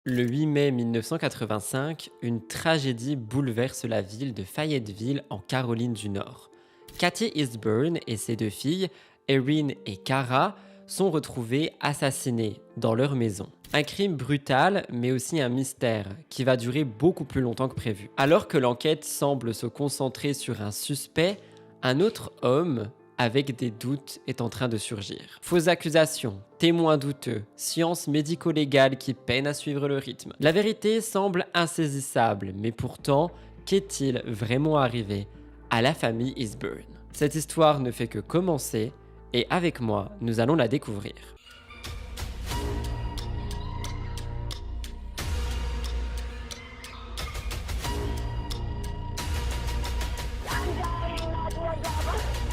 Le 8 mai 1985, une tragédie bouleverse la ville de Fayetteville en Caroline du Nord. Kathy Eastburn et ses deux filles, Erin et Cara, sont retrouvées assassinées dans leur maison. Un crime brutal, mais aussi un mystère qui va durer beaucoup plus longtemps que prévu. Alors que l'enquête semble se concentrer sur un suspect, un autre homme avec des doutes est en train de surgir. Fausses accusations, témoins douteux, sciences médico-légales qui peinent à suivre le rythme. La vérité semble insaisissable, mais pourtant, qu'est-il vraiment arrivé à la famille Eastburn? Cette histoire ne fait que commencer, et avec moi, nous allons la découvrir.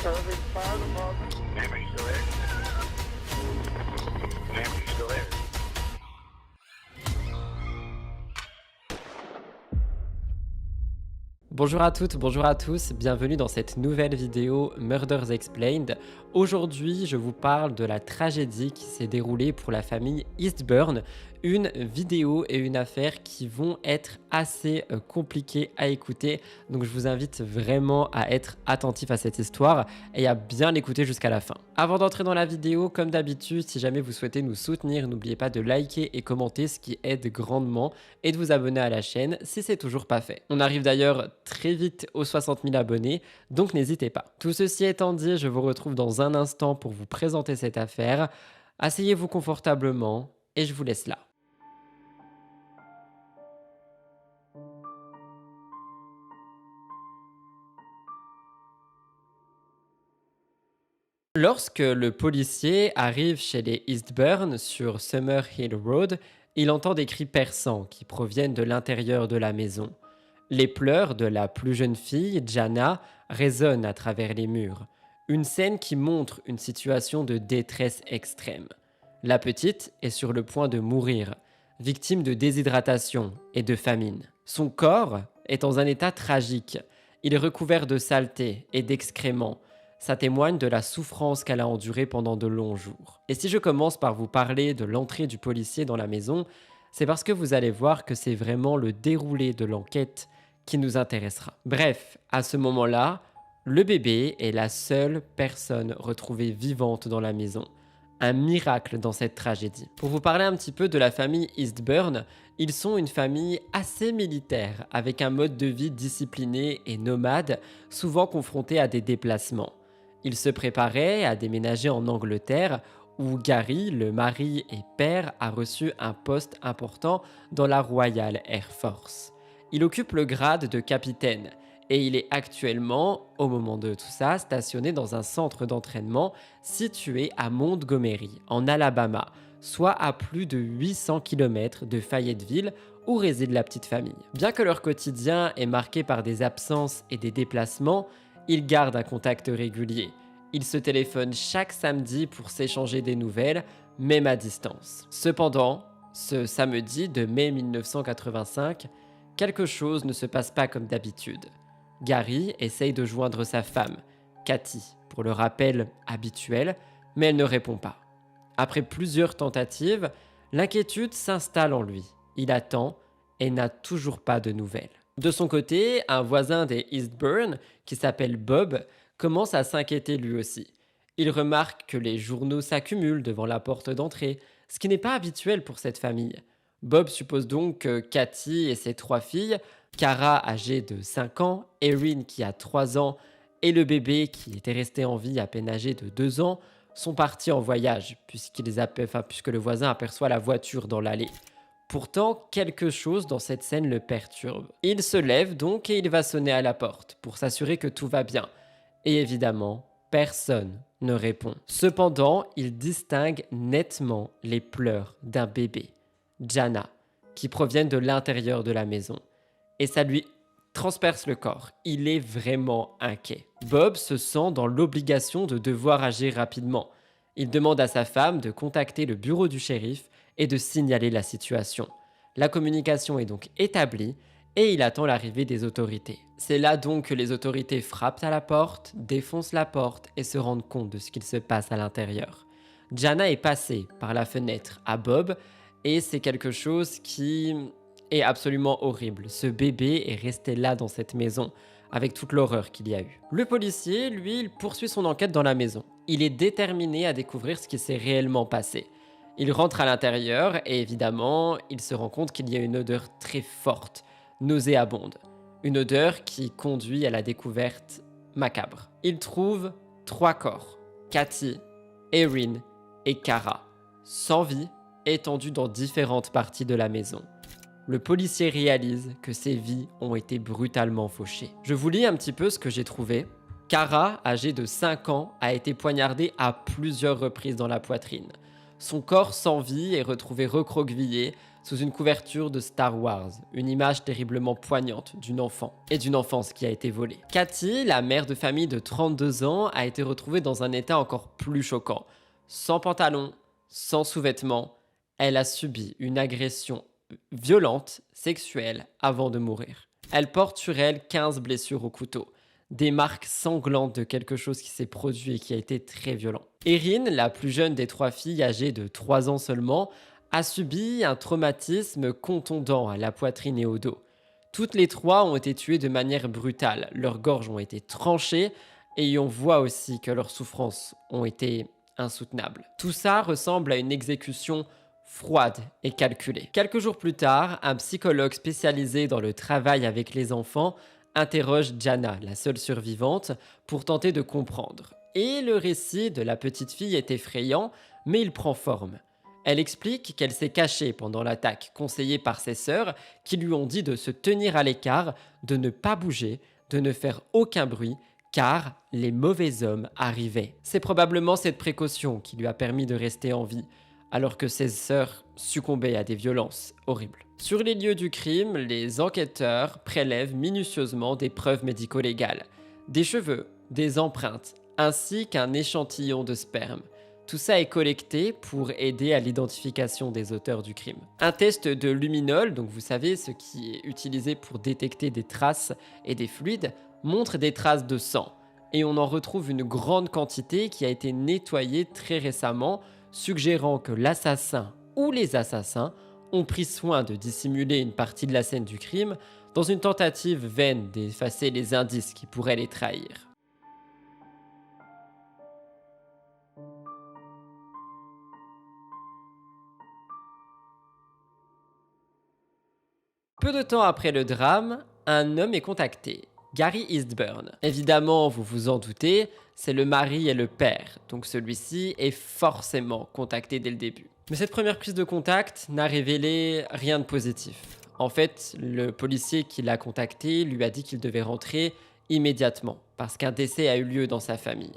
Serving fire department. Mamie, still there? Mamie, still there? Bonjour à toutes, bonjour à tous, bienvenue dans cette nouvelle vidéo Murders Explained. Aujourd'hui, je vous parle de la tragédie qui s'est déroulée pour la famille Eastburn, une vidéo et une affaire qui vont être assez compliquées à écouter. Donc je vous invite vraiment à être attentif à cette histoire et à bien l'écouter jusqu'à la fin. Avant d'entrer dans la vidéo, comme d'habitude, si jamais vous souhaitez nous soutenir, n'oubliez pas de liker et commenter, ce qui aide grandement, et de vous abonner à la chaîne si c'est toujours pas fait. On arrive d'ailleurs très vite aux 60 000 abonnés, donc n'hésitez pas. Tout ceci étant dit, je vous retrouve dans un instant pour vous présenter cette affaire. Asseyez-vous confortablement et je vous laisse là. Lorsque le policier arrive chez les Eastburn sur Summer Hill Road, il entend des cris perçants qui proviennent de l'intérieur de la maison. Les pleurs de la plus jeune fille, Jana, résonnent à travers les murs. Une scène qui montre une situation de détresse extrême. La petite est sur le point de mourir, victime de déshydratation et de famine. Son corps est dans un état tragique. Il est recouvert de saleté et d'excréments. Ça témoigne de la souffrance qu'elle a endurée pendant de longs jours. Et si je commence par vous parler de l'entrée du policier dans la maison, c'est parce que vous allez voir que c'est vraiment le déroulé de l'enquête qui nous intéressera. Bref, à ce moment-là, le bébé est la seule personne retrouvée vivante dans la maison. Un miracle dans cette tragédie. Pour vous parler un petit peu de la famille Eastburn, ils sont une famille assez militaire, avec un mode de vie discipliné et nomade, souvent confronté à des déplacements. Ils se préparaient à déménager en Angleterre, où Gary, le mari et père, a reçu un poste important dans la Royal Air Force. Il occupe le grade de capitaine et il est actuellement, au moment de tout ça, stationné dans un centre d'entraînement situé à Montgomery, en Alabama, soit à plus de 800 km de Fayetteville, où réside la petite famille. Bien que leur quotidien est marqué par des absences et des déplacements, ils gardent un contact régulier. Ils se téléphonent chaque samedi pour s'échanger des nouvelles, même à distance. Cependant, ce samedi de mai 1985, quelque chose ne se passe pas comme d'habitude. Gary essaye de joindre sa femme, Kathy, pour le rappel habituel, mais elle ne répond pas. Après plusieurs tentatives, l'inquiétude s'installe en lui. Il attend et n'a toujours pas de nouvelles. De son côté, un voisin des Eastburn, qui s'appelle Bob, commence à s'inquiéter lui aussi. Il remarque que les journaux s'accumulent devant la porte d'entrée, ce qui n'est pas habituel pour cette famille. Bob suppose donc que Kathy et ses trois filles, Cara âgée de 5 ans, Erin qui a 3 ans et le bébé qui était resté en vie à peine âgé de 2 ans, sont partis en voyage puisque le voisin aperçoit la voiture dans l'allée. Pourtant, quelque chose dans cette scène le perturbe. Il se lève donc et il va sonner à la porte pour s'assurer que tout va bien. Et évidemment, personne ne répond. Cependant, il distingue nettement les pleurs d'un bébé, Jana, qui proviennent de l'intérieur de la maison. Et ça lui transperce le corps. Il est vraiment inquiet. Bob se sent dans l'obligation de devoir agir rapidement. Il demande à sa femme de contacter le bureau du shérif et de signaler la situation. La communication est donc établie et il attend l'arrivée des autorités. C'est là donc que les autorités frappent à la porte, défoncent la porte et se rendent compte de ce qu'il se passe à l'intérieur. Jana est passée par la fenêtre à Bob et c'est quelque chose qui est absolument horrible. Ce bébé est resté là dans cette maison, avec toute l'horreur qu'il y a eu. Le policier, lui, il poursuit son enquête dans la maison. Il est déterminé à découvrir ce qui s'est réellement passé. Il rentre à l'intérieur et évidemment, il se rend compte qu'il y a une odeur très forte, nauséabonde. Une odeur qui conduit à la découverte macabre. Il trouve 3 corps, Kathy, Erin et Kara, sans vie, étendus dans différentes parties de la maison. Le policier réalise que ces vies ont été brutalement fauchées. Je vous lis un petit peu ce que j'ai trouvé. Kara, âgée de 5 ans, a été poignardée à plusieurs reprises dans la poitrine. Son corps sans vie est retrouvé recroquevillé sous une couverture de Star Wars, une image terriblement poignante d'une enfant et d'une enfance qui a été volée. Kathy, la mère de famille de 32 ans, a été retrouvée dans un état encore plus choquant. Sans pantalon, sans sous-vêtements, elle a subi une agression violente, sexuelle, avant de mourir. Elle porte sur elle 15 blessures au couteau, des marques sanglantes de quelque chose qui s'est produit et qui a été très violent. Erin, la plus jeune des 3 filles, âgée de 3 ans seulement, a subi un traumatisme contondant à la poitrine et au dos. Toutes les 3 ont été tuées de manière brutale, leurs gorges ont été tranchées et on voit aussi que leurs souffrances ont été insoutenables. Tout ça ressemble à une exécution froide et calculée. Quelques jours plus tard, un psychologue spécialisé dans le travail avec les enfants interroge Jana, la seule survivante, pour tenter de comprendre. Et le récit de la petite fille est effrayant, mais il prend forme. Elle explique qu'elle s'est cachée pendant l'attaque, conseillée par ses sœurs, qui lui ont dit de se tenir à l'écart, de ne pas bouger, de ne faire aucun bruit, car les mauvais hommes arrivaient. C'est probablement cette précaution qui lui a permis de rester en vie, alors que ses sœurs succombaient à des violences horribles. Sur les lieux du crime, les enquêteurs prélèvent minutieusement des preuves médico-légales, des cheveux, des empreintes, ainsi qu'un échantillon de sperme. Tout ça est collecté pour aider à l'identification des auteurs du crime. Un test de luminol, donc vous savez ce qui est utilisé pour détecter des traces et des fluides, montre des traces de sang. Et on en retrouve une grande quantité qui a été nettoyée très récemment, suggérant que l'assassin ou les assassins ont pris soin de dissimuler une partie de la scène du crime dans une tentative vaine d'effacer les indices qui pourraient les trahir. Peu de temps après le drame, un homme est contacté, Gary Eastburn. Évidemment, vous vous en doutez, c'est le mari et le père, donc celui-ci est forcément contacté dès le début. Mais cette première prise de contact n'a révélé rien de positif. En fait, le policier qui l'a contacté lui a dit qu'il devait rentrer immédiatement, parce qu'un décès a eu lieu dans sa famille.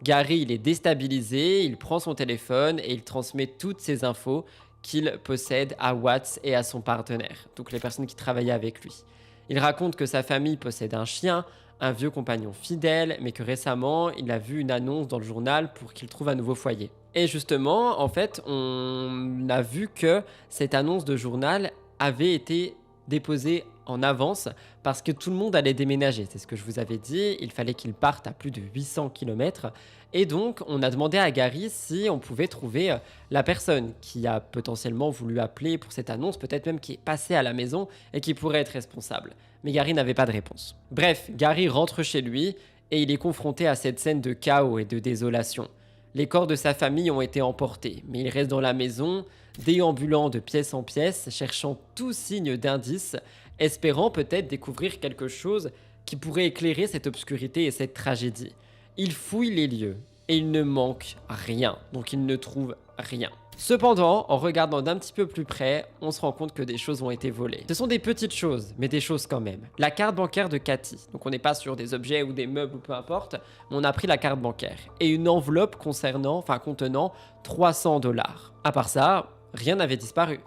Gary, il est déstabilisé, il prend son téléphone et il transmet toutes ces infos qu'il possède à Watts et à son partenaire, donc les personnes qui travaillaient avec lui. Il raconte que sa famille possède un chien, un vieux compagnon fidèle, mais que récemment, il a vu une annonce dans le journal pour qu'il trouve un nouveau foyer. Et justement, en fait, on a vu que cette annonce de journal avait été déposée en avance parce que tout le monde allait déménager. C'est ce que je vous avais dit, il fallait qu'il parte à plus de 800 km. Et donc, on a demandé à Gary si on pouvait trouver la personne qui a potentiellement voulu appeler pour cette annonce, peut-être même qui est passée à la maison et qui pourrait être responsable. Mais Gary n'avait pas de réponse. Bref, Gary rentre chez lui et il est confronté à cette scène de chaos et de désolation. Les corps de sa famille ont été emportés, mais il reste dans la maison, déambulant de pièce en pièce, cherchant tout signe d'indice, espérant peut-être découvrir quelque chose qui pourrait éclairer cette obscurité et cette tragédie. Il fouille les lieux et il ne manque rien, donc il ne trouve rien. Cependant, en regardant d'un petit peu plus près, on se rend compte que des choses ont été volées. Ce sont des petites choses, mais des choses quand même. La carte bancaire de Kathy, donc on n'est pas sur des objets ou des meubles ou peu importe, mais on a pris la carte bancaire et une enveloppe contenant 300 $. À part ça, rien n'avait disparu.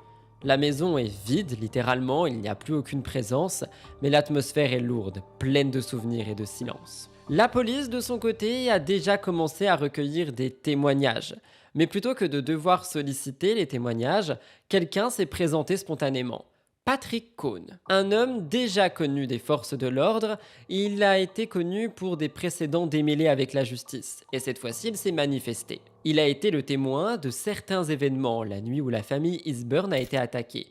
La maison est vide, littéralement, il n'y a plus aucune présence, mais l'atmosphère est lourde, pleine de souvenirs et de silence. La police, de son côté, a déjà commencé à recueillir des témoignages. Mais plutôt que de devoir solliciter les témoignages, quelqu'un s'est présenté spontanément. Patrick Cohn, un homme déjà connu des forces de l'ordre, il a été connu pour des précédents démêlés avec la justice, et cette fois-ci il s'est manifesté. Il a été le témoin de certains événements, la nuit où la famille Eastburn a été attaquée,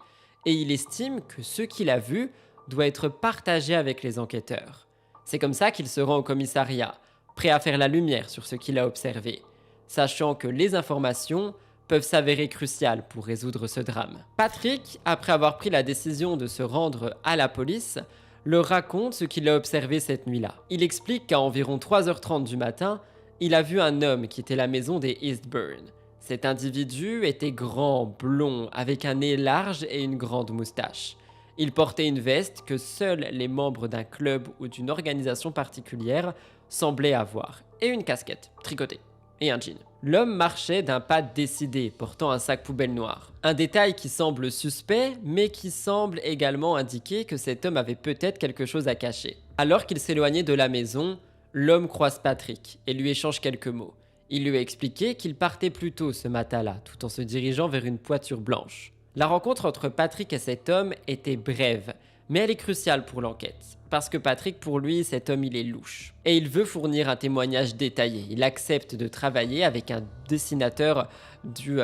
et il estime que ce qu'il a vu doit être partagé avec les enquêteurs. C'est comme ça qu'il se rend au commissariat, prêt à faire la lumière sur ce qu'il a observé, sachant que les informations peuvent s'avérer cruciales pour résoudre ce drame. Patrick, après avoir pris la décision de se rendre à la police, leur raconte ce qu'il a observé cette nuit-là. Il explique qu'à environ 3h30 du matin, il a vu un homme quitter la maison des Eastburn. Cet individu était grand, blond, avec un nez large et une grande moustache. Il portait une veste que seuls les membres d'un club ou d'une organisation particulière semblaient avoir, et une casquette tricotée, et un jean. L'homme marchait d'un pas décidé, portant un sac poubelle noir. Un détail qui semble suspect, mais qui semble également indiquer que cet homme avait peut-être quelque chose à cacher. Alors qu'il s'éloignait de la maison, l'homme croise Patrick et lui échange quelques mots. Il lui a expliqué qu'il partait plus tôt ce matin-là, tout en se dirigeant vers une voiture blanche. La rencontre entre Patrick et cet homme était brève, mais elle est cruciale pour l'enquête. Parce que Patrick, pour lui, cet homme, il est louche. Et il veut fournir un témoignage détaillé. Il accepte de travailler avec un dessinateur du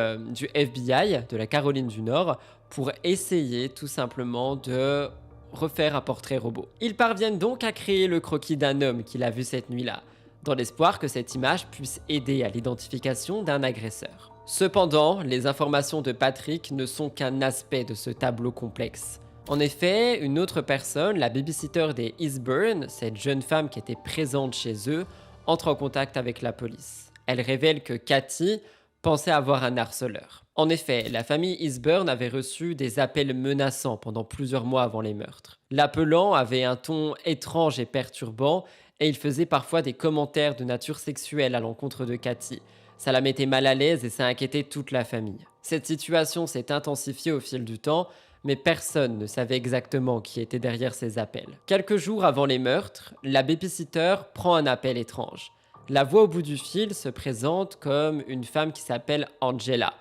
FBI, de la Caroline du Nord, pour essayer tout simplement de refaire un portrait robot. Ils parviennent donc à créer le croquis d'un homme qu'il a vu cette nuit-là, dans l'espoir que cette image puisse aider à l'identification d'un agresseur. Cependant, les informations de Patrick ne sont qu'un aspect de ce tableau complexe. En effet, une autre personne, la babysitter des Eastburn, cette jeune femme qui était présente chez eux, entre en contact avec la police. Elle révèle que Cathy pensait avoir un harceleur. En effet, la famille Eastburn avait reçu des appels menaçants pendant plusieurs mois avant les meurtres. L'appelant avait un ton étrange et perturbant, et il faisait parfois des commentaires de nature sexuelle à l'encontre de Cathy. Ça la mettait mal à l'aise et ça inquiétait toute la famille. Cette situation s'est intensifiée au fil du temps, mais personne ne savait exactement qui était derrière ces appels. Quelques jours avant les meurtres, la babysitter prend un appel étrange. La voix au bout du fil se présente comme une femme qui s'appelle Angela.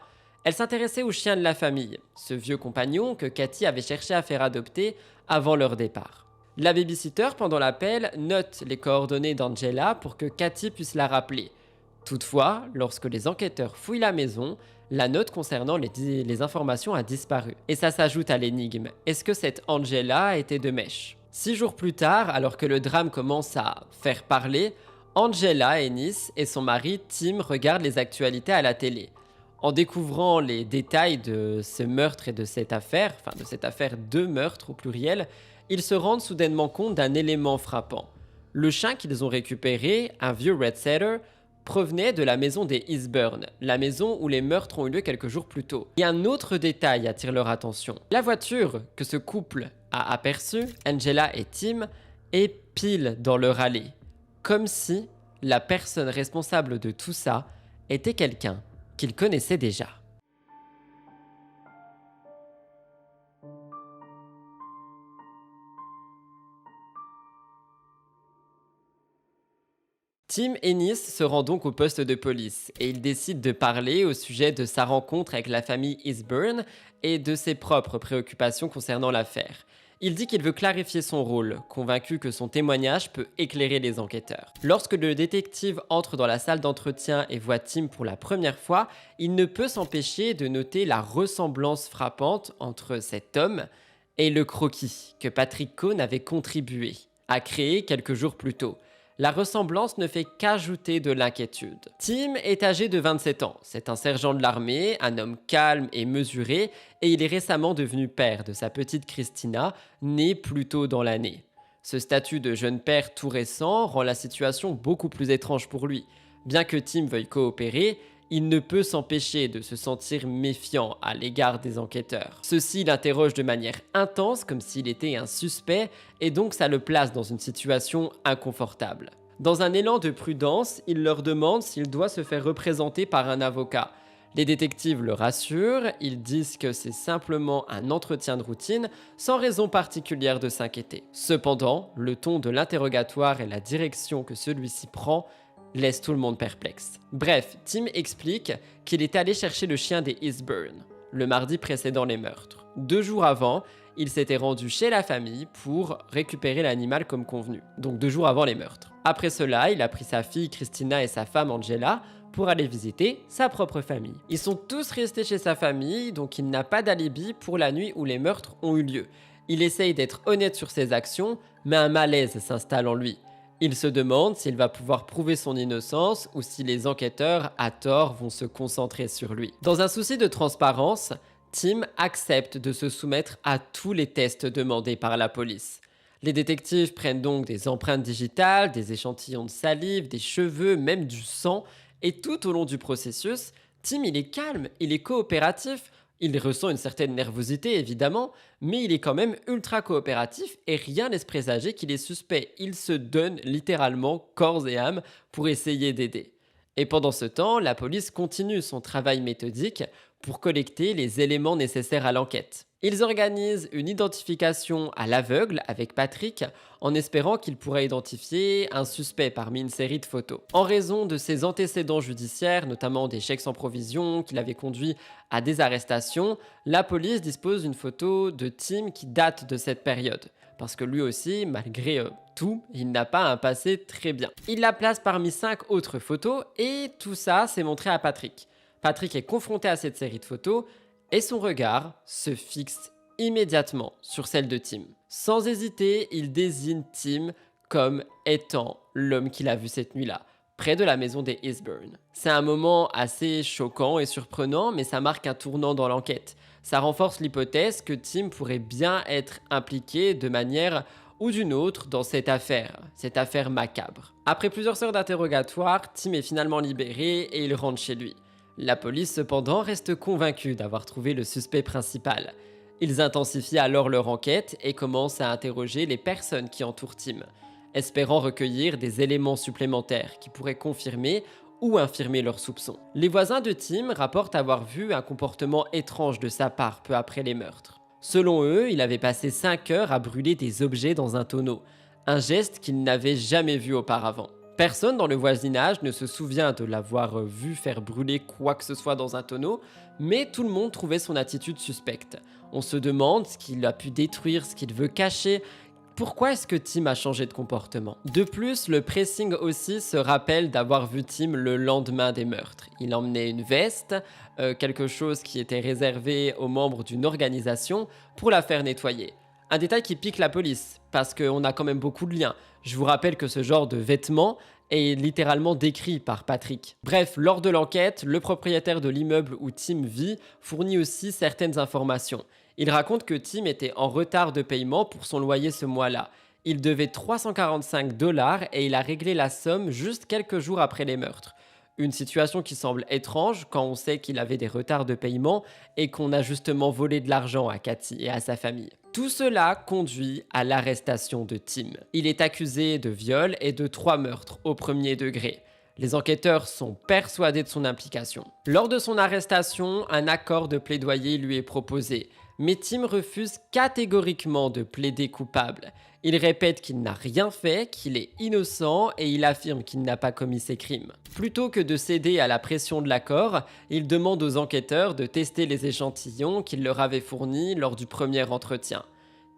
Elle s'intéressait au chien de la famille, ce vieux compagnon que Cathy avait cherché à faire adopter avant leur départ. La babysitter, pendant l'appel, note les coordonnées d'Angela pour que Cathy puisse la rappeler. Toutefois, lorsque les enquêteurs fouillent la maison, la note concernant les informations a disparu. Et ça s'ajoute à l'énigme. Est-ce que cette Angela était de mèche ? 6 jours plus tard, alors que le drame commence à faire parler, Angela Ennis et son mari Tim regardent les actualités à la télé. En découvrant les détails de ce meurtre et de cette affaire, de meurtres au pluriel, ils se rendent soudainement compte d'un élément frappant. Le chien qu'ils ont récupéré, un vieux Red Setter, provenait de la maison des Eastburn, la maison où les meurtres ont eu lieu quelques jours plus tôt. Et un autre détail attire leur attention. La voiture que ce couple a aperçue, Angela et Tim, est pile dans leur allée. Comme si la personne responsable de tout ça était quelqu'un qu'ils connaissaient déjà. Tim Ennis se rend donc au poste de police et il décide de parler au sujet de sa rencontre avec la famille Eastburn et de ses propres préoccupations concernant l'affaire. Il dit qu'il veut clarifier son rôle, convaincu que son témoignage peut éclairer les enquêteurs. Lorsque le détective entre dans la salle d'entretien et voit Tim pour la première fois, il ne peut s'empêcher de noter la ressemblance frappante entre cet homme et le croquis que Patrick Cohn avait contribué à créer quelques jours plus tôt. La ressemblance ne fait qu'ajouter de l'inquiétude. Tim est âgé de 27 ans. C'est un sergent de l'armée, un homme calme et mesuré, et il est récemment devenu père de sa petite Christina, née plus tôt dans l'année. Ce statut de jeune père tout récent rend la situation beaucoup plus étrange pour lui. Bien que Tim veuille coopérer, il ne peut s'empêcher de se sentir méfiant à l'égard des enquêteurs. Ceux-ci l'interrogent de manière intense, comme s'il était un suspect, et donc ça le place dans une situation inconfortable. Dans un élan de prudence, il leur demande s'il doit se faire représenter par un avocat. Les détectives le rassurent, ils disent que c'est simplement un entretien de routine, sans raison particulière de s'inquiéter. Cependant, le ton de l'interrogatoire et la direction que celui-ci prend laisse tout le monde perplexe. Bref, Tim explique qu'il est allé chercher le chien des Eastburn le mardi précédent les meurtres. 2 jours avant, il s'était rendu chez la famille pour récupérer l'animal comme convenu, donc 2 jours avant les meurtres. Après cela, il a pris sa fille Christina et sa femme Angela pour aller visiter sa propre famille. Ils sont tous restés chez sa famille, donc il n'a pas d'alibi pour la nuit où les meurtres ont eu lieu. Il essaye d'être honnête sur ses actions, mais un malaise s'installe en lui. Il se demande s'il va pouvoir prouver son innocence ou si les enquêteurs, à tort, vont se concentrer sur lui. Dans un souci de transparence, Tim accepte de se soumettre à tous les tests demandés par la police. Les détectives prennent donc des empreintes digitales, des échantillons de salive, des cheveux, même du sang, et tout au long du processus, Tim il est calme, il est coopératif. Il ressent une certaine nervosité évidemment, mais il est quand même ultra coopératif et rien laisse présager qu'il est suspect. Il se donne littéralement corps et âme pour essayer d'aider. Et pendant ce temps, la police continue son travail méthodique pour collecter les éléments nécessaires à l'enquête. Ils organisent une identification à l'aveugle avec Patrick en espérant qu'il pourrait identifier un suspect parmi une série de photos. En raison de ses antécédents judiciaires, notamment des chèques sans provision qui l'avaient conduit à des arrestations, la police dispose d'une photo de Tim qui date de cette période. Parce que lui aussi, malgré tout, il n'a pas un passé très bien. Il la place parmi 5 autres photos et tout ça s'est montré à Patrick. Patrick est confronté à cette série de photos et son regard se fixe immédiatement sur celle de Tim. Sans hésiter, il désigne Tim comme étant l'homme qu'il a vu cette nuit-là, près de la maison des Eastburn. C'est un moment assez choquant et surprenant, mais ça marque un tournant dans l'enquête. Ça renforce l'hypothèse que Tim pourrait bien être impliqué de manière ou d'une autre dans cette affaire macabre. Après plusieurs heures d'interrogatoire, Tim est finalement libéré et il rentre chez lui. La police cependant reste convaincue d'avoir trouvé le suspect principal. Ils intensifient alors leur enquête et commencent à interroger les personnes qui entourent Tim, espérant recueillir des éléments supplémentaires qui pourraient confirmer ou infirmer leurs soupçons. Les voisins de Tim rapportent avoir vu un comportement étrange de sa part peu après les meurtres. Selon eux, il avait passé 5 heures à brûler des objets dans un tonneau, un geste qu'ils n'avaient jamais vu auparavant. Personne dans le voisinage ne se souvient de l'avoir vu faire brûler quoi que ce soit dans un tonneau, mais tout le monde trouvait son attitude suspecte. On se demande ce qu'il a pu détruire, ce qu'il veut cacher. Pourquoi est-ce que Tim a changé de comportement? De plus, le pressing aussi se rappelle d'avoir vu Tim le lendemain des meurtres. Il emmenait une veste, quelque chose qui était réservé aux membres d'une organisation pour la faire nettoyer. Un détail qui pique la police, parce qu'on a quand même beaucoup de liens. Je vous rappelle que ce genre de vêtements est littéralement décrit par Patrick. Bref, lors de l'enquête, le propriétaire de l'immeuble où Tim vit fournit aussi certaines informations. Il raconte que Tim était en retard de paiement pour son loyer ce mois-là. Il devait 345 $ et il a réglé la somme juste quelques jours après les meurtres. Une situation qui semble étrange quand on sait qu'il avait des retards de paiement et qu'on a justement volé de l'argent à Cathy et à sa famille. Tout cela conduit à l'arrestation de Tim. Il est accusé de viol et de 3 meurtres au premier degré. Les enquêteurs sont persuadés de son implication. Lors de son arrestation, un accord de plaidoyer lui est proposé, mais Tim refuse catégoriquement de plaider coupable. Il répète qu'il n'a rien fait, qu'il est innocent et il affirme qu'il n'a pas commis ces crimes. Plutôt que de céder à la pression de l'accord, il demande aux enquêteurs de tester les échantillons qu'il leur avait fournis lors du premier entretien.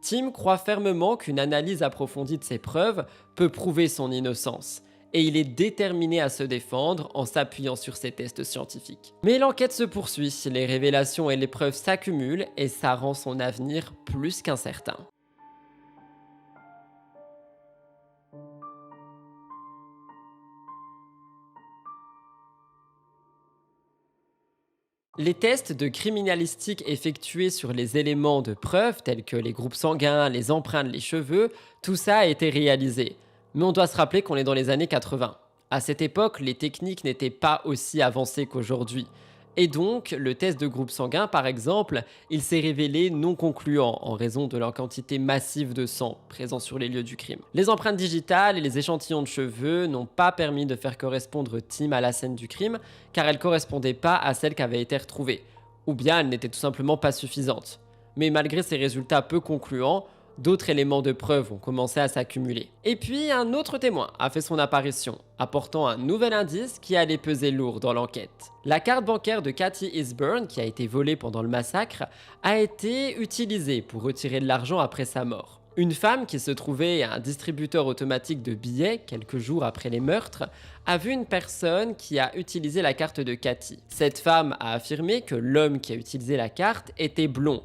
Tim croit fermement qu'une analyse approfondie de ses preuves peut prouver son innocence. Et il est déterminé à se défendre en s'appuyant sur ses tests scientifiques. Mais l'enquête se poursuit, les révélations et les preuves s'accumulent et ça rend son avenir plus qu'incertain. Les tests de criminalistique effectués sur les éléments de preuve tels que les groupes sanguins, les empreintes, les cheveux, tout ça a été réalisé. Mais on doit se rappeler qu'on est dans les années 80. À cette époque, les techniques n'étaient pas aussi avancées qu'aujourd'hui. Et donc, le test de groupe sanguin, par exemple, il s'est révélé non concluant en raison de la quantité massive de sang présent sur les lieux du crime. Les empreintes digitales et les échantillons de cheveux n'ont pas permis de faire correspondre Tim à la scène du crime, car elles ne correspondaient pas à celle qui avait été retrouvée. Ou bien elles n'étaient tout simplement pas suffisantes. Mais malgré ces résultats peu concluants, D'autres éléments de preuve ont commencé à s'accumuler. Et puis un autre témoin a fait son apparition, apportant un nouvel indice qui allait peser lourd dans l'enquête. La carte bancaire de Kathy Eastburn, qui a été volée pendant le massacre, a été utilisée pour retirer de l'argent après sa mort. Une femme qui se trouvait à un distributeur automatique de billets quelques jours après les meurtres a vu une personne qui a utilisé la carte de Kathy. Cette femme a affirmé que l'homme qui a utilisé la carte était blond,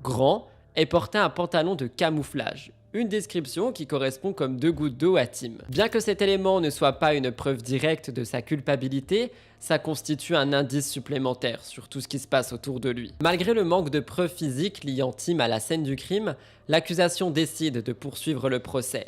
grand et portait un pantalon de camouflage. Une description qui correspond comme 2 gouttes d'eau à Tim. Bien que cet élément ne soit pas une preuve directe de sa culpabilité, ça constitue un indice supplémentaire sur tout ce qui se passe autour de lui. Malgré le manque de preuves physiques liant Tim à la scène du crime, l'accusation décide de poursuivre le procès.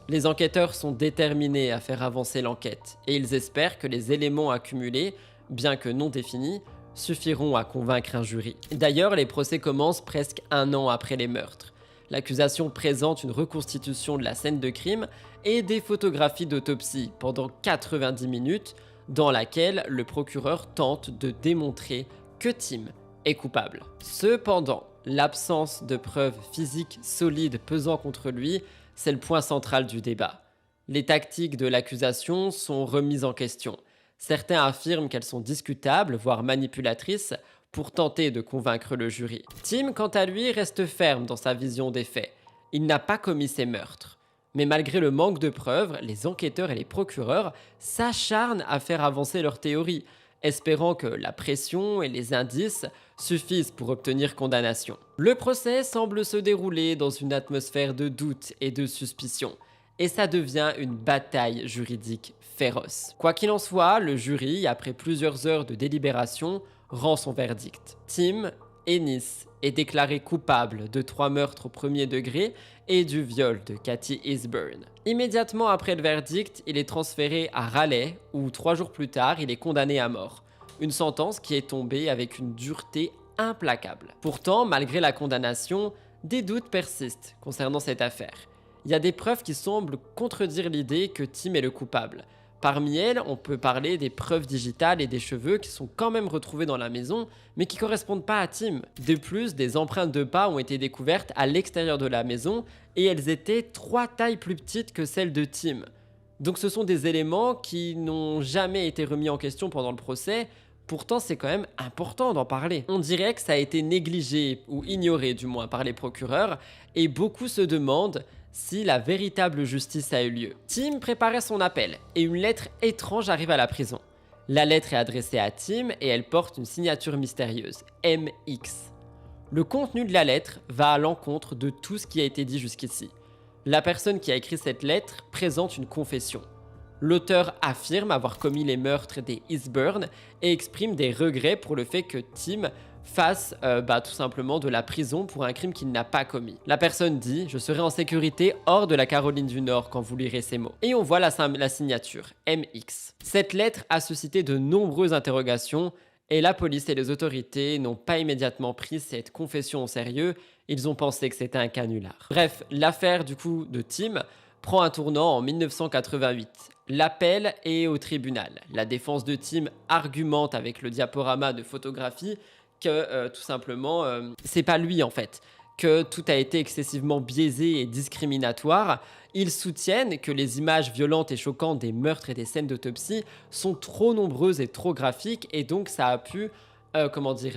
Les enquêteurs sont déterminés à faire avancer l'enquête et ils espèrent que les éléments accumulés, bien que non définis, suffiront à convaincre un jury. D'ailleurs, les procès commencent presque 1 an après les meurtres. L'accusation présente une reconstitution de la scène de crime et des photographies d'autopsie pendant 90 minutes dans laquelle le procureur tente de démontrer que Tim est coupable. Cependant, l'absence de preuves physiques solides pesant contre lui, c'est le point central du débat. Les tactiques de l'accusation sont remises en question. Certains affirment qu'elles sont discutables, voire manipulatrices, pour tenter de convaincre le jury. Tim, quant à lui, reste ferme dans sa vision des faits. Il n'a pas commis ces meurtres. Mais malgré le manque de preuves, les enquêteurs et les procureurs s'acharnent à faire avancer leur théorie, espérant que la pression et les indices suffisent pour obtenir condamnation. Le procès semble se dérouler dans une atmosphère de doute et de suspicion, et ça devient une bataille juridique féroce. Quoi qu'il en soit, le jury, après plusieurs heures de délibération, rend son verdict. Tim Ennis est déclaré coupable de 3 meurtres au premier degré et du viol de Kathy Eastburn. Immédiatement après le verdict, il est transféré à Raleigh où 3 jours plus tard, il est condamné à mort. Une sentence qui est tombée avec une dureté implacable. Pourtant, malgré la condamnation, des doutes persistent concernant cette affaire. Il y a des preuves qui semblent contredire l'idée que Tim est le coupable. Parmi elles, on peut parler des preuves digitales et des cheveux qui sont quand même retrouvés dans la maison, mais qui correspondent pas à Tim. De plus, des empreintes de pas ont été découvertes à l'extérieur de la maison et elles étaient 3 tailles plus petites que celles de Tim. Donc ce sont des éléments qui n'ont jamais été remis en question pendant le procès, pourtant c'est quand même important d'en parler. On dirait que ça a été négligé, ou ignoré du moins par les procureurs, et beaucoup se demandent si la véritable justice a eu lieu. Tim préparait son appel et une lettre étrange arrive à la prison. La lettre est adressée à Tim et elle porte une signature mystérieuse, MX. Le contenu de la lettre va à l'encontre de tout ce qui a été dit jusqu'ici. La personne qui a écrit cette lettre présente une confession. L'auteur affirme avoir commis les meurtres des Eastburn et exprime des regrets pour le fait que Tim fasse tout simplement de la prison pour un crime qu'il n'a pas commis. La personne dit « Je serai en sécurité hors de la Caroline du Nord quand vous lirez ces mots ». Et on voit la signature, MX. Cette lettre a suscité de nombreuses interrogations et la police et les autorités n'ont pas immédiatement pris cette confession au sérieux. Ils ont pensé que c'était un canular. Bref, l'affaire du coup de Tim prend un tournant en 1988. L'appel est au tribunal. La défense de Tim argumente avec le diaporama de photographie que tout simplement, c'est pas lui en fait, que tout a été excessivement biaisé et discriminatoire. Ils soutiennent que les images violentes et choquantes des meurtres et des scènes d'autopsie sont trop nombreuses et trop graphiques et donc ça a pu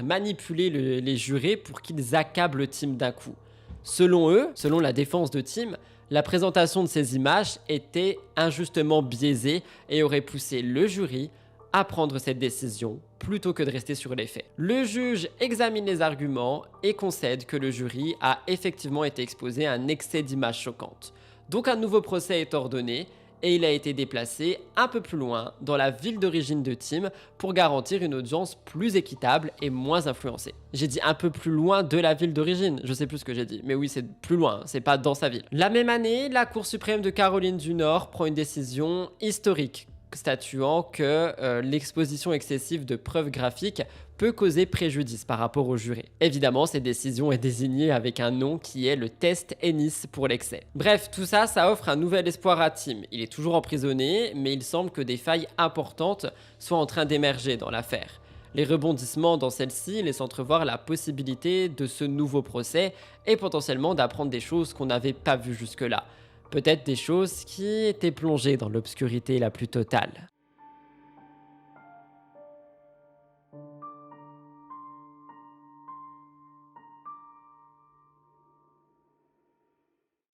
manipuler les jurés pour qu'ils accablent Tim d'un coup. Selon eux, selon la défense de Tim, la présentation de ces images était injustement biaisée et aurait poussé le jury à prendre cette décision plutôt que de rester sur les faits. Le juge examine les arguments et concède que le jury a effectivement été exposé à un excès d'images choquantes. Donc un nouveau procès est ordonné et il a été déplacé un peu plus loin dans la ville d'origine de Tim pour garantir une audience plus équitable et moins influencée. J'ai dit un peu plus loin de la ville d'origine, je sais plus ce que j'ai dit, mais oui c'est plus loin, c'est pas dans sa ville. La même année, la Cour suprême de Caroline du Nord prend une décision historique statuant que l'exposition excessive de preuves graphiques peut causer préjudice par rapport au juré. Évidemment, cette décision est désignée avec un nom qui est le test Ennis pour l'excès. Bref, tout ça, ça offre un nouvel espoir à Tim. Il est toujours emprisonné, mais il semble que des failles importantes soient en train d'émerger dans l'affaire. Les rebondissements dans celle-ci laissent entrevoir la possibilité de ce nouveau procès et potentiellement d'apprendre des choses qu'on n'avait pas vues jusque-là. Peut-être des choses qui étaient plongées dans l'obscurité la plus totale.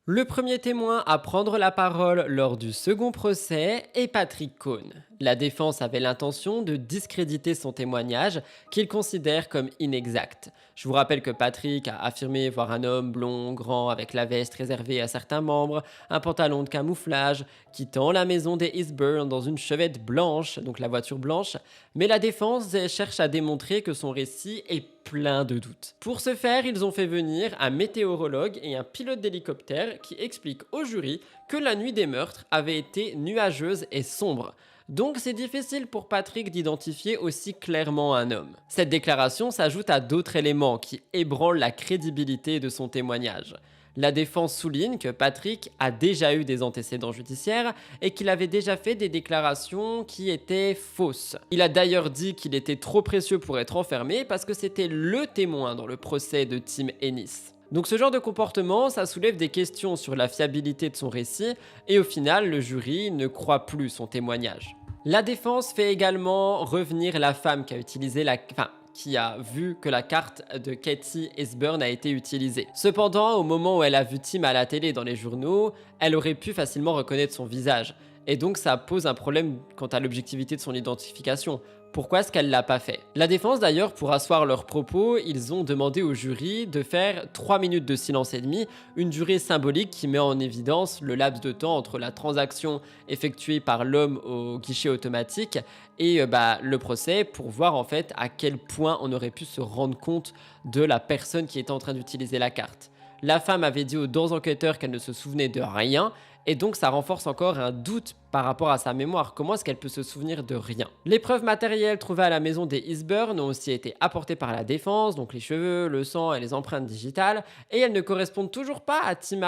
Le premier témoin à prendre la parole lors du second procès est Patrick Cohn. La défense avait l'intention de discréditer son témoignage qu'il considère comme inexact. Je vous rappelle que Patrick a affirmé voir un homme blond, grand, avec la veste réservée à certains membres, un pantalon de camouflage, quittant la maison des Eastbourne dans une chevette blanche, donc la voiture blanche, mais la défense cherche à démontrer que son récit est plein de doutes. Pour ce faire, ils ont fait venir un météorologue et un pilote d'hélicoptère qui expliquent au jury que la nuit des meurtres avait été nuageuse et sombre. Donc c'est difficile pour Patrick d'identifier aussi clairement un homme. Cette déclaration s'ajoute à d'autres éléments qui ébranlent la crédibilité de son témoignage. La défense souligne que Patrick a déjà eu des antécédents judiciaires et qu'il avait déjà fait des déclarations qui étaient fausses. Il a d'ailleurs dit qu'il était trop précieux pour être enfermé parce que c'était le témoin dans le procès de Tim Ennis. Donc ce genre de comportement, ça soulève des questions sur la fiabilité de son récit et au final, le jury ne croit plus son témoignage. La défense fait également revenir la femme qui a vu que la carte de Katie Eastbourne a été utilisée. Cependant, au moment où elle a vu Tim à la télé dans les journaux, elle aurait pu facilement reconnaître son visage. Et donc ça pose un problème quant à l'objectivité de son identification. Pourquoi est-ce qu'elle l'a pas fait? La défense d'ailleurs, pour asseoir leurs propos, ils ont demandé au jury de faire 3 minutes de silence et demi, une durée symbolique qui met en évidence le laps de temps entre la transaction effectuée par l'homme au guichet automatique et le procès pour voir en fait à quel point on aurait pu se rendre compte de la personne qui était en train d'utiliser la carte. La femme avait dit aux 2 enquêteurs qu'elle ne se souvenait de rien, et donc ça renforce encore un doute par rapport à sa mémoire. Comment est-ce qu'elle peut se souvenir de rien? Les preuves matérielles trouvées à la maison des Eastbourne ont aussi été apportées par la défense, donc les cheveux, le sang et les empreintes digitales, et elles ne correspondent toujours pas à Tim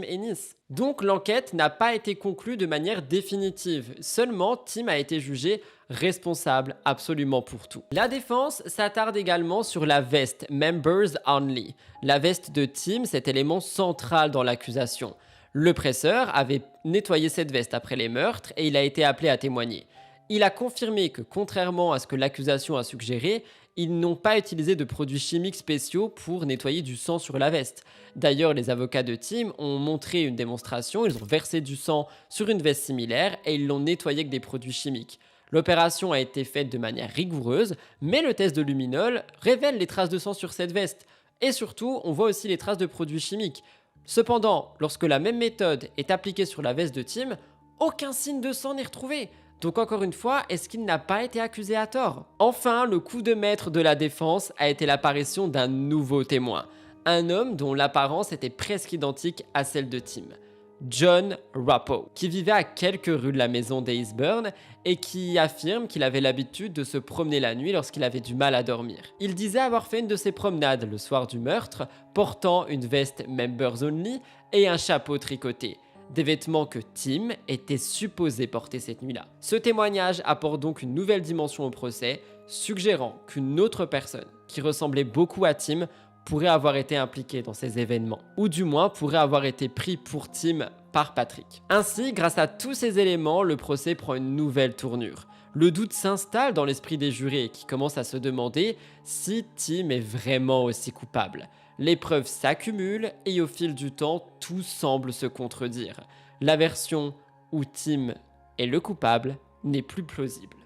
Ennis. Donc l'enquête n'a pas été conclue de manière définitive, seulement Tim a été jugé responsable absolument pour tout. La défense s'attarde également sur la veste Members Only. La veste de Tim, cet élément central dans l'accusation. Le presseur avait nettoyé cette veste après les meurtres et il a été appelé à témoigner. Il a confirmé que contrairement à ce que l'accusation a suggéré, ils n'ont pas utilisé de produits chimiques spéciaux pour nettoyer du sang sur la veste. D'ailleurs, les avocats de Tim ont montré une démonstration, ils ont versé du sang sur une veste similaire et ils l'ont nettoyé avec des produits chimiques. L'opération a été faite de manière rigoureuse, mais le test de luminol révèle les traces de sang sur cette veste. Et surtout, on voit aussi les traces de produits chimiques. Cependant, lorsque la même méthode est appliquée sur la veste de Tim, aucun signe de sang n'est retrouvé. Donc encore une fois, est-ce qu'il n'a pas été accusé à tort? Enfin, le coup de maître de la défense a été l'apparition d'un nouveau témoin. Un homme dont l'apparence était presque identique à celle de Tim. John Rappo, qui vivait à quelques rues de la maison des Eastbourne et qui affirme qu'il avait l'habitude de se promener la nuit lorsqu'il avait du mal à dormir. Il disait avoir fait une de ses promenades le soir du meurtre, portant une veste Members Only et un chapeau tricoté, des vêtements que Tim était supposé porter cette nuit-là. Ce témoignage apporte donc une nouvelle dimension au procès, suggérant qu'une autre personne, qui ressemblait beaucoup à Tim, pourrait avoir été impliqué dans ces événements, ou du moins pourrait avoir été pris pour Tim par Patrick. Ainsi, grâce à tous ces éléments, le procès prend une nouvelle tournure. Le doute s'installe dans l'esprit des jurés qui commencent à se demander si Tim est vraiment aussi coupable. Les preuves s'accumulent et au fil du temps, tout semble se contredire. La version où Tim est le coupable n'est plus plausible.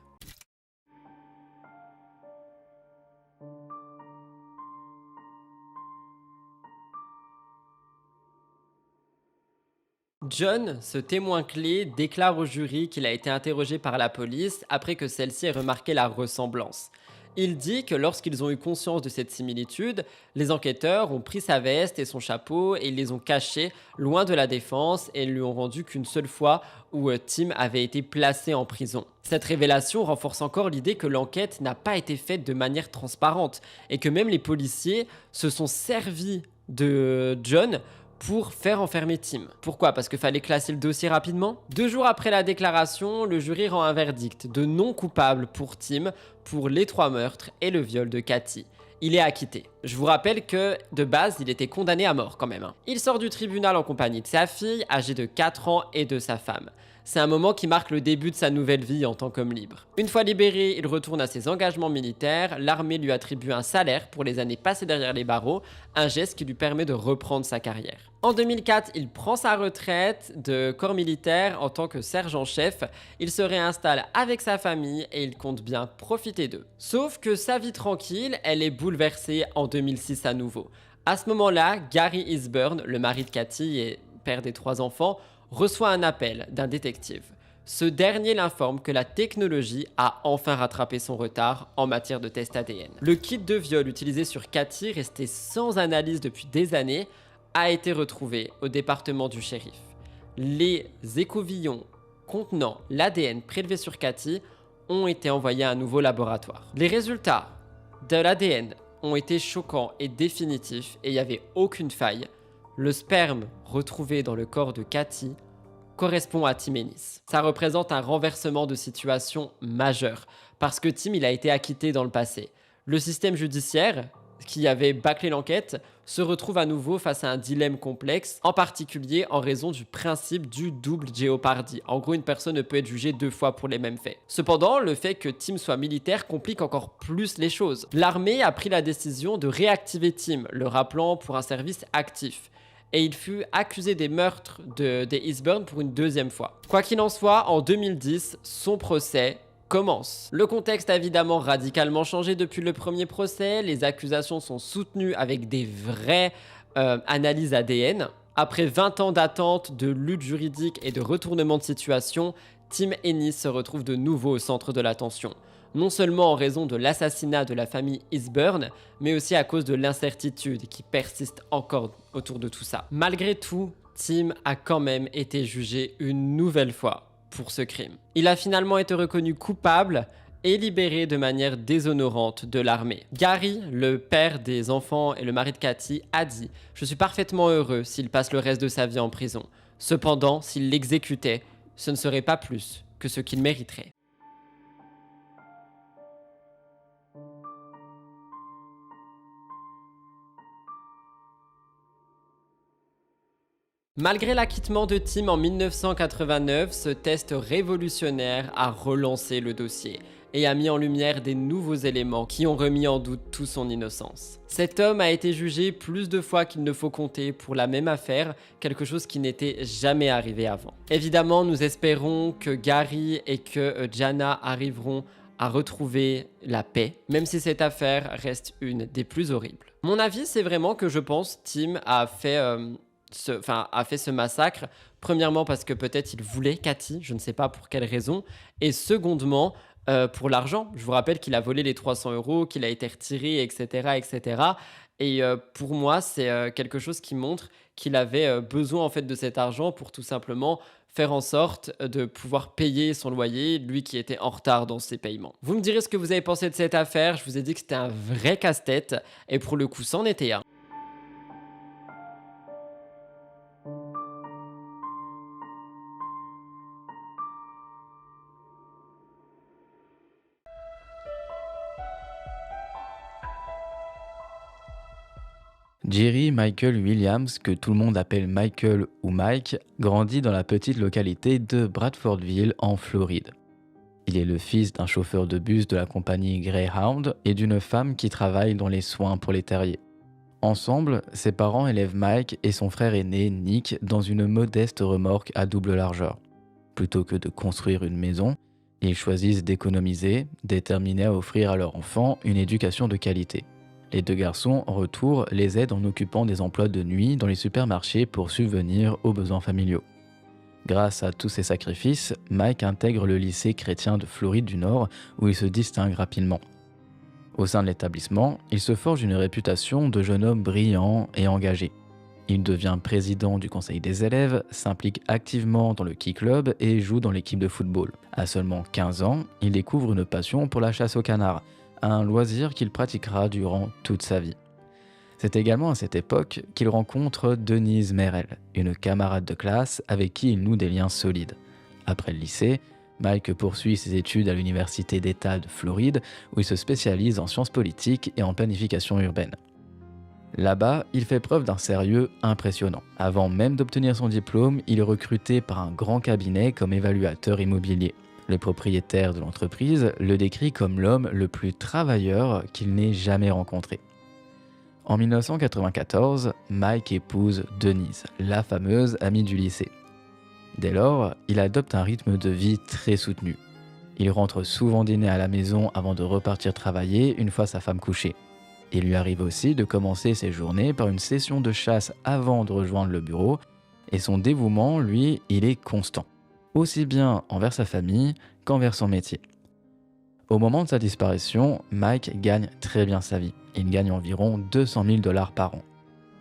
John, ce témoin clé, déclare au jury qu'il a été interrogé par la police après que celle-ci ait remarqué la ressemblance. Il dit que lorsqu'ils ont eu conscience de cette similitude, les enquêteurs ont pris sa veste et son chapeau et ils les ont cachés loin de la défense et ne lui ont rendu qu'une seule fois où Tim avait été placé en prison. Cette révélation renforce encore l'idée que l'enquête n'a pas été faite de manière transparente et que même les policiers se sont servis de John pour faire enfermer Tim. Pourquoi? Parce qu'il fallait classer le dossier rapidement? 2 jours après la déclaration, le jury rend un verdict de non coupable pour Tim pour les 3 meurtres et le viol de Cathy. Il est acquitté. Je vous rappelle que, de base, il était condamné à mort quand même. Il sort du tribunal en compagnie de sa fille, âgée de 4 ans, et de sa femme. C'est un moment qui marque le début de sa nouvelle vie en tant qu'homme libre. Une fois libéré, il retourne à ses engagements militaires, l'armée lui attribue un salaire pour les années passées derrière les barreaux, un geste qui lui permet de reprendre sa carrière. En 2004, il prend sa retraite de corps militaire en tant que sergent-chef, il se réinstalle avec sa famille et il compte bien profiter d'eux. Sauf que sa vie tranquille, elle est bouleversée en 2006 à nouveau. À ce moment-là, Gary Eastburn, le mari de Cathy et père des 3 enfants, reçoit un appel d'un détective. Ce dernier l'informe que la technologie a enfin rattrapé son retard en matière de tests ADN. Le kit de viol utilisé sur Cathy, resté sans analyse depuis des années, a été retrouvé au département du shérif. Les écouvillons contenant l'ADN prélevé sur Cathy ont été envoyés à un nouveau laboratoire. Les résultats de l'ADN ont été choquants et définitifs et il n'y avait aucune faille. Le sperme retrouvé dans le corps de Cathy correspond à Tim Ennis. Ça représente un renversement de situation majeur parce que Tim il a été acquitté dans le passé. Le système judiciaire, qui avait bâclé l'enquête, se retrouve à nouveau face à un dilemme complexe, en particulier en raison du principe du double jeopardy. En gros, une personne ne peut être jugée 2 fois pour les mêmes faits. Cependant, le fait que Tim soit militaire complique encore plus les choses. L'armée a pris la décision de réactiver Tim, le rappelant pour un service actif. Et il fut accusé des meurtres des Eastburn pour une 2e fois. Quoi qu'il en soit, en 2010, son procès commence. Le contexte a évidemment radicalement changé depuis le premier procès. Les accusations sont soutenues avec des vraies analyses ADN. Après 20 ans d'attente, de lutte juridique et de retournement de situation, Tim Ennis se retrouve de nouveau au centre de l'attention. Non seulement en raison de l'assassinat de la famille Eastburn, mais aussi à cause de l'incertitude qui persiste encore autour de tout ça. Malgré tout, Tim a quand même été jugé une nouvelle fois pour ce crime. Il a finalement été reconnu coupable et libéré de manière déshonorante de l'armée. Gary, le père des enfants et le mari de Cathy, a dit « Je suis parfaitement heureux s'il passe le reste de sa vie en prison. Cependant, s'il l'exécutait, ce ne serait pas plus que ce qu'il mériterait. » Malgré l'acquittement de Tim en 1989, ce test révolutionnaire a relancé le dossier et a mis en lumière des nouveaux éléments qui ont remis en doute toute son innocence. Cet homme a été jugé plus de fois qu'il ne faut compter pour la même affaire, quelque chose qui n'était jamais arrivé avant. Évidemment, nous espérons que Gary et que Jana arriveront à retrouver la paix, même si cette affaire reste une des plus horribles. Mon avis, c'est vraiment que je pense Tim a fait ce massacre, premièrement parce que peut-être il voulait Cathy, je ne sais pas pour quelle raison, et secondement pour l'argent. Je vous rappelle qu'il a volé les 300 €, qu'il a été retiré, etc. etc. Et pour moi, c'est quelque chose qui montre qu'il avait besoin en fait de cet argent pour tout simplement faire en sorte de pouvoir payer son loyer, lui qui était en retard dans ses paiements. Vous me direz ce que vous avez pensé de cette affaire, je vous ai dit que c'était un vrai casse-tête, et pour le coup, c'en était un. Jerry Michael Williams, que tout le monde appelle Michael ou Mike, grandit dans la petite localité de Bradfordville en Floride. Il est le fils d'un chauffeur de bus de la compagnie Greyhound et d'une femme qui travaille dans les soins pour les terriers. Ensemble, ses parents élèvent Mike et son frère aîné Nick dans une modeste remorque à double largeur. Plutôt que de construire une maison, ils choisissent d'économiser, déterminés à offrir à leur enfant une éducation de qualité. Les 2 garçons, en retour, les aident en occupant des emplois de nuit dans les supermarchés pour subvenir aux besoins familiaux. Grâce à tous ces sacrifices, Mike intègre le lycée chrétien de Floride du Nord où il se distingue rapidement. Au sein de l'établissement, il se forge une réputation de jeune homme brillant et engagé. Il devient président du conseil des élèves, s'implique activement dans le Key Club et joue dans l'équipe de football. À seulement 15 ans, il découvre une passion pour la chasse au canard, un loisir qu'il pratiquera durant toute sa vie. C'est également à cette époque qu'il rencontre Denise Merrill, une camarade de classe avec qui il noue des liens solides. Après le lycée, Mike poursuit ses études à l'Université d'État de Floride, où il se spécialise en sciences politiques et en planification urbaine. Là-bas, il fait preuve d'un sérieux impressionnant. Avant même d'obtenir son diplôme, il est recruté par un grand cabinet comme évaluateur immobilier. Le propriétaire de l'entreprise le décrit comme l'homme le plus travailleur qu'il n'ait jamais rencontré. En 1994, Mike épouse Denise, la fameuse amie du lycée. Dès lors, il adopte un rythme de vie très soutenu. Il rentre souvent dîner à la maison avant de repartir travailler une fois sa femme couchée. Il lui arrive aussi de commencer ses journées par une session de chasse avant de rejoindre le bureau, et son dévouement, lui, il est constant, aussi bien envers sa famille qu'envers son métier. Au moment de sa disparition, Mike gagne très bien sa vie. Il gagne environ 200 000 $ par an.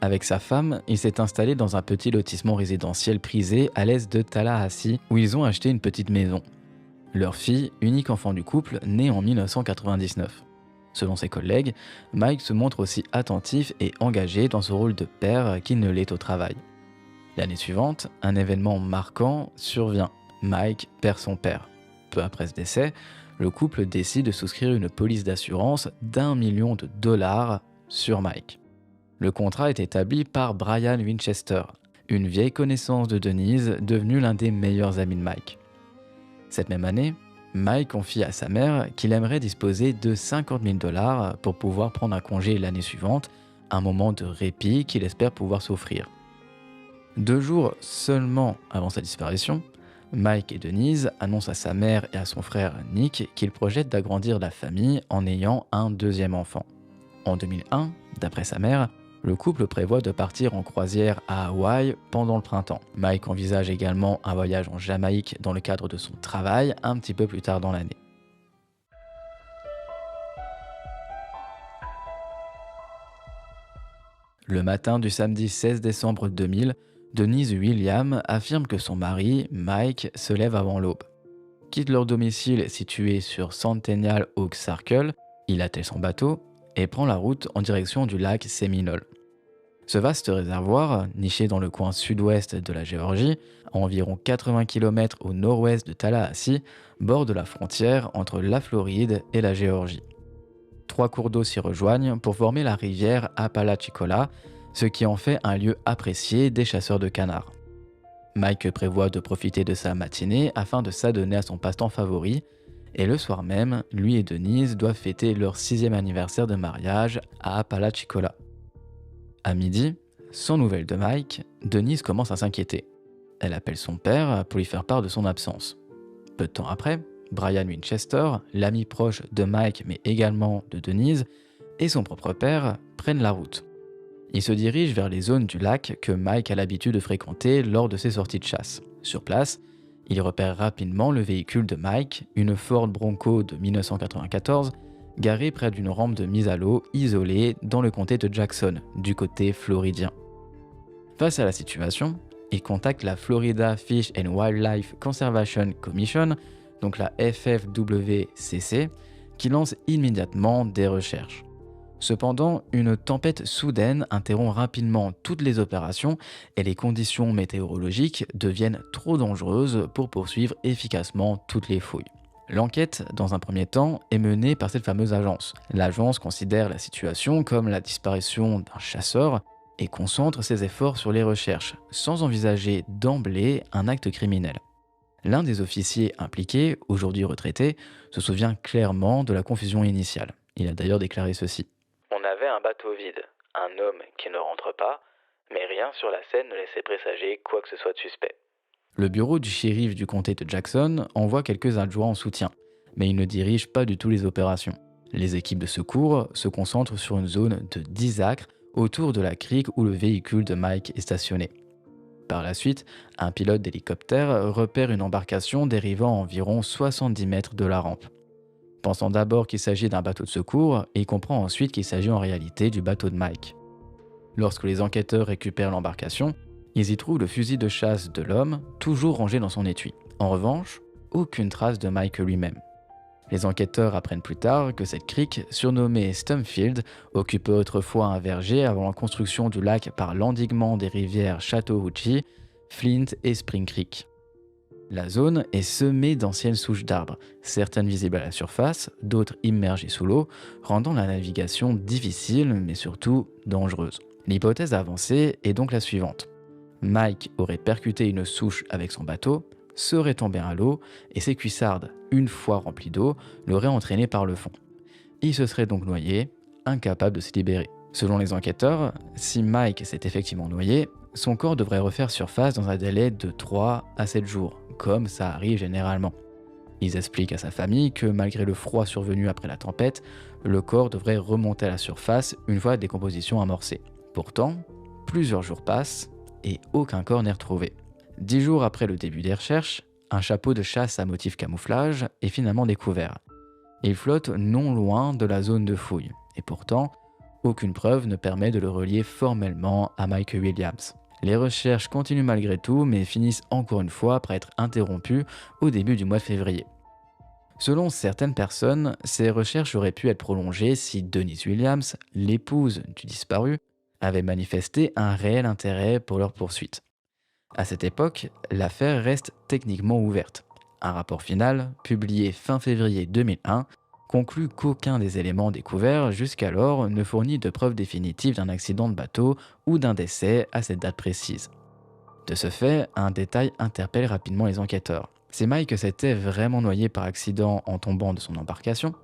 Avec sa femme, il s'est installé dans un petit lotissement résidentiel prisé à l'est de Tallahassee, où ils ont acheté une petite maison. Leur fille, unique enfant du couple, naît en 1999. Selon ses collègues, Mike se montre aussi attentif et engagé dans ce rôle de père qu'il ne l'est au travail. L'année suivante, un événement marquant survient. Mike perd son père. Peu après ce décès, le couple décide de souscrire une police d'assurance d'1 million de dollars sur Mike. Le contrat est établi par Brian Winchester, une vieille connaissance de Denise devenue l'un des meilleurs amis de Mike. Cette même année, Mike confie à sa mère qu'il aimerait disposer de 50 000 $ pour pouvoir prendre un congé l'année suivante, un moment de répit qu'il espère pouvoir s'offrir. 2 jours seulement avant sa disparition, Mike et Denise annoncent à sa mère et à son frère Nick qu'ils projettent d'agrandir la famille en ayant un deuxième enfant. En 2001, d'après sa mère, le couple prévoit de partir en croisière à Hawaï pendant le printemps. Mike envisage également un voyage en Jamaïque dans le cadre de son travail un petit peu plus tard dans l'année. Le matin du samedi 16 décembre 2000, Denise Williams affirme que son mari, Mike, se lève avant l'aube. Quitte leur domicile situé sur Centennial Oak Circle, il attelle son bateau et prend la route en direction du lac Seminole. Ce vaste réservoir, niché dans le coin sud-ouest de la Géorgie, à environ 80 km au nord-ouest de Tallahassee, borde la frontière entre la Floride et la Géorgie. 3 cours d'eau s'y rejoignent pour former la rivière Apalachicola, ce qui en fait un lieu apprécié des chasseurs de canards. Mike prévoit de profiter de sa matinée afin de s'adonner à son passe-temps favori, et le soir même, lui et Denise doivent fêter leur 6e anniversaire de mariage à Apalachicola. À midi, sans nouvelles de Mike, Denise commence à s'inquiéter. Elle appelle son père pour lui faire part de son absence. Peu de temps après, Brian Winchester, l'ami proche de Mike mais également de Denise, et son propre père prennent la route. Ils se dirigent vers les zones du lac que Mike a l'habitude de fréquenter lors de ses sorties de chasse. Sur place, ils repèrent rapidement le véhicule de Mike, une Ford Bronco de 1994, garée près d'une rampe de mise à l'eau isolée dans le comté de Jackson, du côté floridien. Face à la situation, ils contactent la Florida Fish and Wildlife Conservation Commission, donc la FFWCC, qui lance immédiatement des recherches. Cependant, une tempête soudaine interrompt rapidement toutes les opérations et les conditions météorologiques deviennent trop dangereuses pour poursuivre efficacement toutes les fouilles. L'enquête, dans un premier temps, est menée par cette fameuse agence. L'agence considère la situation comme la disparition d'un chasseur et concentre ses efforts sur les recherches, sans envisager d'emblée un acte criminel. L'un des officiers impliqués, aujourd'hui retraité, se souvient clairement de la confusion initiale. Il a d'ailleurs déclaré ceci. « On avait un bateau vide, un homme qui ne rentre pas, mais rien sur la scène ne laissait présager quoi que ce soit de suspect. » Le bureau du shérif du comté de Jackson envoie quelques adjoints en soutien, mais il ne dirige pas du tout les opérations. Les équipes de secours se concentrent sur une zone de 10 acres autour de la crique où le véhicule de Mike est stationné. Par la suite, un pilote d'hélicoptère repère une embarcation dérivant à environ 70 mètres de la rampe. Pensant d'abord qu'il s'agit d'un bateau de secours, il comprend ensuite qu'il s'agit en réalité du bateau de Mike. Lorsque les enquêteurs récupèrent l'embarcation, ils y trouvent le fusil de chasse de l'homme, toujours rangé dans son étui. En revanche, aucune trace de Mike lui-même. Les enquêteurs apprennent plus tard que cette crique, surnommée Stumfield, occupait autrefois un verger avant la construction du lac par l'endiguement des rivières Chattahoochee, Flint et Spring Creek. La zone est semée d'anciennes souches d'arbres, certaines visibles à la surface, d'autres immergées sous l'eau, rendant la navigation difficile mais surtout dangereuse. L'hypothèse avancée est donc la suivante. Mike aurait percuté une souche avec son bateau, serait tombé à l'eau et ses cuissardes, une fois remplies d'eau, l'auraient entraîné par le fond. Il se serait donc noyé, incapable de se libérer. Selon les enquêteurs, si Mike s'est effectivement noyé, son corps devrait refaire surface dans un délai de 3 à 7 jours, comme ça arrive généralement. Ils expliquent à sa famille que malgré le froid survenu après la tempête, le corps devrait remonter à la surface une fois la décomposition amorcée. Pourtant, plusieurs jours passent et aucun corps n'est retrouvé. 10 jours après le début des recherches, un chapeau de chasse à motif camouflage est finalement découvert. Il flotte non loin de la zone de fouille, et pourtant, aucune preuve ne permet de le relier formellement à Mike Williams. Les recherches continuent malgré tout, mais finissent encore une fois par être interrompues au début du mois de février. Selon certaines personnes, ces recherches auraient pu être prolongées si Denise Williams, l'épouse du disparu, avait manifesté un réel intérêt pour leur poursuite. À cette époque, l'affaire reste techniquement ouverte. Un rapport final, publié fin février 2001, conclut qu'aucun des éléments découverts jusqu'alors ne fournit de preuves définitives d'un accident de bateau ou d'un décès à cette date précise. De ce fait, un détail interpelle rapidement les enquêteurs. C'est Mike s'était vraiment noyé par accident en tombant de son embarcation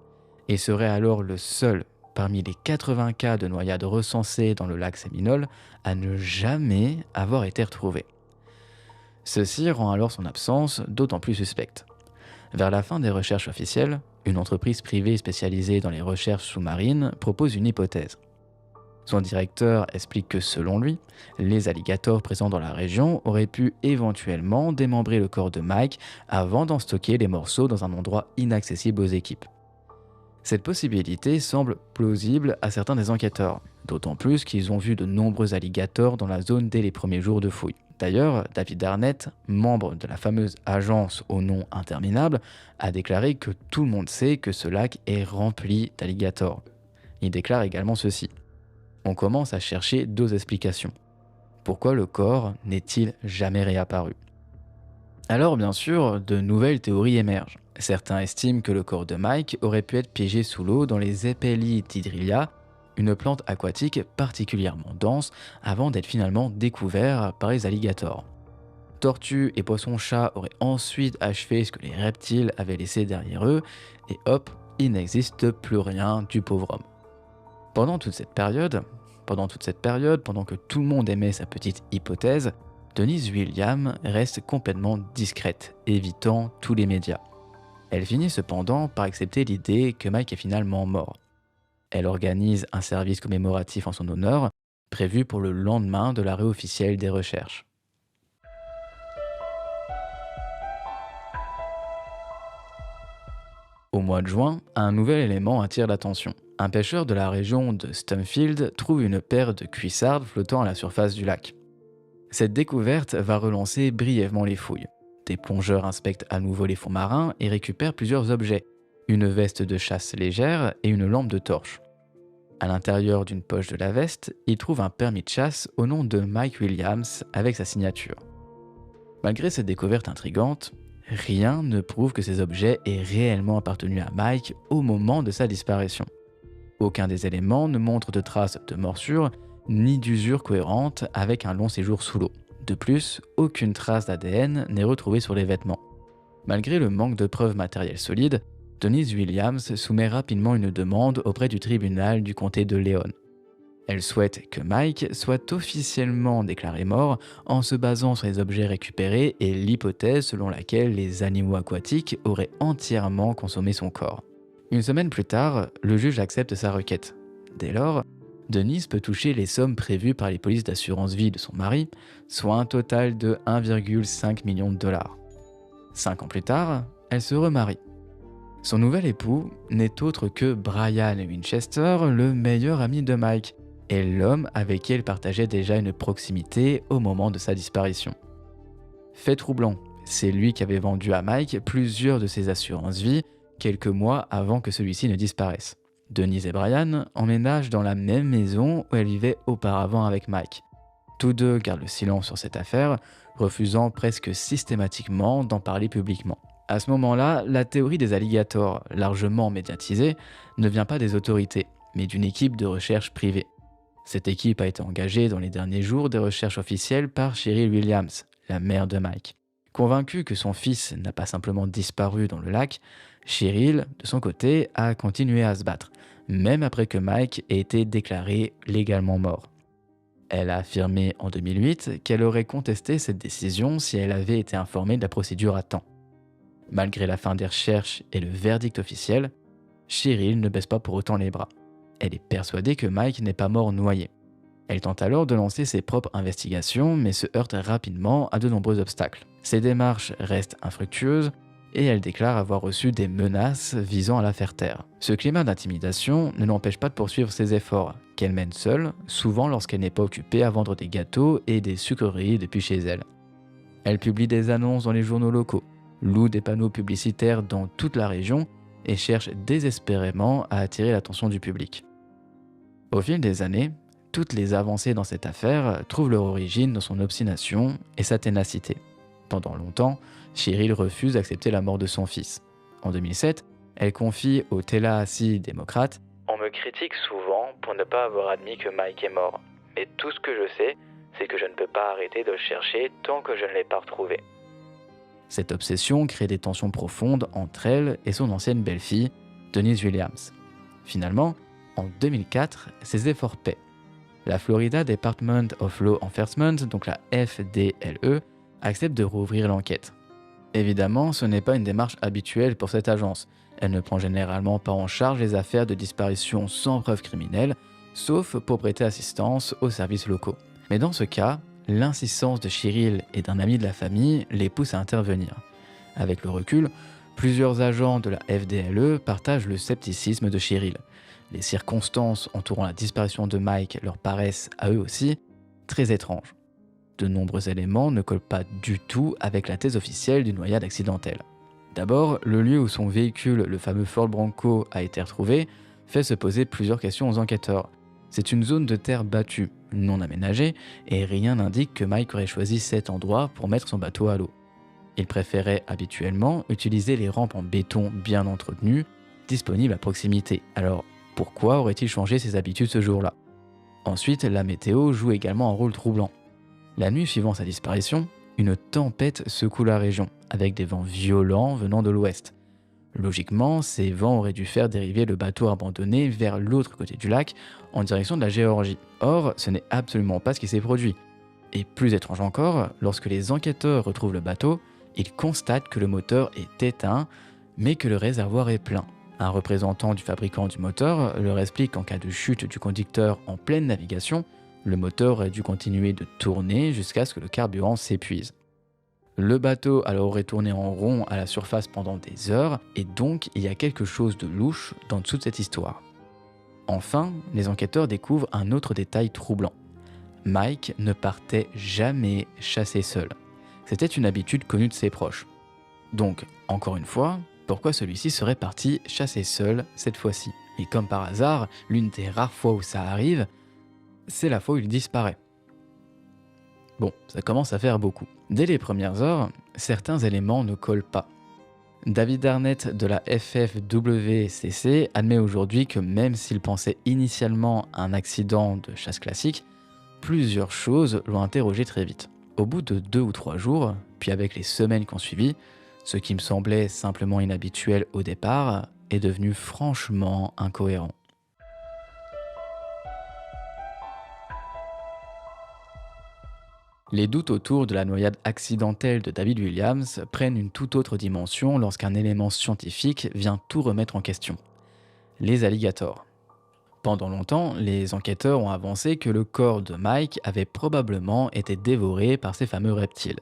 et serait alors le seul parmi les 80 cas de noyade recensés dans le lac Séminole à ne jamais avoir été retrouvé. Ceci rend alors son absence d'autant plus suspecte. Vers la fin des recherches officielles, une entreprise privée spécialisée dans les recherches sous-marines propose une hypothèse. Son directeur explique que selon lui, les alligators présents dans la région auraient pu éventuellement démembrer le corps de Mike avant d'en stocker les morceaux dans un endroit inaccessible aux équipes. Cette possibilité semble plausible à certains des enquêteurs, d'autant plus qu'ils ont vu de nombreux alligators dans la zone dès les premiers jours de fouilles. D'ailleurs, David Arnett, membre de la fameuse agence au nom interminable, a déclaré que tout le monde sait que ce lac est rempli d'alligators. Il déclare également ceci. On commence à chercher 2 explications. Pourquoi le corps n'est-il jamais réapparu ? Alors bien sûr, de nouvelles théories émergent. Certains estiment que le corps de Mike aurait pu être piégé sous l'eau dans les Epeli hydrilia, une plante aquatique particulièrement dense avant d'être finalement découvert par les alligators. Tortues et poissons-chats auraient ensuite achevé ce que les reptiles avaient laissé derrière eux, et hop, il n'existe plus rien du pauvre homme. Pendant toute cette période, pendant que tout le monde aimait sa petite hypothèse, Denise Williams reste complètement discrète, évitant tous les médias. Elle finit cependant par accepter l'idée que Mike est finalement mort. Elle organise un service commémoratif en son honneur, prévu pour le lendemain de l'arrêt officiel des recherches. Au mois de juin, un nouvel élément attire l'attention. Un pêcheur de la région de Stumfield trouve une paire de cuissardes flottant à la surface du lac. Cette découverte va relancer brièvement les fouilles. Des plongeurs inspectent à nouveau les fonds marins et récupèrent plusieurs objets, une veste de chasse légère et une lampe de torche. À l'intérieur d'une poche de la veste, ils trouvent un permis de chasse au nom de Mike Williams avec sa signature. Malgré cette découverte intrigante, rien ne prouve que ces objets aient réellement appartenu à Mike au moment de sa disparition. Aucun des éléments ne montre de traces de morsure ni d'usure cohérente avec un long séjour sous l'eau. De plus, aucune trace d'ADN n'est retrouvée sur les vêtements. Malgré le manque de preuves matérielles solides, Denise Williams soumet rapidement une demande auprès du tribunal du comté de Leon. Elle souhaite que Mike soit officiellement déclaré mort en se basant sur les objets récupérés et l'hypothèse selon laquelle les animaux aquatiques auraient entièrement consommé son corps. Une semaine plus tard, le juge accepte sa requête. Dès lors, Denise peut toucher les sommes prévues par les polices d'assurance vie de son mari, soit un total de 1,5 million de dollars. 5 ans plus tard, elle se remarie. Son nouvel époux n'est autre que Brian Winchester, le meilleur ami de Mike, et l'homme avec qui elle partageait déjà une proximité au moment de sa disparition. Fait troublant, c'est lui qui avait vendu à Mike plusieurs de ses assurances vie quelques mois avant que celui-ci ne disparaisse. Denise et Brian emménagent dans la même maison où elles vivaient auparavant avec Mike. Tous deux gardent le silence sur cette affaire, refusant presque systématiquement d'en parler publiquement. À ce moment-là, la théorie des alligators, largement médiatisée, ne vient pas des autorités, mais d'une équipe de recherche privée. Cette équipe a été engagée dans les derniers jours des recherches officielles par Cheryl Williams, la mère de Mike. Convaincue que son fils n'a pas simplement disparu dans le lac, Cheryl, de son côté, a continué à se battre, même après que Mike ait été déclaré légalement mort. Elle a affirmé en 2008 qu'elle aurait contesté cette décision si elle avait été informée de la procédure à temps. Malgré la fin des recherches et le verdict officiel, Cheryl ne baisse pas pour autant les bras. Elle est persuadée que Mike n'est pas mort noyé. Elle tente alors de lancer ses propres investigations, mais se heurte rapidement à de nombreux obstacles. Ses démarches restent infructueuses et elle déclare avoir reçu des menaces visant à la faire taire. Ce climat d'intimidation ne l'empêche pas de poursuivre ses efforts, qu'elle mène seule, souvent lorsqu'elle n'est pas occupée à vendre des gâteaux et des sucreries depuis chez elle. Elle publie des annonces dans les journaux locaux, loue des panneaux publicitaires dans toute la région et cherche désespérément à attirer l'attention du public. Au fil des années, toutes les avancées dans cette affaire trouvent leur origine dans son obstination et sa ténacité. Pendant longtemps, Cheryl refuse d'accepter la mort de son fils. En 2007, elle confie au Tallahassee démocrate « On me critique souvent pour ne pas avoir admis que Mike est mort. Mais tout ce que je sais, c'est que je ne peux pas arrêter de le chercher tant que je ne l'ai pas retrouvé. » Cette obsession crée des tensions profondes entre elle et son ancienne belle-fille, Denise Williams. Finalement, en 2004, ses efforts paient. La Florida Department of Law Enforcement, donc la FDLE, accepte de rouvrir l'enquête. Évidemment, ce n'est pas une démarche habituelle pour cette agence. Elle ne prend généralement pas en charge les affaires de disparition sans preuve criminelle, sauf pour prêter assistance aux services locaux. Mais dans ce cas, l'insistance de Cheryl et d'un ami de la famille les pousse à intervenir. Avec le recul, plusieurs agents de la FDLE partagent le scepticisme de Cheryl. Les circonstances entourant la disparition de Mike leur paraissent, à eux aussi, très étranges. De nombreux éléments ne collent pas du tout avec la thèse officielle d'une noyade accidentelle. D'abord, le lieu où son véhicule, le fameux Ford Bronco, a été retrouvé, fait se poser plusieurs questions aux enquêteurs. C'est une zone de terre battue, non aménagée, et rien n'indique que Mike aurait choisi cet endroit pour mettre son bateau à l'eau. Il préférait habituellement utiliser les rampes en béton bien entretenues, disponibles à proximité. Alors, pourquoi aurait-il changé ses habitudes ce jour-là ? Ensuite, la météo joue également un rôle troublant. La nuit suivant sa disparition, une tempête secoue la région, avec des vents violents venant de l'ouest. Logiquement, ces vents auraient dû faire dériver le bateau abandonné vers l'autre côté du lac, en direction de la Géorgie. Or, ce n'est absolument pas ce qui s'est produit. Et plus étrange encore, lorsque les enquêteurs retrouvent le bateau, ils constatent que le moteur est éteint, mais que le réservoir est plein. Un représentant du fabricant du moteur leur explique qu'en cas de chute du conducteur en pleine navigation, le moteur aurait dû continuer de tourner jusqu'à ce que le carburant s'épuise. Le bateau alors aurait tourné en rond à la surface pendant des heures, et donc il y a quelque chose de louche dans toute cette histoire. Enfin, les enquêteurs découvrent un autre détail troublant. Mike ne partait jamais chasser seul. C'était une habitude connue de ses proches. Donc, encore une fois, pourquoi celui-ci serait parti chasser seul cette fois-ci ? Et comme par hasard, l'une des rares fois où ça arrive, c'est la fois où il disparaît. Bon, ça commence à faire beaucoup. Dès les premières heures, certains éléments ne collent pas. David Arnett de la FFWCC admet aujourd'hui que même s'il pensait initialement à un accident de chasse classique, plusieurs choses l'ont interrogé très vite. Au bout de 2 ou 3 jours, puis avec les semaines qui ont suivi, ce qui me semblait simplement inhabituel au départ est devenu franchement incohérent. Les doutes autour de la noyade accidentelle de David Williams prennent une toute autre dimension lorsqu'un élément scientifique vient tout remettre en question. Les alligators. Pendant longtemps, les enquêteurs ont avancé que le corps de Mike avait probablement été dévoré par ces fameux reptiles.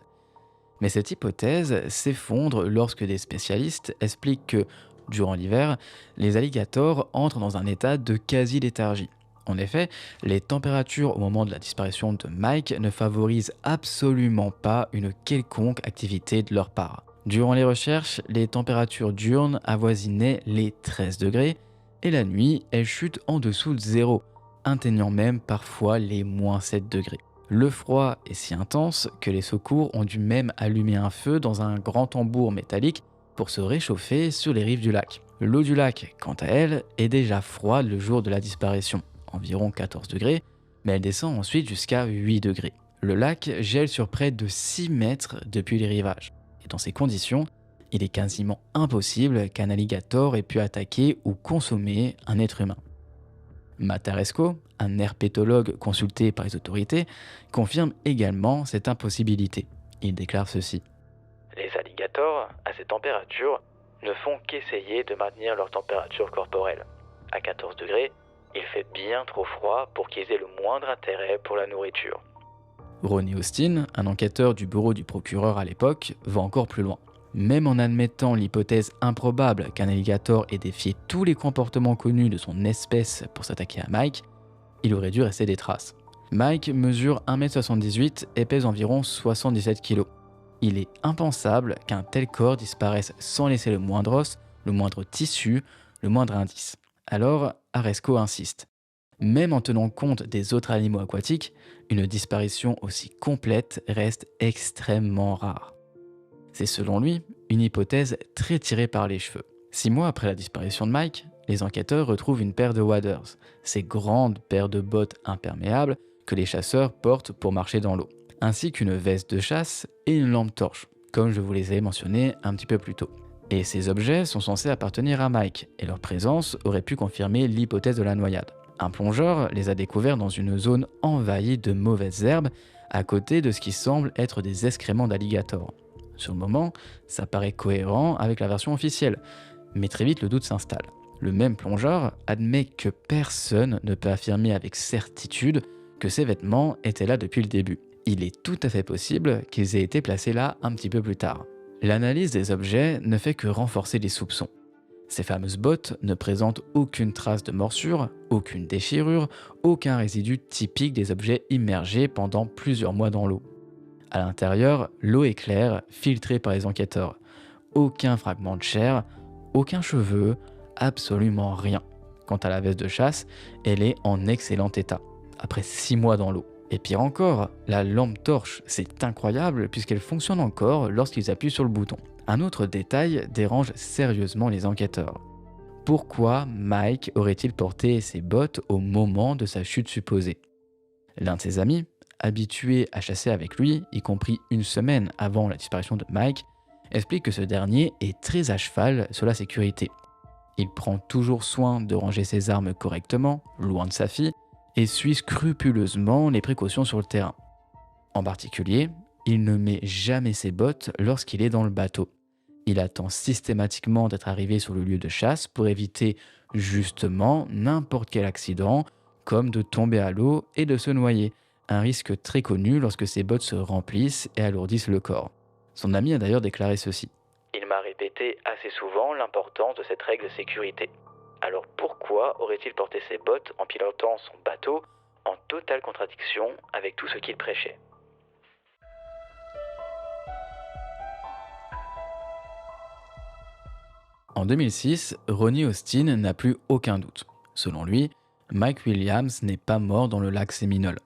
Mais cette hypothèse s'effondre lorsque des spécialistes expliquent que, durant l'hiver, les alligators entrent dans un état de quasi-léthargie. En effet, les températures au moment de la disparition de Mike ne favorisent absolument pas une quelconque activité de leur part. Durant les recherches, les températures diurnes avoisinaient les 13 degrés et la nuit, elles chutent en dessous de zéro, atteignant même parfois les -7 degrés. Le froid est si intense que les secours ont dû même allumer un feu dans un grand tambour métallique pour se réchauffer sur les rives du lac. L'eau du lac, quant à elle, est déjà froide le jour de la disparition, environ 14 degrés, mais elle descend ensuite jusqu'à 8 degrés. Le lac gèle sur près de 6 mètres depuis les rivages. Et dans ces conditions, il est quasiment impossible qu'un alligator ait pu attaquer ou consommer un être humain. Matt Aresco, un herpétologue consulté par les autorités, confirme également cette impossibilité. Il déclare ceci. Les alligators, à ces températures, ne font qu'essayer de maintenir leur température corporelle. À 14 degrés, il fait bien trop froid pour qu'ils aient le moindre intérêt pour la nourriture. Ronnie Austin, un enquêteur du bureau du procureur à l'époque, va encore plus loin. Même en admettant l'hypothèse improbable qu'un alligator ait défié tous les comportements connus de son espèce pour s'attaquer à Mike, il aurait dû rester des traces. Mike mesure 1m78 et pèse environ 77 kg. Il est impensable qu'un tel corps disparaisse sans laisser le moindre os, le moindre tissu, le moindre indice. Alors, Aresco insiste. Même en tenant compte des autres animaux aquatiques, une disparition aussi complète reste extrêmement rare. C'est selon lui une hypothèse très tirée par les cheveux. 6 mois après la disparition de Mike, les enquêteurs retrouvent une paire de waders, ces grandes paires de bottes imperméables que les chasseurs portent pour marcher dans l'eau, ainsi qu'une veste de chasse et une lampe torche, comme je vous les ai mentionnés un petit peu plus tôt. Et ces objets sont censés appartenir à Mike, et leur présence aurait pu confirmer l'hypothèse de la noyade. Un plongeur les a découverts dans une zone envahie de mauvaises herbes, à côté de ce qui semble être des excréments d'alligator. Sur le moment, ça paraît cohérent avec la version officielle, mais très vite le doute s'installe. Le même plongeur admet que personne ne peut affirmer avec certitude que ces vêtements étaient là depuis le début. Il est tout à fait possible qu'ils aient été placés là un petit peu plus tard. L'analyse des objets ne fait que renforcer les soupçons. Ces fameuses bottes ne présentent aucune trace de morsure, aucune déchirure, aucun résidu typique des objets immergés pendant plusieurs mois dans l'eau. À l'intérieur, l'eau est claire, filtrée par les enquêteurs. Aucun fragment de chair, aucun cheveu, absolument rien. Quant à la veste de chasse, elle est en excellent état, après 6 mois dans l'eau. Et pire encore, la lampe torche, c'est incroyable puisqu'elle fonctionne encore lorsqu'ils appuient sur le bouton. Un autre détail dérange sérieusement les enquêteurs. Pourquoi Mike aurait-il porté ses bottes au moment de sa chute supposée? L'un de ses amis, habitué à chasser avec lui, y compris une semaine avant la disparition de Mike, explique que ce dernier est très à cheval sur la sécurité. Il prend toujours soin de ranger ses armes correctement, loin de sa fille, et suit scrupuleusement les précautions sur le terrain. En particulier, il ne met jamais ses bottes lorsqu'il est dans le bateau. Il attend systématiquement d'être arrivé sur le lieu de chasse pour éviter justement n'importe quel accident, comme de tomber à l'eau et de se noyer, un risque très connu lorsque ses bottes se remplissent et alourdissent le corps. Son ami a d'ailleurs déclaré ceci. Il m'a répété assez souvent l'importance de cette règle de sécurité. Alors pourquoi aurait-il porté ses bottes en pilotant son bateau en totale contradiction avec tout ce qu'il prêchait? En 2006, Ronnie Austin n'a plus aucun doute. Selon lui, Mike Williams n'est pas mort dans le lac Séminole.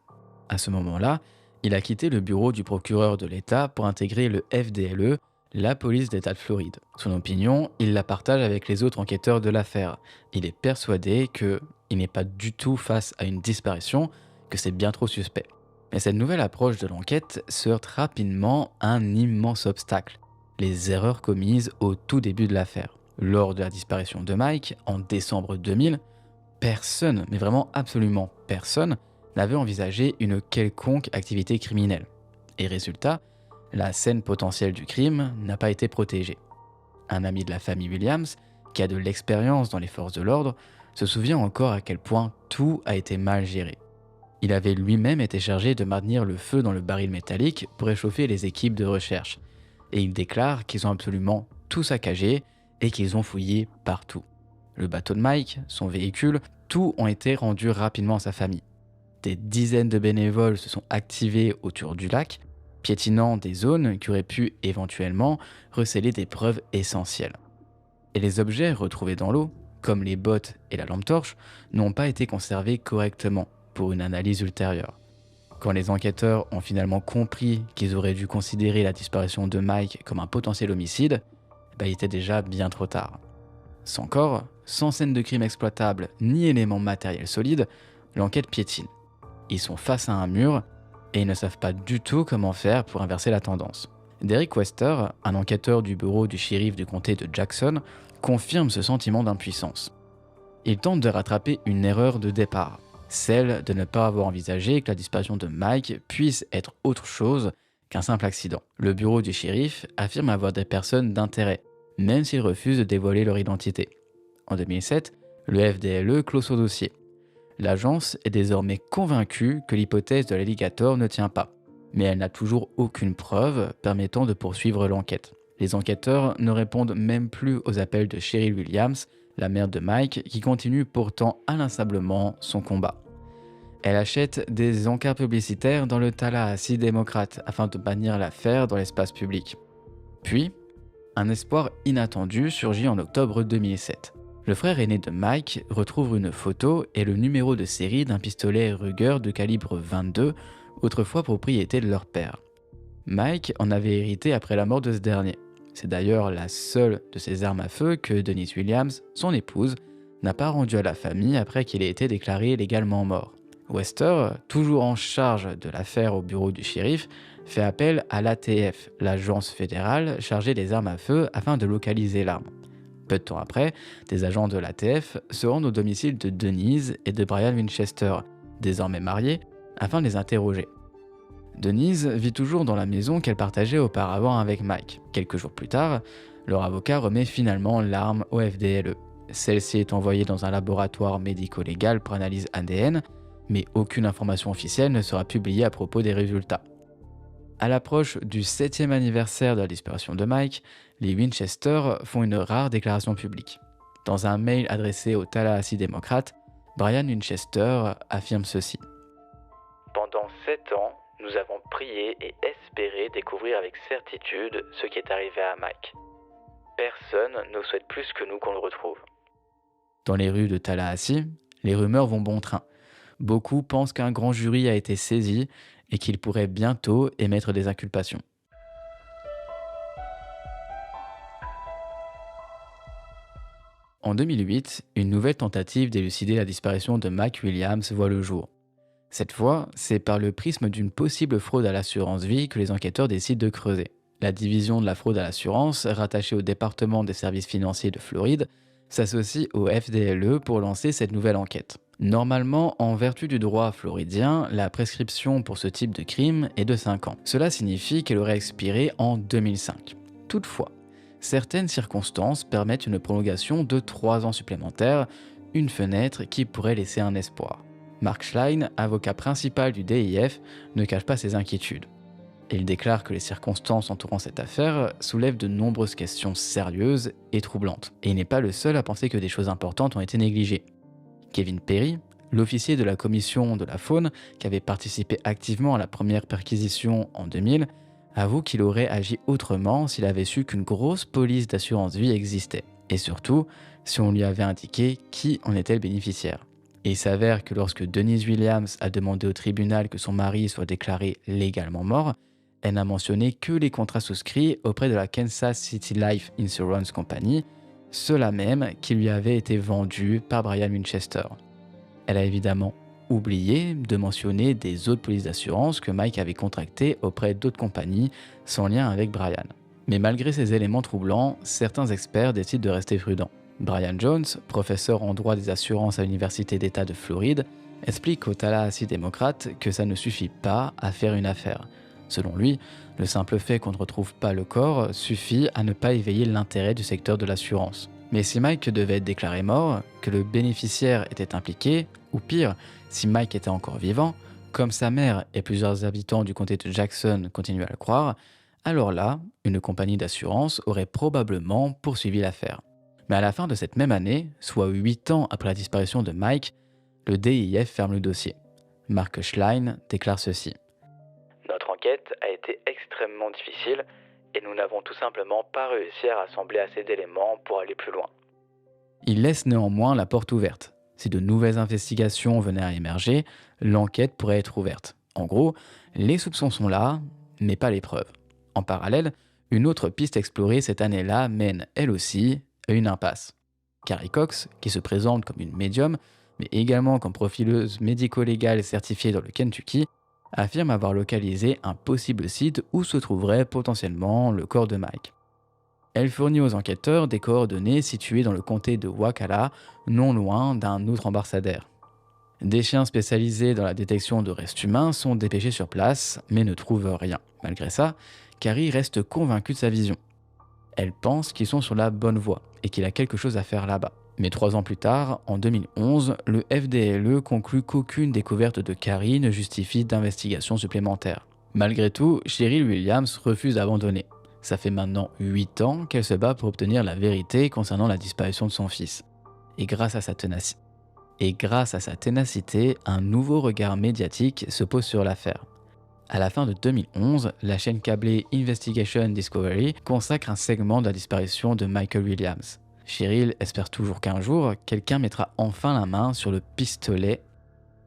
À ce moment-là, il a quitté le bureau du procureur de l'État pour intégrer le FDLE, la police d'État de Floride. Son opinion, il la partage avec les autres enquêteurs de l'affaire. Il est persuadé qu'il n'est pas du tout face à une disparition, que c'est bien trop suspect. Mais cette nouvelle approche de l'enquête se heurte rapidement à un immense obstacle, les erreurs commises au tout début de l'affaire. Lors de la disparition de Mike, en décembre 2000, personne, mais vraiment absolument personne, n'avait envisagé une quelconque activité criminelle. Et résultat, la scène potentielle du crime n'a pas été protégée. Un ami de la famille Williams, qui a de l'expérience dans les forces de l'ordre, se souvient encore à quel point tout a été mal géré. Il avait lui-même été chargé de maintenir le feu dans le baril métallique pour réchauffer les équipes de recherche. Et il déclare qu'ils ont absolument tout saccagé et qu'ils ont fouillé partout. Le bateau de Mike, son véhicule, tout ont été rendus rapidement à sa famille. Des dizaines de bénévoles se sont activés autour du lac. piétinant des zones qui auraient pu éventuellement recéler des preuves essentielles. Et les objets retrouvés dans l'eau, comme les bottes et la lampe torche, n'ont pas été conservés correctement pour une analyse ultérieure. Quand les enquêteurs ont finalement compris qu'ils auraient dû considérer la disparition de Mike comme un potentiel homicide, il était déjà bien trop tard. Sans corps, sans scène de crime exploitable ni éléments matériels solides, l'enquête piétine. Ils sont face à un mur et ils ne savent pas du tout comment faire pour inverser la tendance. Derek Wester, un enquêteur du bureau du shérif du comté de Jackson, confirme ce sentiment d'impuissance. Il tente de rattraper une erreur de départ, celle de ne pas avoir envisagé que la disparition de Mike puisse être autre chose qu'un simple accident. Le bureau du shérif affirme avoir des personnes d'intérêt, même s'ils refusent de dévoiler leur identité. En 2007, le FDLE clôt son dossier. L'agence est désormais convaincue que l'hypothèse de l'alligator ne tient pas, mais elle n'a toujours aucune preuve permettant de poursuivre l'enquête. Les enquêteurs ne répondent même plus aux appels de Cheryl Williams, la mère de Mike, qui continue pourtant inlassablement son combat. Elle achète des encarts publicitaires dans le Tallahassee démocrate afin de bannir l'affaire dans l'espace public. Puis, un espoir inattendu surgit en octobre 2007. Le frère aîné de Mike retrouve une photo et le numéro de série d'un pistolet Ruger de calibre 22, autrefois propriété de leur père. Mike en avait hérité après la mort de ce dernier. C'est d'ailleurs la seule de ses armes à feu que Denise Williams, son épouse, n'a pas rendue à la famille après qu'il ait été déclaré légalement mort. Wester, toujours en charge de l'affaire au bureau du shérif, fait appel à l'ATF, l'agence fédérale chargée des armes à feu, afin de localiser l'arme. Peu de temps après, des agents de l'ATF se rendent au domicile de Denise et de Brian Winchester, désormais mariés, afin de les interroger. Denise vit toujours dans la maison qu'elle partageait auparavant avec Mike. Quelques jours plus tard, leur avocat remet finalement l'arme au FDLE. Celle-ci est envoyée dans un laboratoire médico-légal pour analyse ADN, mais aucune information officielle ne sera publiée à propos des résultats. À l'approche du 7e anniversaire de la disparition de Mike, les Winchester font une rare déclaration publique. Dans un mail adressé au Tallahassee démocrate, Brian Winchester affirme ceci. Pendant 7 ans, nous avons prié et espéré découvrir avec certitude ce qui est arrivé à Mike. Personne ne souhaite plus que nous qu'on le retrouve. Dans les rues de Tallahassee, les rumeurs vont bon train. Beaucoup pensent qu'un grand jury a été saisi et qu'il pourrait bientôt émettre des inculpations. En 2008, une nouvelle tentative d'élucider la disparition de Mike Williams voit le jour. Cette fois, c'est par le prisme d'une possible fraude à l'assurance vie que les enquêteurs décident de creuser. La division de la fraude à l'assurance, rattachée au département des services financiers de Floride, s'associe au FDLE pour lancer cette nouvelle enquête. Normalement, en vertu du droit floridien, la prescription pour ce type de crime est de 5 ans. Cela signifie qu'elle aurait expiré en 2005. Toutefois, certaines circonstances permettent une prolongation de 3 ans supplémentaires, une fenêtre qui pourrait laisser un espoir. Mark Schlein, avocat principal du DIF, ne cache pas ses inquiétudes. Il déclare que les circonstances entourant cette affaire soulèvent de nombreuses questions sérieuses et troublantes. Et il n'est pas le seul à penser que des choses importantes ont été négligées. Kevin Perry, l'officier de la commission de la faune qui avait participé activement à la première perquisition en 2000, avoue qu'il aurait agi autrement s'il avait su qu'une grosse police d'assurance vie existait. Et surtout, si on lui avait indiqué qui en était le bénéficiaire. Et il s'avère que lorsque Denise Williams a demandé au tribunal que son mari soit déclaré légalement mort, elle n'a mentionné que les contrats souscrits auprès de la Kansas City Life Insurance Company, ceux-là même qui lui avaient été vendus par Brian Winchester. Elle a évidemment oublié de mentionner des autres polices d'assurance que Mike avait contractées auprès d'autres compagnies sans lien avec Brian. Mais malgré ces éléments troublants, certains experts décident de rester prudents. Brian Jones, professeur en droit des assurances à l'Université d'État de Floride, explique au Tallahassee démocrate que ça ne suffit pas à faire une affaire. Selon lui, le simple fait qu'on ne retrouve pas le corps suffit à ne pas éveiller l'intérêt du secteur de l'assurance. Mais si Mike devait être déclaré mort, que le bénéficiaire était impliqué, ou pire, si Mike était encore vivant, comme sa mère et plusieurs habitants du comté de Jackson continuent à le croire, alors là, une compagnie d'assurance aurait probablement poursuivi l'affaire. Mais à la fin de cette même année, soit 8 ans après la disparition de Mike, le DIF ferme le dossier. Mark Schlein déclare ceci. Notre enquête a été extrêmement difficile et nous n'avons tout simplement pas réussi à rassembler assez d'éléments pour aller plus loin. Il laisse néanmoins la porte ouverte. Si de nouvelles investigations venaient à émerger, l'enquête pourrait être ouverte. En gros, les soupçons sont là, mais pas les preuves. En parallèle, une autre piste explorée cette année-là mène, elle aussi, à une impasse. Carrie Cox, qui se présente comme une médium, mais également comme profileuse médico-légale certifiée dans le Kentucky, affirme avoir localisé un possible site où se trouverait potentiellement le corps de Mike. Elle fournit aux enquêteurs des coordonnées situées dans le comté de Wakulla, non loin d'un autre ambassadeur. Des chiens spécialisés dans la détection de restes humains sont dépêchés sur place, mais ne trouvent rien. Malgré ça, Carrie reste convaincue de sa vision. Elle pense qu'ils sont sur la bonne voie et qu'il a quelque chose à faire là-bas. Mais 3 ans plus tard, en 2011, le FDLE conclut qu'aucune découverte de Carrie ne justifie d'investigation supplémentaire. Malgré tout, Cheryl Williams refuse d'abandonner. Ça fait maintenant 8 ans qu'elle se bat pour obtenir la vérité concernant la disparition de son fils. Et grâce à sa ténacité, un nouveau regard médiatique se pose sur l'affaire. À la fin de 2011, la chaîne câblée Investigation Discovery consacre un segment de la disparition de Michael Williams. Cheryl espère toujours qu'un jour, quelqu'un mettra enfin la main sur le pistolet.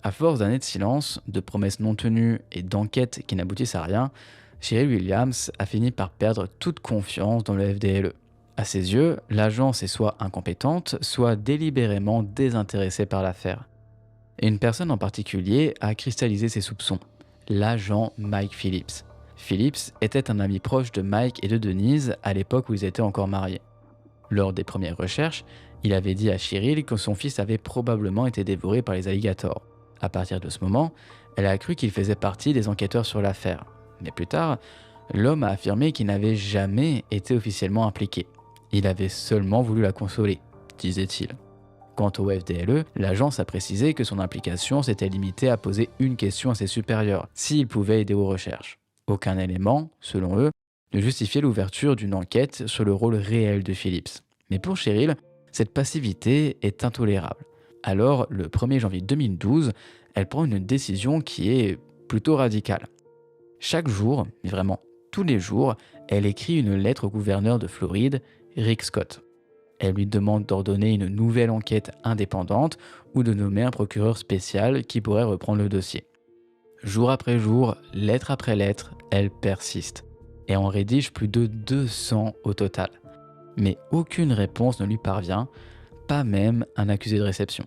À force d'années de silence, de promesses non tenues et d'enquêtes qui n'aboutissent à rien, Cheryl Williams a fini par perdre toute confiance dans le FDLE. À ses yeux, l'agence est soit incompétente, soit délibérément désintéressée par l'affaire. Et une personne en particulier a cristallisé ses soupçons, l'agent Mike Phillips. Phillips était un ami proche de Mike et de Denise à l'époque où ils étaient encore mariés. Lors des premières recherches, il avait dit à Cheryl que son fils avait probablement été dévoré par les alligators. À partir de ce moment, elle a cru qu'il faisait partie des enquêteurs sur l'affaire. Mais plus tard, l'homme a affirmé qu'il n'avait jamais été officiellement impliqué. Il avait seulement voulu la consoler, disait-il. Quant au FDLE, l'agence a précisé que son implication s'était limitée à poser une question à ses supérieurs, s'ils pouvaient aider aux recherches. Aucun élément, selon eux, ne justifiait l'ouverture d'une enquête sur le rôle réel de Phillips. Mais pour Cheryl, cette passivité est intolérable. Alors, le 1er janvier 2012, elle prend une décision qui est plutôt radicale. Chaque jour, mais vraiment tous les jours, elle écrit une lettre au gouverneur de Floride, Rick Scott. Elle lui demande d'ordonner une nouvelle enquête indépendante ou de nommer un procureur spécial qui pourrait reprendre le dossier. Jour après jour, lettre après lettre, elle persiste et en rédige plus de 200 au total. Mais aucune réponse ne lui parvient, pas même un accusé de réception.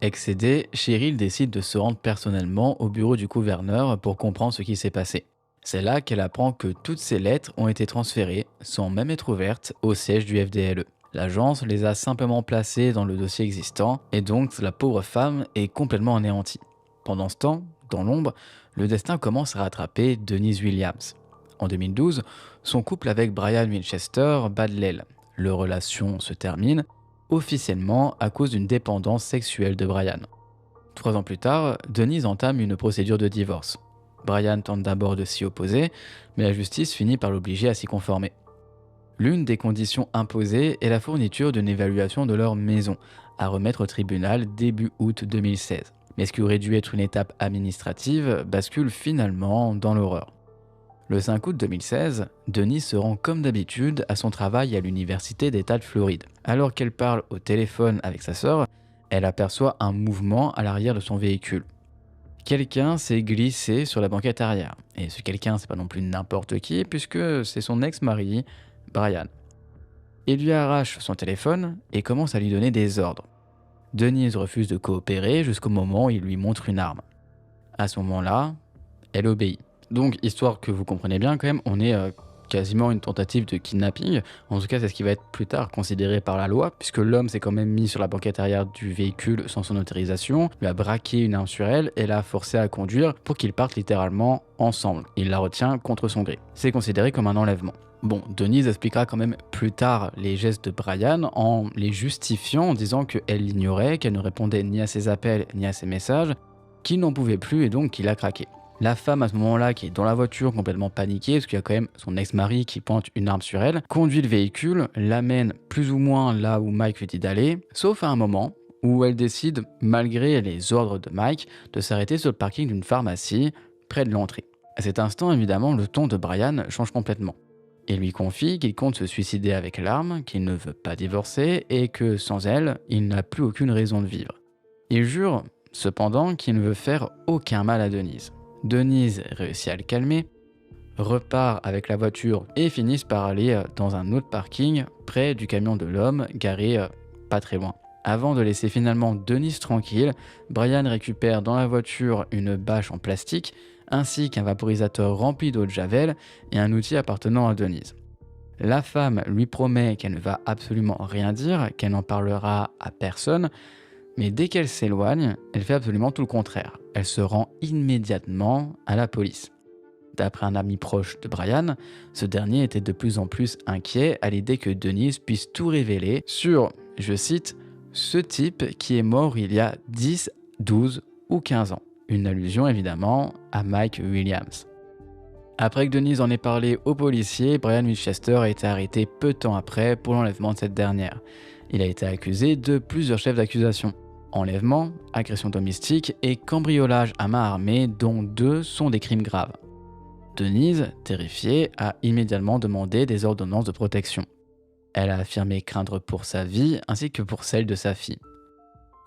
Excédée, Cheryl décide de se rendre personnellement au bureau du gouverneur pour comprendre ce qui s'est passé. C'est là qu'elle apprend que toutes ces lettres ont été transférées, sans même être ouvertes, au siège du FDLE. L'agence les a simplement placées dans le dossier existant, et donc la pauvre femme est complètement anéantie. Pendant ce temps, dans l'ombre, le destin commence à rattraper Denise Williams. En 2012, son couple avec Brian Winchester bat de l'aile. Leur relation se termine, officiellement à cause d'une dépendance sexuelle de Brian. 3 ans plus tard, Denise entame une procédure de divorce. Brian tente d'abord de s'y opposer, mais la justice finit par l'obliger à s'y conformer. L'une des conditions imposées est la fourniture d'une évaluation de leur maison, à remettre au tribunal début août 2016. Mais ce qui aurait dû être une étape administrative bascule finalement dans l'horreur. Le 5 août 2016, Denise se rend comme d'habitude à son travail à l'université d'État de Floride. Alors qu'elle parle au téléphone avec sa sœur, elle aperçoit un mouvement à l'arrière de son véhicule. Quelqu'un s'est glissé sur la banquette arrière. Et ce quelqu'un, c'est pas non plus n'importe qui, puisque c'est son ex-mari, Brian. Il lui arrache son téléphone et commence à lui donner des ordres. Denise refuse de coopérer jusqu'au moment où il lui montre une arme. À ce moment-là, elle obéit. Donc, histoire que vous compreniez bien quand même, on est quasiment une tentative de kidnapping. En tout cas, c'est ce qui va être plus tard considéré par la loi, puisque l'homme s'est quand même mis sur la banquette arrière du véhicule sans son autorisation, lui a braqué une arme sur elle et l'a forcé à conduire pour qu'ils partent littéralement ensemble. Il la retient contre son gré. C'est considéré comme un enlèvement. Bon, Denise expliquera quand même plus tard les gestes de Brian en les justifiant en disant qu'elle l'ignorait, qu'elle ne répondait ni à ses appels ni à ses messages, qu'il n'en pouvait plus et donc qu'il a craqué. La femme à ce moment-là, qui est dans la voiture complètement paniquée, parce qu'il y a quand même son ex-mari qui pointe une arme sur elle, conduit le véhicule, l'amène plus ou moins là où Mike lui dit d'aller, sauf à un moment où elle décide, malgré les ordres de Mike, de s'arrêter sur le parking d'une pharmacie près de l'entrée. À cet instant, évidemment, le ton de Brian change complètement. Il lui confie qu'il compte se suicider avec l'arme, qu'il ne veut pas divorcer et que sans elle, il n'a plus aucune raison de vivre. Il jure, cependant, qu'il ne veut faire aucun mal à Denise. Denise réussit à le calmer, repart avec la voiture et finissent par aller dans un autre parking près du camion de l'homme garé pas très loin. Avant de laisser finalement Denise tranquille, Brian récupère dans la voiture une bâche en plastique ainsi qu'un vaporisateur rempli d'eau de javel et un outil appartenant à Denise. La femme lui promet qu'elle ne va absolument rien dire, qu'elle n'en parlera à personne, mais dès qu'elle s'éloigne, elle fait absolument tout le contraire. Elle se rend immédiatement à la police. D'après un ami proche de Brian, ce dernier était de plus en plus inquiet à l'idée que Denise puisse tout révéler sur, je cite, « ce type qui est mort il y a 10, 12 ou 15 ans ». Une allusion évidemment à Mike Williams. Après que Denise en ait parlé aux policiers, Brian Winchester a été arrêté peu de temps après pour l'enlèvement de cette dernière. Il a été accusé de plusieurs chefs d'accusation. Enlèvement, agression domestique et cambriolage à main armée, dont 2 sont des crimes graves. Denise, terrifiée, a immédiatement demandé des ordonnances de protection. Elle a affirmé craindre pour sa vie ainsi que pour celle de sa fille.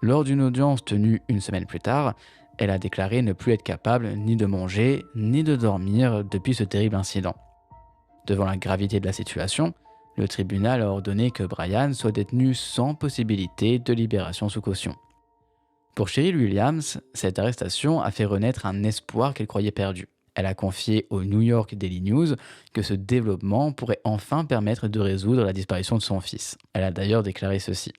Lors d'une audience tenue une semaine plus tard, elle a déclaré ne plus être capable ni de manger ni de dormir depuis ce terrible incident. Devant la gravité de la situation, le tribunal a ordonné que Brian soit détenu sans possibilité de libération sous caution. Pour Cheryl Williams, cette arrestation a fait renaître un espoir qu'elle croyait perdu. Elle a confié au New York Daily News que ce développement pourrait enfin permettre de résoudre la disparition de son fils. Elle a d'ailleurs déclaré ceci.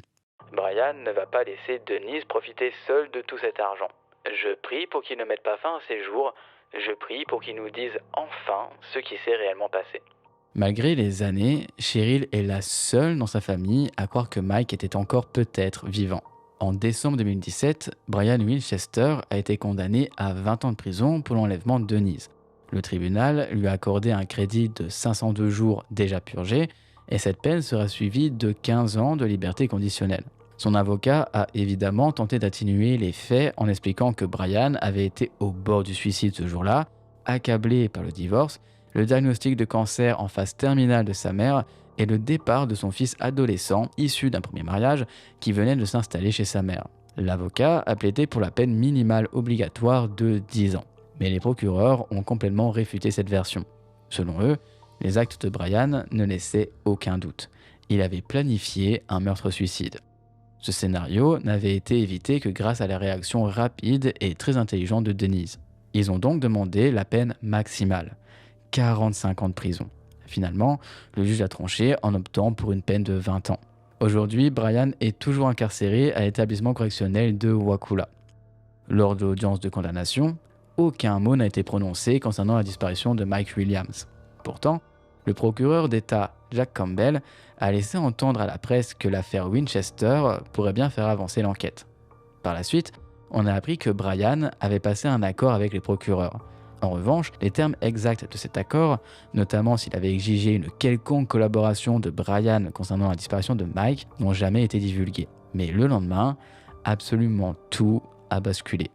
Brian ne va pas laisser Denise profiter seule de tout cet argent. Je prie pour qu'il ne mette pas fin à ses jours. Je prie pour qu'il nous dise enfin ce qui s'est réellement passé. Malgré les années, Cheryl est la seule dans sa famille à croire que Mike était encore peut-être vivant. En décembre 2017, Brian Winchester a été condamné à 20 ans de prison pour l'enlèvement de Denise. Le tribunal lui a accordé un crédit de 502 jours déjà purgés et cette peine sera suivie de 15 ans de liberté conditionnelle. Son avocat a évidemment tenté d'atténuer les faits en expliquant que Brian avait été au bord du suicide ce jour-là, accablé par le divorce, le diagnostic de cancer en phase terminale de sa mère et le départ de son fils adolescent issu d'un premier mariage qui venait de s'installer chez sa mère. L'avocat a plaidé pour la peine minimale obligatoire de 10 ans. Mais les procureurs ont complètement réfuté cette version. Selon eux, les actes de Brian ne laissaient aucun doute. Il avait planifié un meurtre-suicide. Ce scénario n'avait été évité que grâce à la réaction rapide et très intelligente de Denise. Ils ont donc demandé la peine maximale, 45 ans de prison. Finalement, le juge a tranché en optant pour une peine de 20 ans. Aujourd'hui, Brian est toujours incarcéré à l'établissement correctionnel de Wakulla. Lors de l'audience de condamnation, aucun mot n'a été prononcé concernant la disparition de Mike Williams. Pourtant, le procureur d'État Jack Campbell a laissé entendre à la presse que l'affaire Winchester pourrait bien faire avancer l'enquête. Par la suite, on a appris que Brian avait passé un accord avec les procureurs. En revanche, les termes exacts de cet accord, notamment s'il avait exigé une quelconque collaboration de Brian concernant la disparition de Mike, n'ont jamais été divulgués. Mais le lendemain, absolument tout a basculé.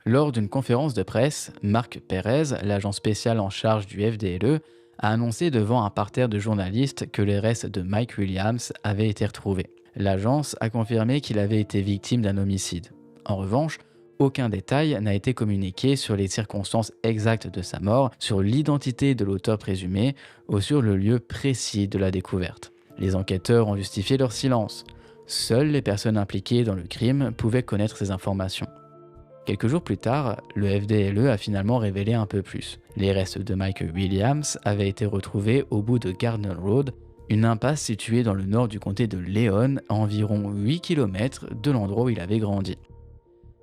Lors d'une conférence de presse, Mark Perez, l'agent spécial en charge du FDLE, a annoncé devant un parterre de journalistes que les restes de Mike Williams avaient été retrouvés. L'agence a confirmé qu'il avait été victime d'un homicide. En revanche, aucun détail n'a été communiqué sur les circonstances exactes de sa mort, sur l'identité de l'auteur présumé ou sur le lieu précis de la découverte. Les enquêteurs ont justifié leur silence. Seules les personnes impliquées dans le crime pouvaient connaître ces informations. Quelques jours plus tard, le FDLE a finalement révélé un peu plus. Les restes de Mike Williams avaient été retrouvés au bout de Gardner Road, une impasse située dans le nord du comté de Leon, à environ 8 km de l'endroit où il avait grandi.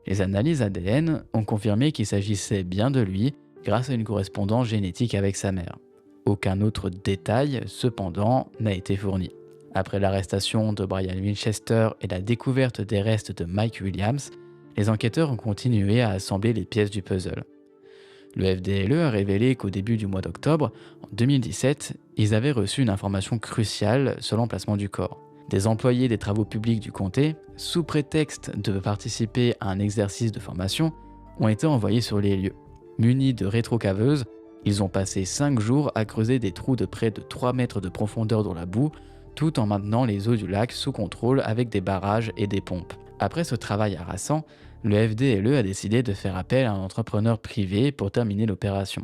Les analyses ADN ont confirmé qu'il s'agissait bien de lui grâce à une correspondance génétique avec sa mère. Aucun autre détail, cependant, n'a été fourni. Après l'arrestation de Brian Winchester et la découverte des restes de Mike Williams, les enquêteurs ont continué à assembler les pièces du puzzle. Le FDLE a révélé qu'au début du mois d'octobre, en 2017, ils avaient reçu une information cruciale sur l'emplacement du corps. Des employés des travaux publics du comté, sous prétexte de participer à un exercice de formation, ont été envoyés sur les lieux. Munis de rétrocaveuses, ils ont passé 5 jours à creuser des trous de près de 3 mètres de profondeur dans la boue, tout en maintenant les eaux du lac sous contrôle avec des barrages et des pompes. Après ce travail harassant, le FDLE a décidé de faire appel à un entrepreneur privé pour terminer l'opération.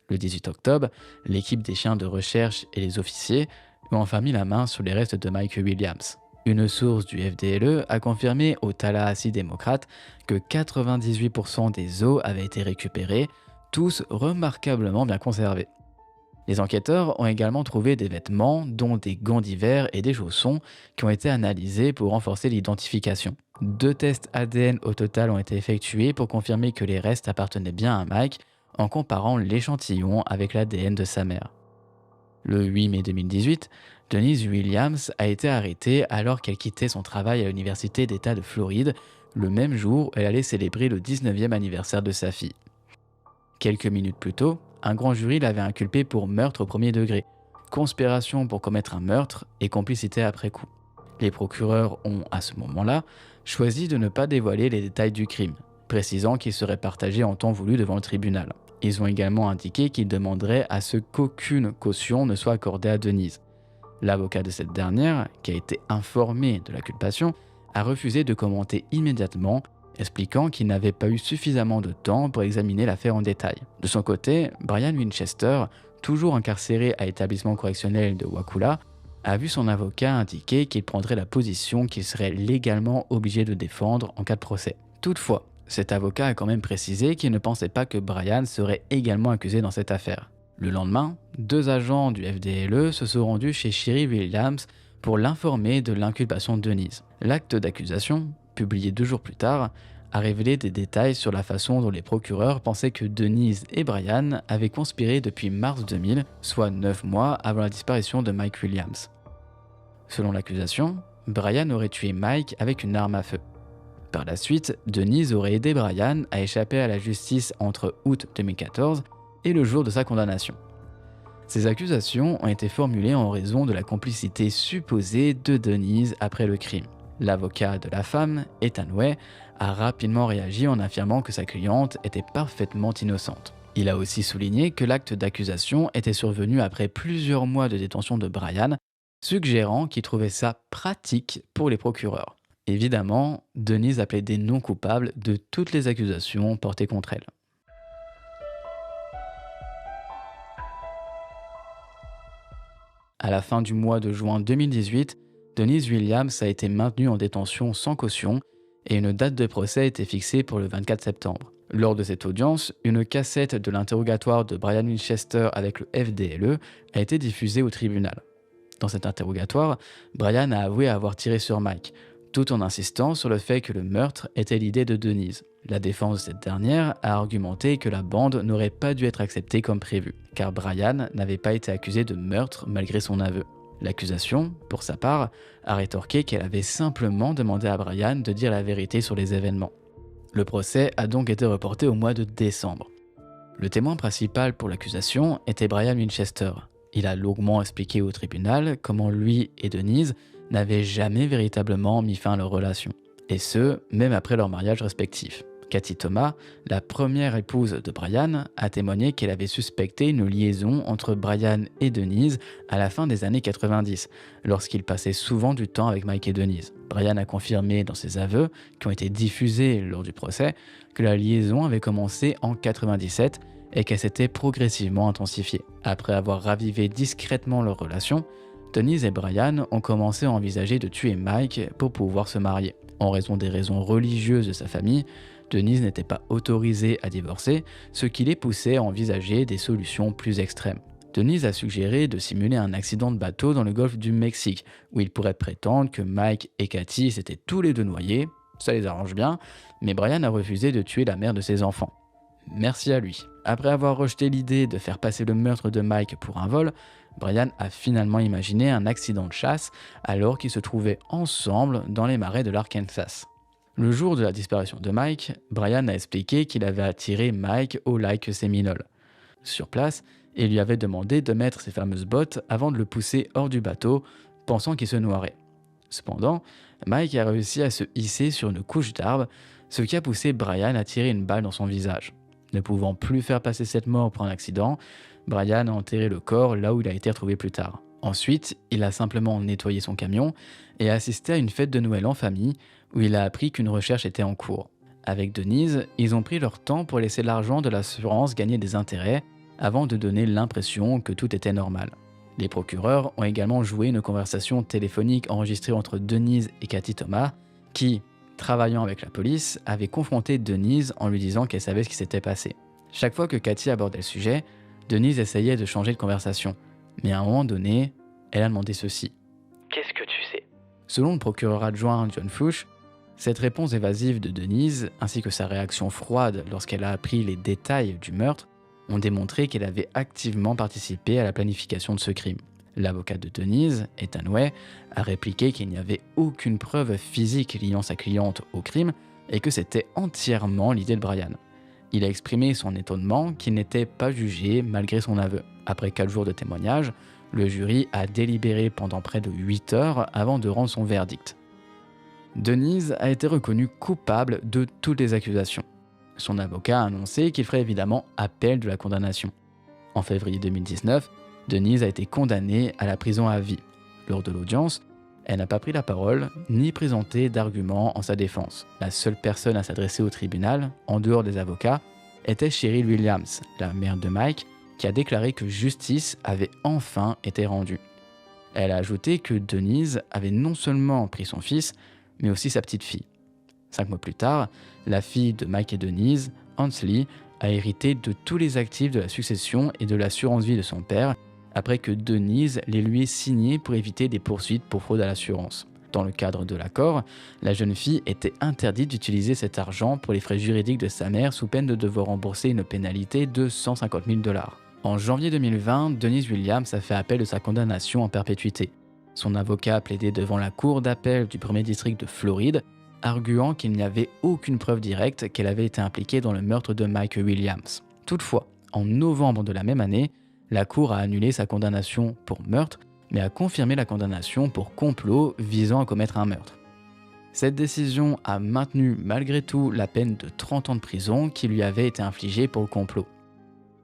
Le 18 octobre, l'équipe des chiens de recherche et les officiers ont enfin mis la main sur les restes de Mike Williams. Une source du FDLE a confirmé au Tallahassee démocrate que 98% des os avaient été récupérés, tous remarquablement bien conservés. Les enquêteurs ont également trouvé des vêtements, dont des gants d'hiver et des chaussons, qui ont été analysés pour renforcer l'identification. 2 tests ADN au total ont été effectués pour confirmer que les restes appartenaient bien à Mike, en comparant l'échantillon avec l'ADN de sa mère. Le 8 mai 2018, Denise Williams a été arrêtée alors qu'elle quittait son travail à l'Université d'État de Floride, le même jour où elle allait célébrer le 19e anniversaire de sa fille. Quelques minutes plus tôt, un grand jury l'avait inculpée pour meurtre au premier degré, conspiration pour commettre un meurtre et complicité après coup. Les procureurs ont, à ce moment-là, choisi de ne pas dévoiler les détails du crime, précisant qu'il serait partagé en temps voulu devant le tribunal. Ils ont également indiqué qu'ils demanderaient à ce qu'aucune caution ne soit accordée à Denise. L'avocat de cette dernière, qui a été informé de l'inculpation, a refusé de commenter immédiatement, expliquant qu'il n'avait pas eu suffisamment de temps pour examiner l'affaire en détail. De son côté, Brian Winchester, toujours incarcéré à l'établissement correctionnel de Wakulla, a vu son avocat indiquer qu'il prendrait la position qu'il serait légalement obligé de défendre en cas de procès. Toutefois, cet avocat a quand même précisé qu'il ne pensait pas que Brian serait également accusé dans cette affaire. Le lendemain, 2 agents du FDLE se sont rendus chez Sherry Williams pour l'informer de l'inculpation de Denise. L'acte d'accusation, publié 2 jours plus tard, a révélé des détails sur la façon dont les procureurs pensaient que Denise et Brian avaient conspiré depuis mars 2000, soit 9 mois avant la disparition de Mike Williams. Selon l'accusation, Brian aurait tué Mike avec une arme à feu. Par la suite, Denise aurait aidé Brian à échapper à la justice entre août 2014 et le jour de sa condamnation. Ces accusations ont été formulées en raison de la complicité supposée de Denise après le crime. L'avocat de la femme, Ethan Way, a rapidement réagi en affirmant que sa cliente était parfaitement innocente. Il a aussi souligné que l'acte d'accusation était survenu après plusieurs mois de détention de Brian, suggérant qu'il trouvait ça pratique pour les procureurs. Évidemment, Denise a plaidé non coupable de toutes les accusations portées contre elle. À la fin du mois de juin 2018, Denise Williams a été maintenue en détention sans caution et une date de procès a été fixée pour le 24 septembre. Lors de cette audience, une cassette de l'interrogatoire de Brian Winchester avec le FDLE a été diffusée au tribunal. Dans cet interrogatoire, Brian a avoué avoir tiré sur Mike, tout en insistant sur le fait que le meurtre était l'idée de Denise. La défense de cette dernière a argumenté que la bande n'aurait pas dû être acceptée comme prévu, car Brian n'avait pas été accusé de meurtre malgré son aveu. L'accusation, pour sa part, a rétorqué qu'elle avait simplement demandé à Brian de dire la vérité sur les événements. Le procès a donc été reporté au mois de décembre. Le témoin principal pour l'accusation était Brian Winchester. Il a longuement expliqué au tribunal comment lui et Denise n'avaient jamais véritablement mis fin à leur relation, et ce, même après leur mariage respectif. Cathy Thomas, la première épouse de Brian, a témoigné qu'elle avait suspecté une liaison entre Brian et Denise à la fin des années 90, lorsqu'ils passaient souvent du temps avec Mike et Denise. Brian a confirmé dans ses aveux, qui ont été diffusés lors du procès, que la liaison avait commencé en 97 et qu'elle s'était progressivement intensifiée. Après avoir ravivé discrètement leur relation, Denise et Brian ont commencé à envisager de tuer Mike pour pouvoir se marier. En raison des raisons religieuses de sa famille, Denise n'était pas autorisée à divorcer, ce qui les poussait à envisager des solutions plus extrêmes. Denise a suggéré de simuler un accident de bateau dans le golfe du Mexique, où il pourrait prétendre que Mike et Cathy s'étaient tous les deux noyés, ça les arrange bien, mais Brian a refusé de tuer la mère de ses enfants. Merci à lui. Après avoir rejeté l'idée de faire passer le meurtre de Mike pour un vol, Brian a finalement imaginé un accident de chasse alors qu'ils se trouvaient ensemble dans les marais de l'Arkansas. Le jour de la disparition de Mike, Brian a expliqué qu'il avait attiré Mike au lac Séminole. Sur place, il lui avait demandé de mettre ses fameuses bottes avant de le pousser hors du bateau, pensant qu'il se noierait. Cependant, Mike a réussi à se hisser sur une couche d'arbre, ce qui a poussé Brian à tirer une balle dans son visage. Ne pouvant plus faire passer cette mort pour un accident, Brian a enterré le corps là où il a été retrouvé plus tard. Ensuite, il a simplement nettoyé son camion et a assisté à une fête de Noël en famille où il a appris qu'une recherche était en cours. Avec Denise, ils ont pris leur temps pour laisser l'argent de l'assurance gagner des intérêts avant de donner l'impression que tout était normal. Les procureurs ont également joué une conversation téléphonique enregistrée entre Denise et Cathy Thomas qui, travaillant avec la police, avait confronté Denise en lui disant qu'elle savait ce qui s'était passé. Chaque fois que Cathy abordait le sujet, Denise essayait de changer de conversation. Mais à un moment donné, elle a demandé ceci. Qu'est-ce que tu sais? Selon le procureur adjoint John Fuchs, cette réponse évasive de Denise, ainsi que sa réaction froide lorsqu'elle a appris les détails du meurtre, ont démontré qu'elle avait activement participé à la planification de ce crime. L'avocat de Denise, Ethan Way, a répliqué qu'il n'y avait aucune preuve physique liant sa cliente au crime et que c'était entièrement l'idée de Brian. Il a exprimé son étonnement qu'il n'était pas jugé malgré son aveu. Après 4 jours de témoignage, le jury a délibéré pendant près de 8 heures avant de rendre son verdict. Denise a été reconnue coupable de toutes les accusations. Son avocat a annoncé qu'il ferait évidemment appel de la condamnation. En février 2019, Denise a été condamnée à la prison à vie. Lors de l'audience, elle n'a pas pris la parole ni présenté d'arguments en sa défense. La seule personne à s'adresser au tribunal, en dehors des avocats, était Cheryl Williams, la mère de Mike, qui a déclaré que justice avait enfin été rendue. Elle a ajouté que Denise avait non seulement pris son fils, mais aussi sa petite fille. 5 mois plus tard, la fille de Mike et Denise, Ansley, a hérité de tous les actifs de la succession et de l'assurance vie de son père, après que Denise les lui ait signés pour éviter des poursuites pour fraude à l'assurance. Dans le cadre de l'accord, la jeune fille était interdite d'utiliser cet argent pour les frais juridiques de sa mère sous peine de devoir rembourser une pénalité de 150 000 $. En janvier 2020, Denise Williams a fait appel de sa condamnation en perpétuité. Son avocat a plaidé devant la cour d'appel du premier district de Floride, arguant qu'il n'y avait aucune preuve directe qu'elle avait été impliquée dans le meurtre de Mike Williams. Toutefois, en novembre de la même année, la cour a annulé sa condamnation pour meurtre, mais a confirmé la condamnation pour complot visant à commettre un meurtre. Cette décision a maintenu malgré tout la peine de 30 ans de prison qui lui avait été infligée pour le complot.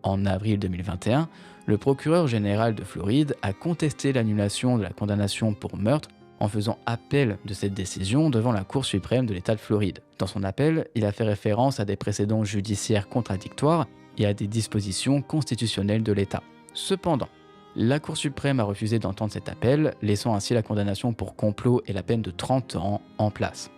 En avril 2021, le procureur général de Floride a contesté l'annulation de la condamnation pour meurtre en faisant appel de cette décision devant la Cour suprême de l'État de Floride. Dans son appel, il a fait référence à des précédents judiciaires contradictoires et à des dispositions constitutionnelles de l'État. Cependant, la Cour suprême a refusé d'entendre cet appel, laissant ainsi la condamnation pour complot et la peine de 30 ans en place.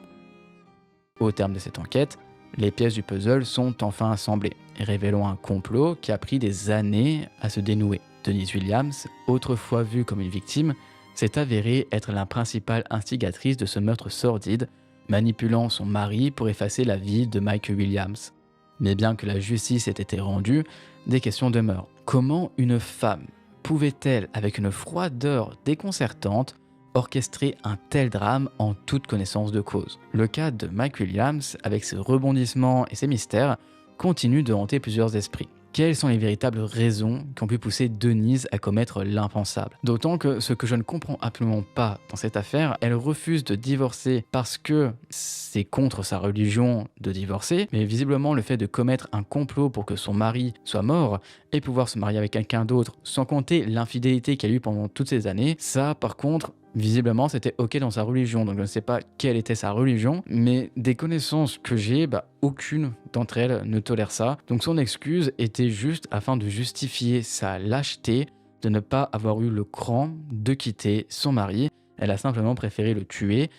Au terme de cette enquête, les pièces du puzzle sont enfin assemblées, révélant un complot qui a pris des années à se dénouer. Denise Williams, autrefois vue comme une victime, s'est avérée être la principale instigatrice de ce meurtre sordide, manipulant son mari pour effacer la vie de Mike Williams. Mais bien que la justice ait été rendue, des questions demeurent. Comment une femme pouvait-elle, avec une froideur déconcertante, orchestrer un tel drame en toute connaissance de cause? Le cas de Mike Williams, avec ses rebondissements et ses mystères, continue de hanter plusieurs esprits. Quelles sont les véritables raisons qui ont pu pousser Denise à commettre l'impensable? D'autant que ce que je ne comprends absolument pas dans cette affaire, elle refuse de divorcer parce que c'est contre sa religion de divorcer, mais visiblement le fait de commettre un complot pour que son mari soit mort et pouvoir se marier avec quelqu'un d'autre, sans compter l'infidélité qu'il y a eu pendant toutes ces années, ça par contre, visiblement, c'était ok dans sa religion, donc je ne sais pas quelle était sa religion, mais des connaissances que j'ai, aucune d'entre elles ne tolère ça. Donc son excuse était juste afin de justifier sa lâcheté de ne pas avoir eu le cran de quitter son mari. Elle a simplement préféré le tuer.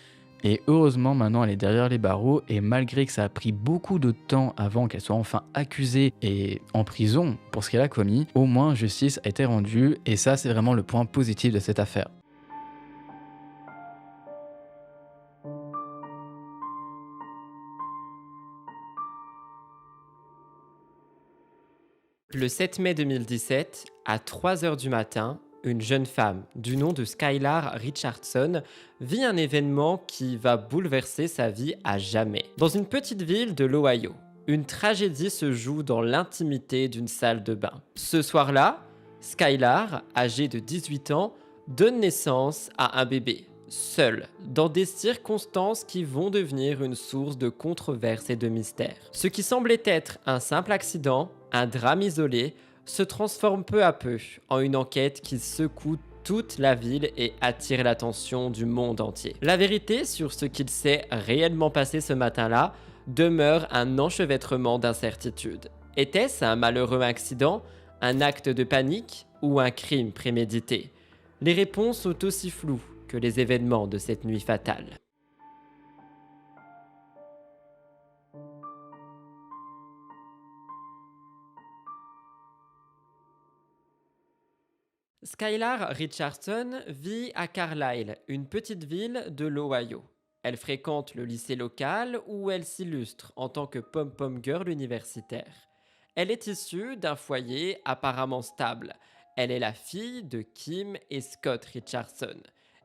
Et heureusement, maintenant, elle est derrière les barreaux. Et malgré que ça a pris beaucoup de temps avant qu'elle soit enfin accusée et en prison pour ce qu'elle a commis, au moins justice a été rendue. Et ça, c'est vraiment le point positif de cette affaire. Le 7 mai 2017, à 3 h du matin, une jeune femme du nom de Skylar Richardson vit un événement qui va bouleverser sa vie à jamais. Dans une petite ville de l'Ohio, une tragédie se joue dans l'intimité d'une salle de bain. Ce soir-là, Skylar, âgée de 18 ans, donne naissance à un bébé, seul, dans des circonstances qui vont devenir une source de controverses et de mystères. Ce qui semblait être un simple accident, un drame isolé, se transforme peu à peu en une enquête qui secoue toute la ville et attire l'attention du monde entier. La vérité sur ce qu'il s'est réellement passé ce matin-là demeure un enchevêtrement d'incertitudes. Était-ce un malheureux accident, un acte de panique ou un crime prémédité? Les réponses sont aussi floues que les événements de cette nuit fatale. Skylar Richardson vit à Carlisle, une petite ville de l'Ohio. Elle fréquente le lycée local où elle s'illustre en tant que pom-pom girl universitaire. Elle est issue d'un foyer apparemment stable. Elle est la fille de Kim et Scott Richardson.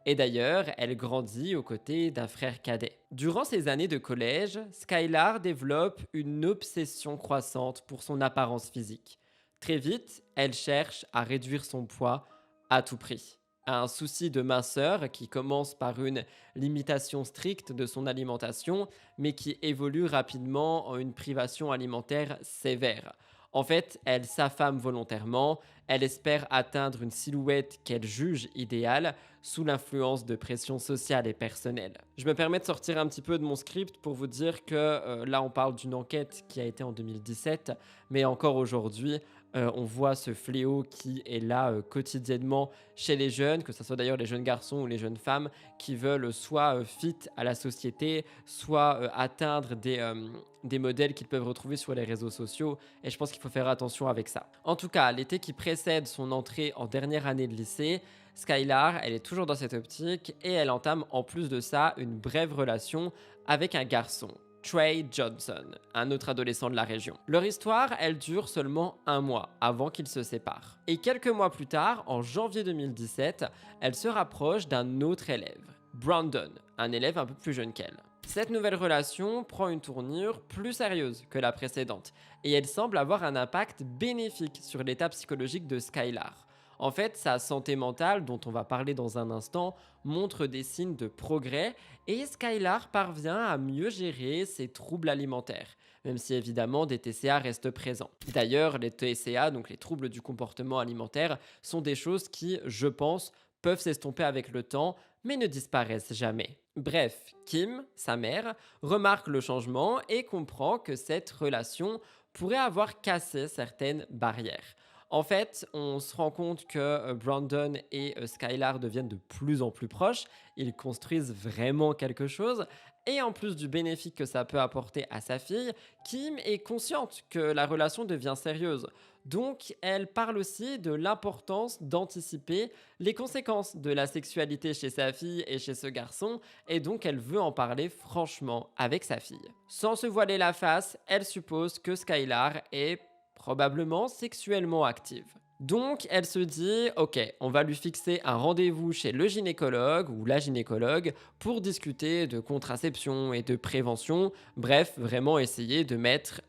Et d'ailleurs, elle grandit aux côtés d'un frère cadet. Durant ses années de collège, Skylar développe une obsession croissante pour son apparence physique. Très vite, elle cherche à réduire son poids à tout prix. Un souci de minceur qui commence par une limitation stricte de son alimentation, mais qui évolue rapidement en une privation alimentaire sévère. En fait, elle s'affame volontairement, elle espère atteindre une silhouette qu'elle juge idéale sous l'influence de pression sociale et personnelle. Je me permets de sortir un petit peu de mon script pour vous dire que là on parle d'une enquête qui a été en 2017, mais encore aujourd'hui, on voit ce fléau qui est là quotidiennement chez les jeunes, que ce soit d'ailleurs les jeunes garçons ou les jeunes femmes qui veulent soit fit à la société, soit atteindre des modèles qu'ils peuvent retrouver sur les réseaux sociaux. Et je pense qu'il faut faire attention avec ça. En tout cas, l'été qui précède son entrée en dernière année de lycée, Skylar, elle est toujours dans cette optique et elle entame en plus de ça une brève relation avec un garçon, Trey Johnson, un autre adolescent de la région. Leur histoire, elle dure seulement un mois avant qu'ils se séparent. Et quelques mois plus tard, en janvier 2017, elle se rapproche d'un autre élève, Brandon, un élève un peu plus jeune qu'elle. Cette nouvelle relation prend une tournure plus sérieuse que la précédente et elle semble avoir un impact bénéfique sur l'état psychologique de Skylar. En fait, sa santé mentale, dont on va parler dans un instant, montre des signes de progrès et Skylar parvient à mieux gérer ses troubles alimentaires, même si évidemment des TCA restent présents. D'ailleurs, les TCA, donc les troubles du comportement alimentaire, sont des choses qui, je pense, peuvent s'estomper avec le temps, mais ne disparaissent jamais. Bref, Kim, sa mère, remarque le changement et comprend que cette relation pourrait avoir cassé certaines barrières. En fait, on se rend compte que Brandon et Skylar deviennent de plus en plus proches, ils construisent vraiment quelque chose, et en plus du bénéfice que ça peut apporter à sa fille, Kim est consciente que la relation devient sérieuse. Donc, elle parle aussi de l'importance d'anticiper les conséquences de la sexualité chez sa fille et chez ce garçon, et donc elle veut en parler franchement avec sa fille. Sans se voiler la face, elle suppose que Skylar est probablement sexuellement active. Donc, elle se dit, ok, on va lui fixer un rendez-vous chez le gynécologue ou la gynécologue pour discuter de contraception et de prévention. Bref, vraiment essayer de mettre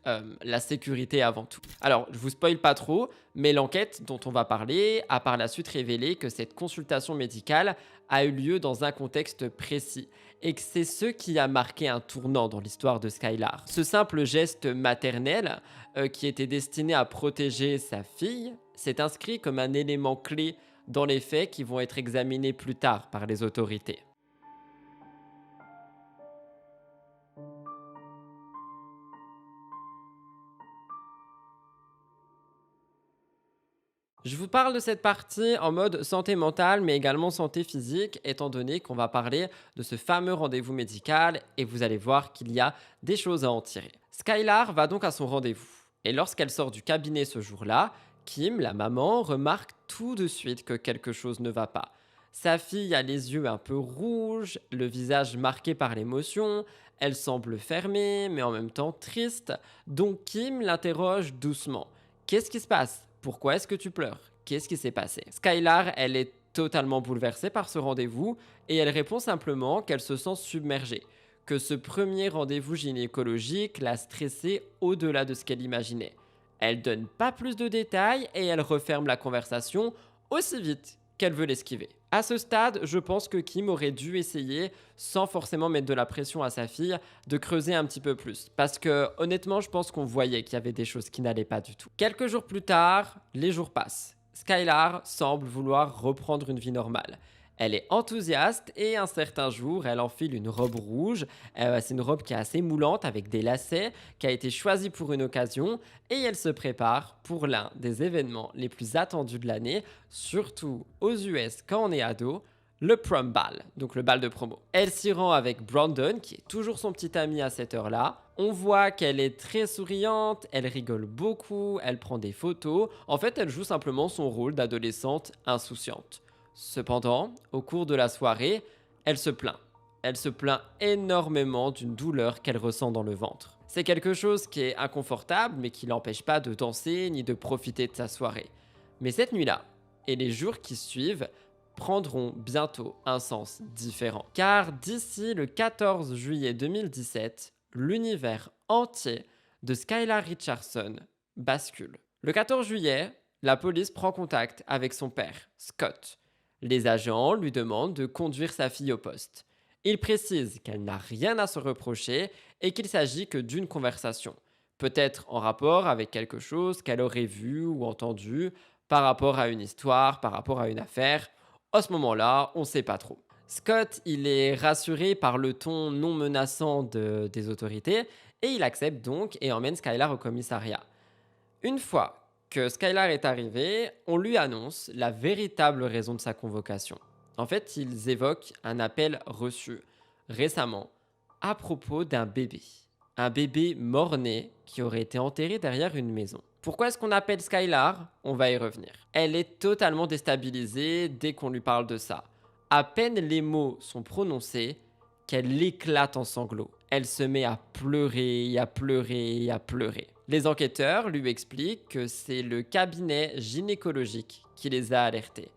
la sécurité avant tout. Alors, je vous spoil pas trop, mais l'enquête dont on va parler a par la suite révélé que cette consultation médicale a eu lieu dans un contexte précis et que c'est ce qui a marqué un tournant dans l'histoire de Skylar. Ce simple geste maternel qui était destiné à protéger sa fille s'est inscrit comme un élément clé dans les faits qui vont être examinés plus tard par les autorités. Je vous parle de cette partie en mode santé mentale, mais également santé physique, étant donné qu'on va parler de ce fameux rendez-vous médical et vous allez voir qu'il y a des choses à en tirer. Skylar va donc à son rendez-vous. Et lorsqu'elle sort du cabinet ce jour-là, Kim, la maman, remarque tout de suite que quelque chose ne va pas. Sa fille a les yeux un peu rouges, le visage marqué par l'émotion, elle semble fermée, mais en même temps triste. Donc Kim l'interroge doucement. « Qu'est-ce qui se passe ? Pourquoi est-ce que tu pleures ? Qu'est-ce qui s'est passé? Skylar, elle est totalement bouleversée par ce rendez-vous et elle répond simplement qu'elle se sent submergée, que ce premier rendez-vous gynécologique l'a stressée au-delà de ce qu'elle imaginait. Elle donne pas plus de détails et elle referme la conversation aussi vite qu'elle veut l'esquiver. À ce stade, je pense que Kim aurait dû essayer, sans forcément mettre de la pression à sa fille, de creuser un petit peu plus. Parce que honnêtement, je pense qu'on voyait qu'il y avait des choses qui n'allaient pas du tout. Quelques jours plus tard, les jours passent. Skylar semble vouloir reprendre une vie normale. Elle est enthousiaste et un certain jour, elle enfile une robe rouge. C'est une robe qui est assez moulante avec des lacets, qui a été choisie pour une occasion et elle se prépare pour l'un des événements les plus attendus de l'année, surtout aux US quand on est ado, le prom ball, donc le bal de promo. Elle s'y rend avec Brandon, qui est toujours son petit ami à cette heure-là. On voit qu'elle est très souriante, elle rigole beaucoup, elle prend des photos. En fait, elle joue simplement son rôle d'adolescente insouciante. Cependant, au cours de la soirée, elle se plaint. Elle se plaint énormément d'une douleur qu'elle ressent dans le ventre. C'est quelque chose qui est inconfortable, mais qui l'empêche pas de danser ni de profiter de sa soirée. Mais cette nuit-là, et les jours qui suivent, prendront bientôt un sens différent. Car d'ici le 14 juillet 2017, l'univers entier de Skylar Richardson bascule. Le 14 juillet, la police prend contact avec son père, Scott. Les agents lui demandent de conduire sa fille au poste. Il précise qu'elle n'a rien à se reprocher et qu'il s'agit que d'une conversation, peut-être en rapport avec quelque chose qu'elle aurait vu ou entendu par rapport à une histoire, par rapport à une affaire. À ce moment-là, on ne sait pas trop. Scott, il est rassuré par le ton non menaçant des autorités et il accepte donc et emmène Skylar au commissariat. Une fois que Skylar est arrivé, on lui annonce la véritable raison de sa convocation. En fait, ils évoquent un appel reçu récemment à propos d'un bébé. Un bébé mort-né qui aurait été enterré derrière une maison. Pourquoi est-ce qu'on appelle Skylar? On va y revenir. Elle est totalement déstabilisée dès qu'on lui parle de ça. À peine les mots sont prononcés qu'elle éclate en sanglots. Elle se met à pleurer, à pleurer, à pleurer. Les enquêteurs lui expliquent que c'est le cabinet gynécologique qui les a alertés.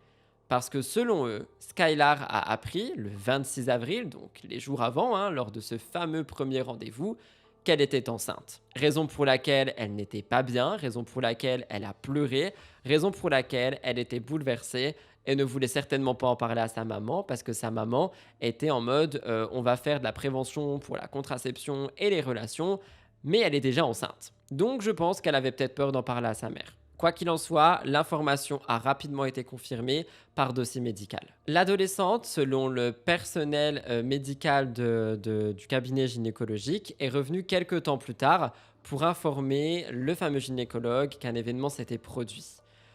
Parce que selon eux, Skylar a appris le 26 avril, donc les jours avant, lors de ce fameux premier rendez-vous, qu'elle était enceinte. Raison pour laquelle elle n'était pas bien, raison pour laquelle elle a pleuré, raison pour laquelle elle était bouleversée et ne voulait certainement pas en parler à sa maman parce que sa maman était en mode on va faire de la prévention pour la contraception et les relations, mais elle est déjà enceinte. Donc je pense qu'elle avait peut-être peur d'en parler à sa mère. Quoi qu'il en soit, l'information a rapidement été confirmée par dossier médical. L'adolescente, selon le personnel médical du cabinet gynécologique, est revenue quelques temps plus tard pour informer le fameux gynécologue qu'un événement s'était produit.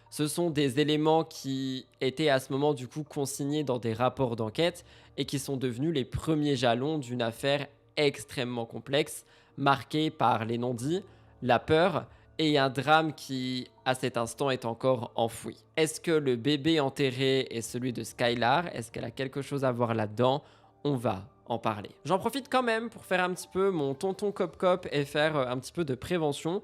Ce sont des éléments qui étaient à ce moment du coup consignés dans des rapports d'enquête et qui sont devenus les premiers jalons d'une affaire extrêmement complexe, marquée par les non-dits, la peur et un drame qui, à cet instant, est encore enfoui. Est-ce que le bébé enterré est celui de Skylar? Est-ce qu'elle a quelque chose à voir là-dedans? On va en parler. J'en profite quand même pour faire un petit peu mon tonton cop-cop et faire un petit peu de prévention.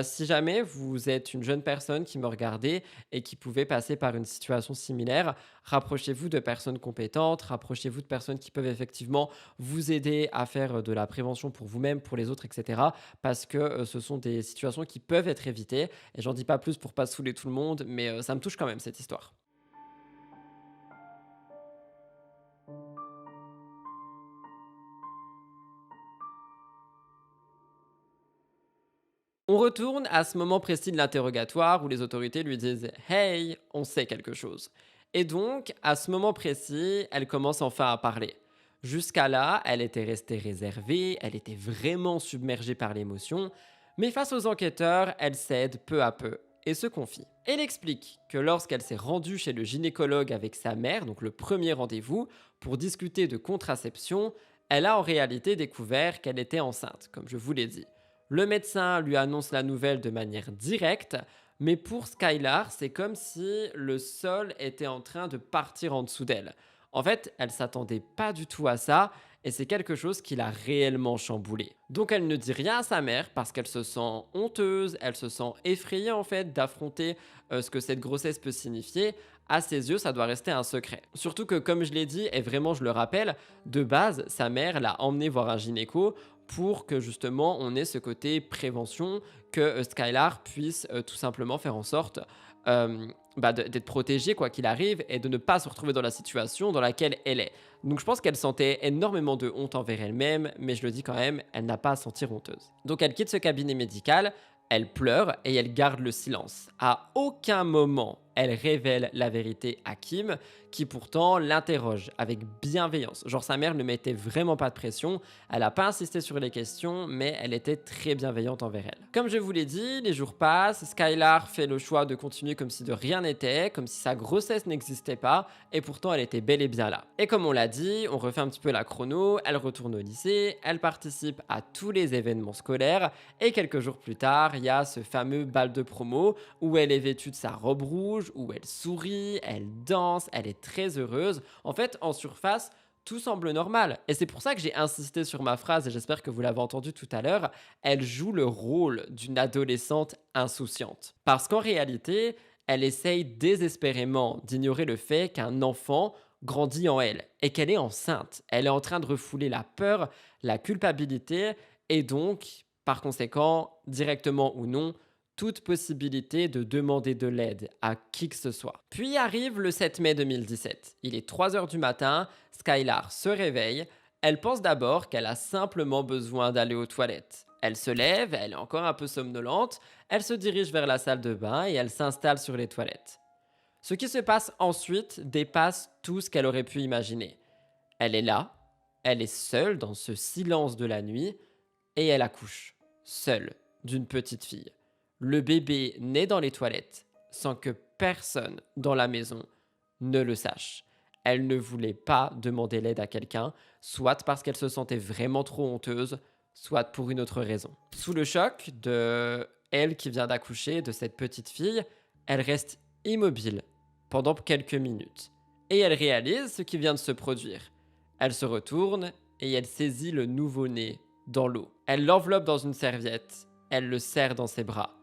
Si jamais vous êtes une jeune personne qui me regardait et qui pouvait passer par une situation similaire, rapprochez-vous de personnes compétentes, rapprochez-vous de personnes qui peuvent effectivement vous aider à faire de la prévention pour vous-même, pour les autres, etc. Parce que ce sont des situations qui peuvent être évitées. Et j'en dis pas plus pour pas saouler tout le monde, mais ça me touche quand même cette histoire. On retourne à ce moment précis de l'interrogatoire où les autorités lui disent « Hey, on sait quelque chose ». Et donc, à ce moment précis, elle commence enfin à parler. Jusqu'à là, elle était restée réservée, elle était vraiment submergée par l'émotion, mais face aux enquêteurs, elle cède peu à peu et se confie. Elle explique que lorsqu'elle s'est rendue chez le gynécologue avec sa mère, donc le premier rendez-vous, pour discuter de contraception, elle a en réalité découvert qu'elle était enceinte, comme je vous l'ai dit. Le médecin lui annonce la nouvelle de manière directe, mais pour Skylar, c'est comme si le sol était en train de partir en dessous d'elle. En fait, elle s'attendait pas du tout à ça et c'est quelque chose qui l'a réellement chamboulée. Donc elle ne dit rien à sa mère parce qu'elle se sent honteuse, elle se sent effrayée en fait d'affronter ce que cette grossesse peut signifier. À ses yeux, ça doit rester un secret. Surtout que, comme je l'ai dit, et vraiment je le rappelle, de base, sa mère l'a emmené voir un gynéco pour que justement on ait ce côté prévention, que Skylar puisse tout simplement faire en sorte d'être protégée quoi qu'il arrive et de ne pas se retrouver dans la situation dans laquelle elle est. Donc je pense qu'elle sentait énormément de honte envers elle-même, mais je le dis quand même, elle n'a pas à se sentir honteuse. Donc elle quitte ce cabinet médical, elle pleure et elle garde le silence. À aucun moment, elle révèle la vérité à Kim, qui pourtant l'interroge avec bienveillance. Genre sa mère ne mettait vraiment pas de pression, elle n'a pas insisté sur les questions, mais elle était très bienveillante envers elle. Comme je vous l'ai dit, les jours passent, Skylar fait le choix de continuer comme si de rien n'était, comme si sa grossesse n'existait pas, et pourtant elle était bel et bien là. Et comme on l'a dit, on refait un petit peu la chrono, elle retourne au lycée, elle participe à tous les événements scolaires, et quelques jours plus tard, il y a ce fameux bal de promo où elle est vêtue de sa robe rouge, où elle sourit, elle danse, elle est très heureuse. En fait, en surface, tout semble normal. Et c'est pour ça que j'ai insisté sur ma phrase, et j'espère que vous l'avez entendu tout à l'heure, elle joue le rôle d'une adolescente insouciante. Parce qu'en réalité, elle essaye désespérément d'ignorer le fait qu'un enfant grandit en elle et qu'elle est enceinte. Elle est en train de refouler la peur, la culpabilité et donc, par conséquent, directement ou non, toute possibilité de demander de l'aide à qui que ce soit. Puis arrive le 7 mai 2017. Il est 3 heures du matin, Skylar se réveille. Elle pense d'abord qu'elle a simplement besoin d'aller aux toilettes. Elle se lève, elle est encore un peu somnolente, elle se dirige vers la salle de bain et elle s'installe sur les toilettes. Ce qui se passe ensuite dépasse tout ce qu'elle aurait pu imaginer. Elle est là, elle est seule dans ce silence de la nuit et elle accouche, seule, d'une petite fille. Le bébé naît dans les toilettes sans que personne dans la maison ne le sache. Elle ne voulait pas demander l'aide à quelqu'un, soit parce qu'elle se sentait vraiment trop honteuse, soit pour une autre raison. Sous le choc de elle qui vient d'accoucher, de cette petite fille, elle reste immobile pendant quelques minutes. Et elle réalise ce qui vient de se produire. Elle se retourne et elle saisit le nouveau-né dans l'eau. Elle l'enveloppe dans une serviette, elle le serre dans ses bras.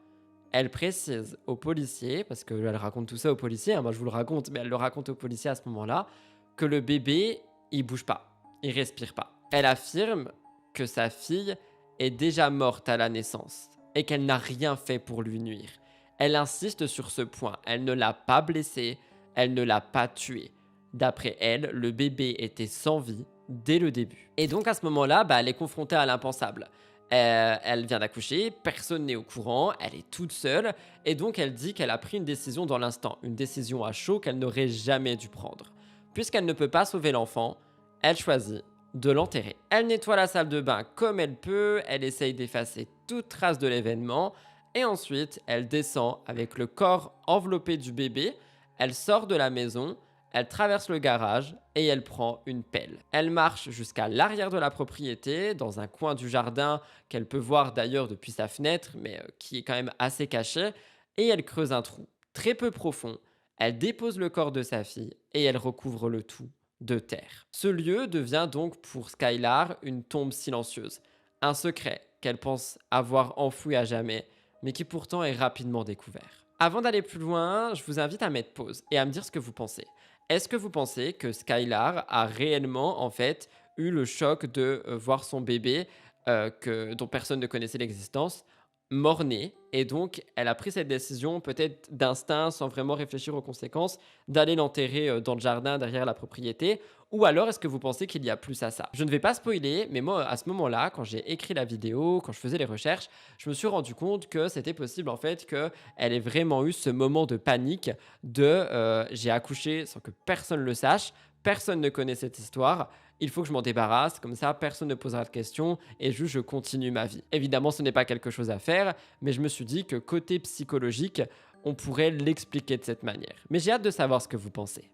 Elle précise au policier, parce qu'elle raconte tout ça au policier, hein, moi je vous le raconte, mais elle le raconte au policier à ce moment-là, que le bébé, il bouge pas, il respire pas. Elle affirme que sa fille est déjà morte à la naissance et qu'elle n'a rien fait pour lui nuire. Elle insiste sur ce point, elle ne l'a pas blessé, elle ne l'a pas tué. D'après elle, le bébé était sans vie dès le début. Et donc à ce moment-là, elle est confrontée à l'impensable. Elle vient d'accoucher, personne n'est au courant, elle est toute seule, et donc elle dit qu'elle a pris une décision dans l'instant, une décision à chaud qu'elle n'aurait jamais dû prendre. Puisqu'elle ne peut pas sauver l'enfant, elle choisit de l'enterrer. Elle nettoie la salle de bain comme elle peut, elle essaye d'effacer toute trace de l'événement, et ensuite elle descend avec le corps enveloppé du bébé, elle sort de la maison, elle traverse le garage et elle prend une pelle. Elle marche jusqu'à l'arrière de la propriété, dans un coin du jardin qu'elle peut voir d'ailleurs depuis sa fenêtre, mais qui est quand même assez caché, et elle creuse un trou très peu profond. Elle dépose le corps de sa fille et elle recouvre le tout de terre. Ce lieu devient donc pour Skylar une tombe silencieuse, un secret qu'elle pense avoir enfoui à jamais, mais qui pourtant est rapidement découvert. Avant d'aller plus loin, je vous invite à mettre pause et à me dire ce que vous pensez. Est-ce que vous pensez que Skylar a réellement en fait eu le choc de voir son bébé dont personne ne connaissait l'existence mort-né et donc elle a pris cette décision peut-être d'instinct sans vraiment réfléchir aux conséquences d'aller l'enterrer dans le jardin derrière la propriété, ou alors est-ce que vous pensez qu'il y a plus à ça? Je ne vais pas spoiler, mais moi à ce moment-là, quand j'ai écrit la vidéo, quand je faisais les recherches, je me suis rendu compte que c'était possible en fait qu'elle ait vraiment eu ce moment de panique de j'ai accouché sans que personne le sache, personne ne connaît cette histoire, il faut que je m'en débarrasse, comme ça personne ne posera de questions et juste je continue ma vie. Évidemment, ce n'est pas quelque chose à faire, mais je me suis dit que côté psychologique, on pourrait l'expliquer de cette manière. Mais j'ai hâte de savoir ce que vous pensez.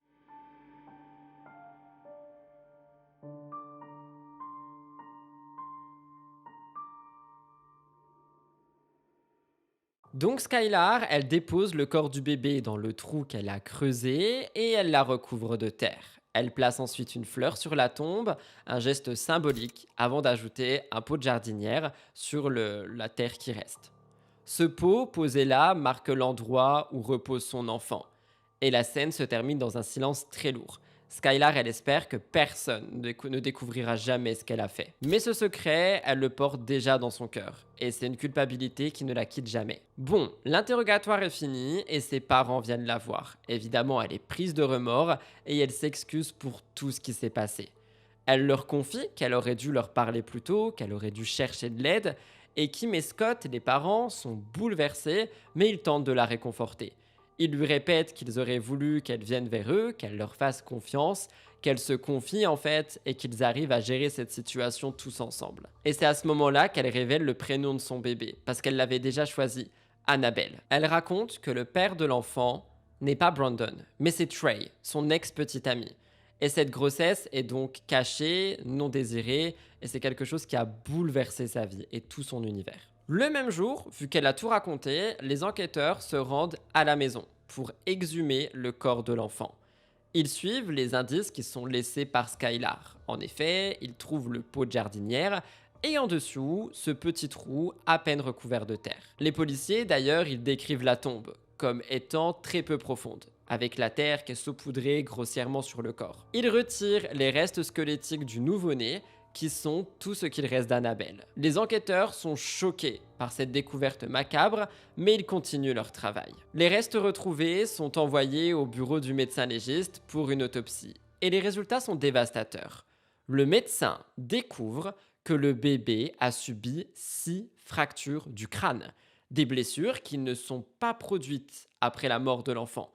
Donc Skylar, elle dépose le corps du bébé dans le trou qu'elle a creusé et elle la recouvre de terre. Elle place ensuite une fleur sur la tombe, un geste symbolique, avant d'ajouter un pot de jardinière sur la terre qui reste. Ce pot posé là marque l'endroit où repose son enfant. Et la scène se termine dans un silence très lourd. Skylar, elle espère que personne ne découvrira jamais ce qu'elle a fait. Mais ce secret, elle le porte déjà dans son cœur. Et c'est une culpabilité qui ne la quitte jamais. Bon, l'interrogatoire est fini et ses parents viennent la voir. Évidemment, elle est prise de remords et elle s'excuse pour tout ce qui s'est passé. Elle leur confie qu'elle aurait dû leur parler plus tôt, qu'elle aurait dû chercher de l'aide. Et Kim et Scott, les parents, sont bouleversés, mais ils tentent de la réconforter. Ils lui répètent qu'ils auraient voulu qu'elle vienne vers eux, qu'elle leur fasse confiance, qu'elle se confie en fait et qu'ils arrivent à gérer cette situation tous ensemble. Et c'est à ce moment-là qu'elle révèle le prénom de son bébé, parce qu'elle l'avait déjà choisi, Annabelle. Elle raconte que le père de l'enfant n'est pas Brandon, mais c'est Trey, son ex-petit ami. Et cette grossesse est donc cachée, non désirée, et c'est quelque chose qui a bouleversé sa vie et tout son univers. Le même jour, vu qu'elle a tout raconté, les enquêteurs se rendent à la maison pour exhumer le corps de l'enfant. Ils suivent les indices qui sont laissés par Skylar. En effet, ils trouvent le pot de jardinière et en dessous, ce petit trou à peine recouvert de terre. Les policiers, d'ailleurs, ils décrivent la tombe comme étant très peu profonde, avec la terre qui est saupoudrée grossièrement sur le corps. Ils retirent les restes squelettiques du nouveau-né, qui sont tout ce qu'il reste d'Annabelle. Les enquêteurs sont choqués par cette découverte macabre, mais ils continuent leur travail. Les restes retrouvés sont envoyés au bureau du médecin légiste pour une autopsie, et les résultats sont dévastateurs. Le médecin découvre que le bébé a subi 6 fractures du crâne, des blessures qui ne sont pas produites après la mort de l'enfant.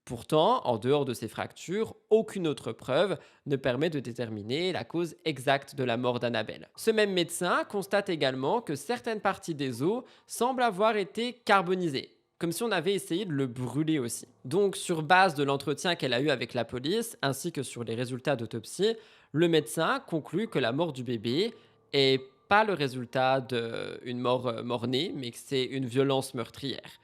Pourtant, en dehors de ces fractures, aucune autre preuve ne permet de déterminer la cause exacte de la mort d'Annabelle. Ce même médecin constate également que certaines parties des os semblent avoir été carbonisées, comme si on avait essayé de le brûler aussi. Donc, sur base de l'entretien qu'elle a eu avec la police, ainsi que sur les résultats d'autopsie, le médecin conclut que la mort du bébé est pas le résultat d'une mort mort-née, mais que c'est une violence meurtrière.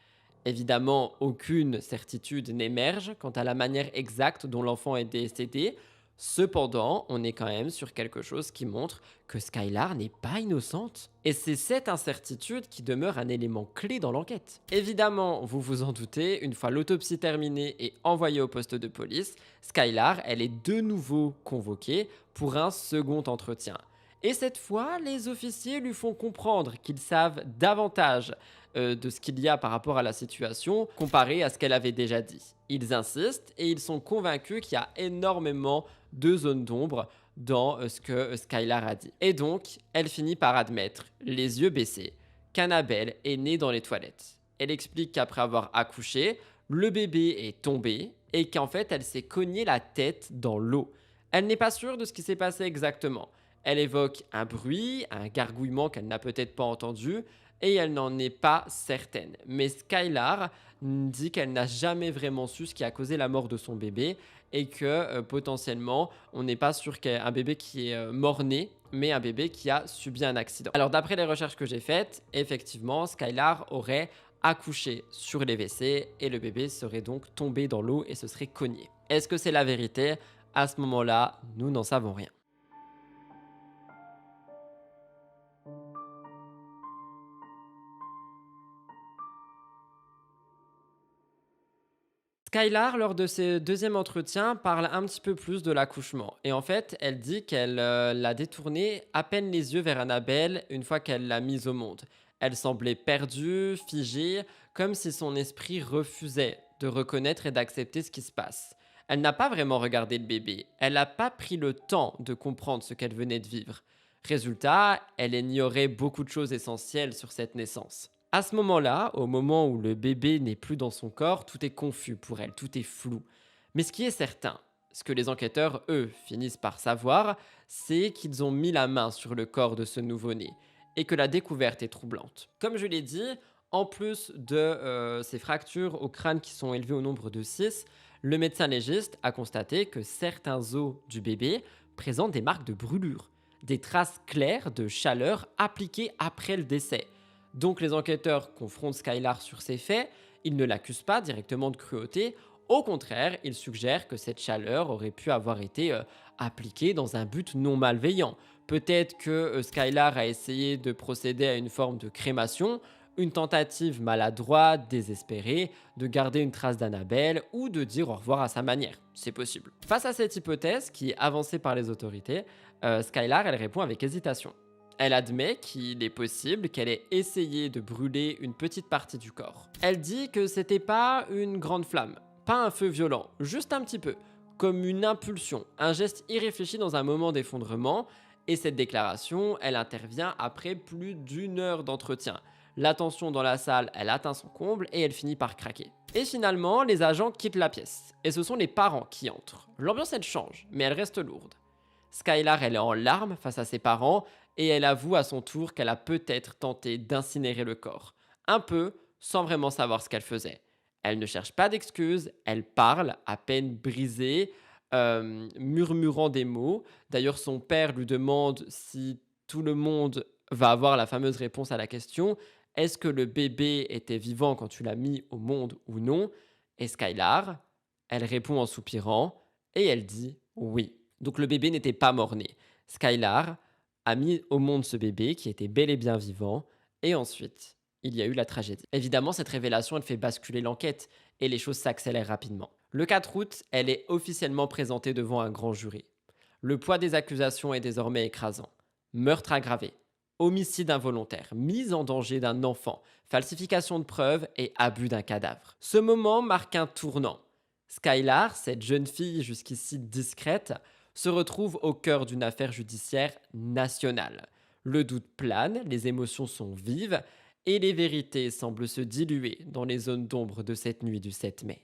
Évidemment, aucune certitude n'émerge quant à la manière exacte dont l'enfant est décédé. Cependant, on est quand même sur quelque chose qui montre que Skylar n'est pas innocente. Et c'est cette incertitude qui demeure un élément clé dans l'enquête. Évidemment, vous vous en doutez, une fois l'autopsie terminée et envoyée au poste de police, Skylar, elle est de nouveau convoquée pour un second entretien. Et cette fois, les officiers lui font comprendre qu'ils savent davantage de ce qu'il y a par rapport à la situation comparé à ce qu'elle avait déjà dit. Ils insistent et ils sont convaincus qu'il y a énormément de zones d'ombre dans ce que Skylar a dit. Et donc, elle finit par admettre, les yeux baissés, qu'Annabelle est née dans les toilettes. Elle explique qu'après avoir accouché, le bébé est tombé et qu'en fait, elle s'est cognée la tête dans l'eau. Elle n'est pas sûre de ce qui s'est passé exactement. Elle évoque un bruit, un gargouillement qu'elle n'a peut-être pas entendu, et elle n'en est pas certaine. Mais Skylar dit qu'elle n'a jamais vraiment su ce qui a causé la mort de son bébé, et que potentiellement, on n'est pas sûr qu'un bébé qui est mort-né, mais un bébé qui a subi un accident. Alors d'après les recherches que j'ai faites, effectivement, Skylar aurait accouché sur les WC, et le bébé serait donc tombé dans l'eau et se serait cogné. Est-ce que c'est la vérité? À ce moment-là, nous n'en savons rien. Skylar, lors de ses deuxièmes entretiens, parle un petit peu plus de l'accouchement. Et en fait, elle dit qu'elle l'a détourné à peine les yeux vers Annabelle une fois qu'elle l'a mise au monde. Elle semblait perdue, figée, comme si son esprit refusait de reconnaître et d'accepter ce qui se passe. Elle n'a pas vraiment regardé le bébé. Elle n'a pas pris le temps de comprendre ce qu'elle venait de vivre. Résultat, elle ignorait beaucoup de choses essentielles sur cette naissance. À ce moment-là, au moment où le bébé n'est plus dans son corps, tout est confus pour elle, tout est flou. Mais ce qui est certain, ce que les enquêteurs, eux, finissent par savoir, c'est qu'ils ont mis la main sur le corps de ce nouveau-né et que la découverte est troublante. Comme je l'ai dit, en plus de ces fractures au crâne qui sont élevées au nombre de 6, le médecin légiste a constaté que certains os du bébé présentent des marques de brûlure, des traces claires de chaleur appliquées après le décès. Donc les enquêteurs confrontent Skylar sur ces faits, ils ne l'accusent pas directement de cruauté, Au contraire, il suggère que cette chaleur aurait pu avoir été appliquée dans un but non malveillant. Peut-être que Skylar a essayé de procéder à une forme de crémation, une tentative maladroite, désespérée, de garder une trace d'Annabelle ou de dire au revoir à sa manière. C'est possible. Face à cette hypothèse, qui est avancée par les autorités, Skylar, elle répond avec hésitation. Elle admet qu'il est possible qu'elle ait essayé de brûler une petite partie du corps. Elle dit que c'était pas une grande flamme, pas un feu violent, juste un petit peu, comme une impulsion, un geste irréfléchi dans un moment d'effondrement. Et cette déclaration, elle intervient après plus d'une heure d'entretien. La tension dans la salle, elle atteint son comble et elle finit par craquer. Et finalement, les agents quittent la pièce. Et ce sont les parents qui entrent. L'ambiance, elle change, mais elle reste lourde. Skylar, elle est en larmes face à ses parents et elle avoue à son tour qu'elle a peut-être tenté d'incinérer le corps. Un peu, sans vraiment savoir ce qu'elle faisait. Elle ne cherche pas d'excuses, elle parle, à peine brisée, murmurant des mots. D'ailleurs, son père lui demande si tout le monde va avoir la fameuse réponse à la question: est-ce que le bébé était vivant quand tu l'as mis au monde ou non? Et Skylar, elle répond en soupirant et elle dit oui. Donc le bébé n'était pas mort-né. Skylar a mis au monde ce bébé qui était bel et bien vivant et ensuite, il y a eu la tragédie. Évidemment, cette révélation, elle fait basculer l'enquête et les choses s'accélèrent rapidement. Le 4 août, elle est officiellement présentée devant un grand jury. Le poids des accusations est désormais écrasant. Meurtre aggravé, homicide involontaire, mise en danger d'un enfant, falsification de preuves et abus d'un cadavre. Ce moment marque un tournant. Skylar, cette jeune fille jusqu'ici discrète, se retrouve au cœur d'une affaire judiciaire nationale. Le doute plane, les émotions sont vives et les vérités semblent se diluer dans les zones d'ombre de cette nuit du 7 mai.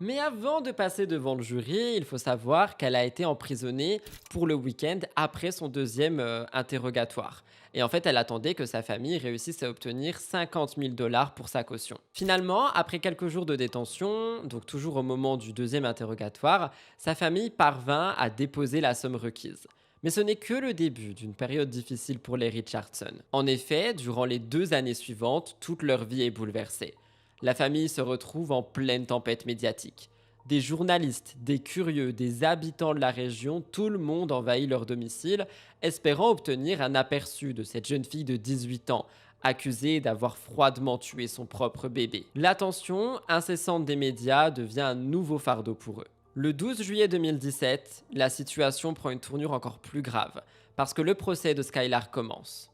Mais avant de passer devant le jury, il faut savoir qu'elle a été emprisonnée pour le week-end après son deuxième interrogatoire. Et en fait, elle attendait que sa famille réussisse à obtenir 50 000 $ pour sa caution. Finalement, après quelques jours de détention, donc toujours au moment du deuxième interrogatoire, sa famille parvint à déposer la somme requise. Mais ce n'est que le début d'une période difficile pour les Richardson. En effet, durant les 2 années suivantes, toute leur vie est bouleversée. La famille se retrouve en pleine tempête médiatique. Des journalistes, des curieux, des habitants de la région, tout le monde envahit leur domicile, espérant obtenir un aperçu de cette jeune fille de 18 ans, accusée d'avoir froidement tué son propre bébé. L'attention incessante des médias devient un nouveau fardeau pour eux. Le 12 juillet 2017, la situation prend une tournure encore plus grave, parce que le procès de Skylar commence.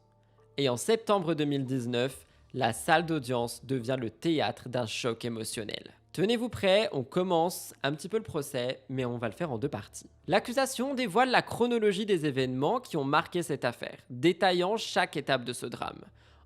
Et en septembre 2019, la salle d'audience devient le théâtre d'un choc émotionnel. Tenez-vous prêts, on commence un petit peu le procès, mais on va le faire en 2 parties. L'accusation dévoile la chronologie des événements qui ont marqué cette affaire, détaillant chaque étape de ce drame.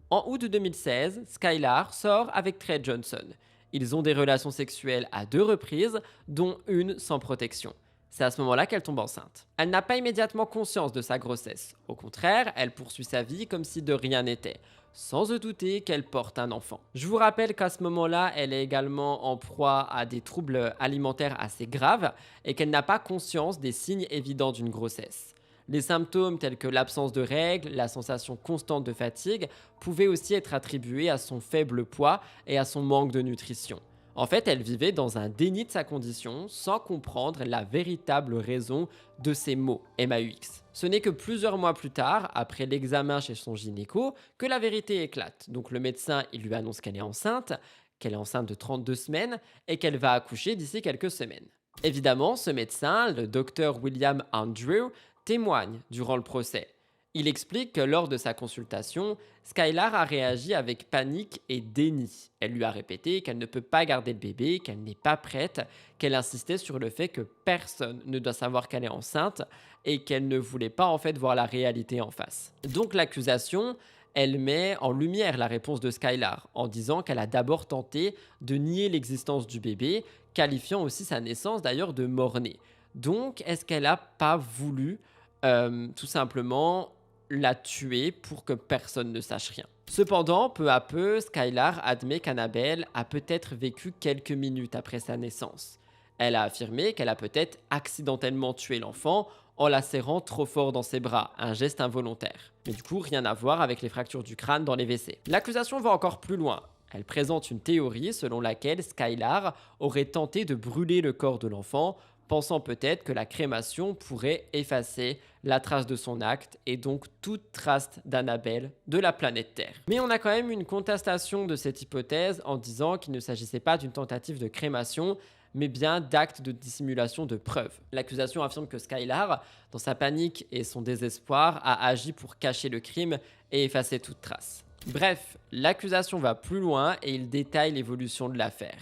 En août 2016, Skylar sort avec Trey Johnson. Ils ont des relations sexuelles à 2 reprises, dont une sans protection. C'est à ce moment-là qu'elle tombe enceinte. Elle n'a pas immédiatement conscience de sa grossesse. Au contraire, elle poursuit sa vie comme si de rien n'était, sans se douter qu'elle porte un enfant. Je vous rappelle qu'à ce moment-là, elle est également en proie à des troubles alimentaires assez graves et qu'elle n'a pas conscience des signes évidents d'une grossesse. Les symptômes tels que l'absence de règles, la sensation constante de fatigue pouvaient aussi être attribués à son faible poids et à son manque de nutrition. En fait, elle vivait dans un déni de sa condition sans comprendre la véritable raison de ses maux, MAUX. Ce n'est que plusieurs mois plus tard, après l'examen chez son gynéco, que la vérité éclate. Donc le médecin, il lui annonce qu'elle est enceinte de 32 semaines et qu'elle va accoucher d'ici quelques semaines. Évidemment, ce médecin, le docteur William Andrew, témoigne durant le procès. Il explique que lors de sa consultation, Skylar a réagi avec panique et déni. Elle lui a répété qu'elle ne peut pas garder le bébé, qu'elle n'est pas prête, qu'elle insistait sur le fait que personne ne doit savoir qu'elle est enceinte et qu'elle ne voulait pas en fait voir la réalité en face. Donc l'accusation, elle met en lumière la réponse de Skylar en disant qu'elle a d'abord tenté de nier l'existence du bébé, qualifiant aussi sa naissance d'ailleurs de mort-née. Donc est-ce qu'elle n'a pas voulu tout simplement la tuer pour que personne ne sache rien? Cependant, peu à peu, Skylar admet qu'Annabelle a peut-être vécu quelques minutes après sa naissance. Elle a affirmé qu'elle a peut-être accidentellement tué l'enfant en la serrant trop fort dans ses bras, un geste involontaire. Mais du coup, rien à voir avec les fractures du crâne dans les WC. L'accusation va encore plus loin. Elle présente une théorie selon laquelle Skylar aurait tenté de brûler le corps de l'enfant, pensant peut-être que la crémation pourrait effacer la trace de son acte et donc toute trace d'Annabelle de la planète Terre. Mais on a quand même une contestation de cette hypothèse en disant qu'il ne s'agissait pas d'une tentative de crémation, mais bien d'actes de dissimulation de preuves. L'accusation affirme que Skylar, dans sa panique et son désespoir, a agi pour cacher le crime et effacer toute trace. Bref, l'accusation va plus loin et il détaille l'évolution de l'affaire.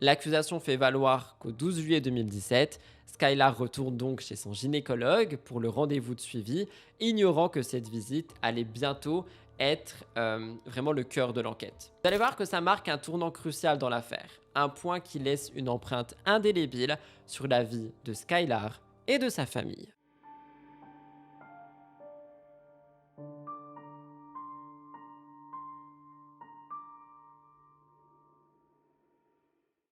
L'accusation fait valoir qu'au 12 juillet 2017, Skylar retourne donc chez son gynécologue pour le rendez-vous de suivi, ignorant que cette visite allait bientôt être vraiment le cœur de l'enquête. Vous allez voir que ça marque un tournant crucial dans l'affaire, un point qui laisse une empreinte indélébile sur la vie de Skylar et de sa famille.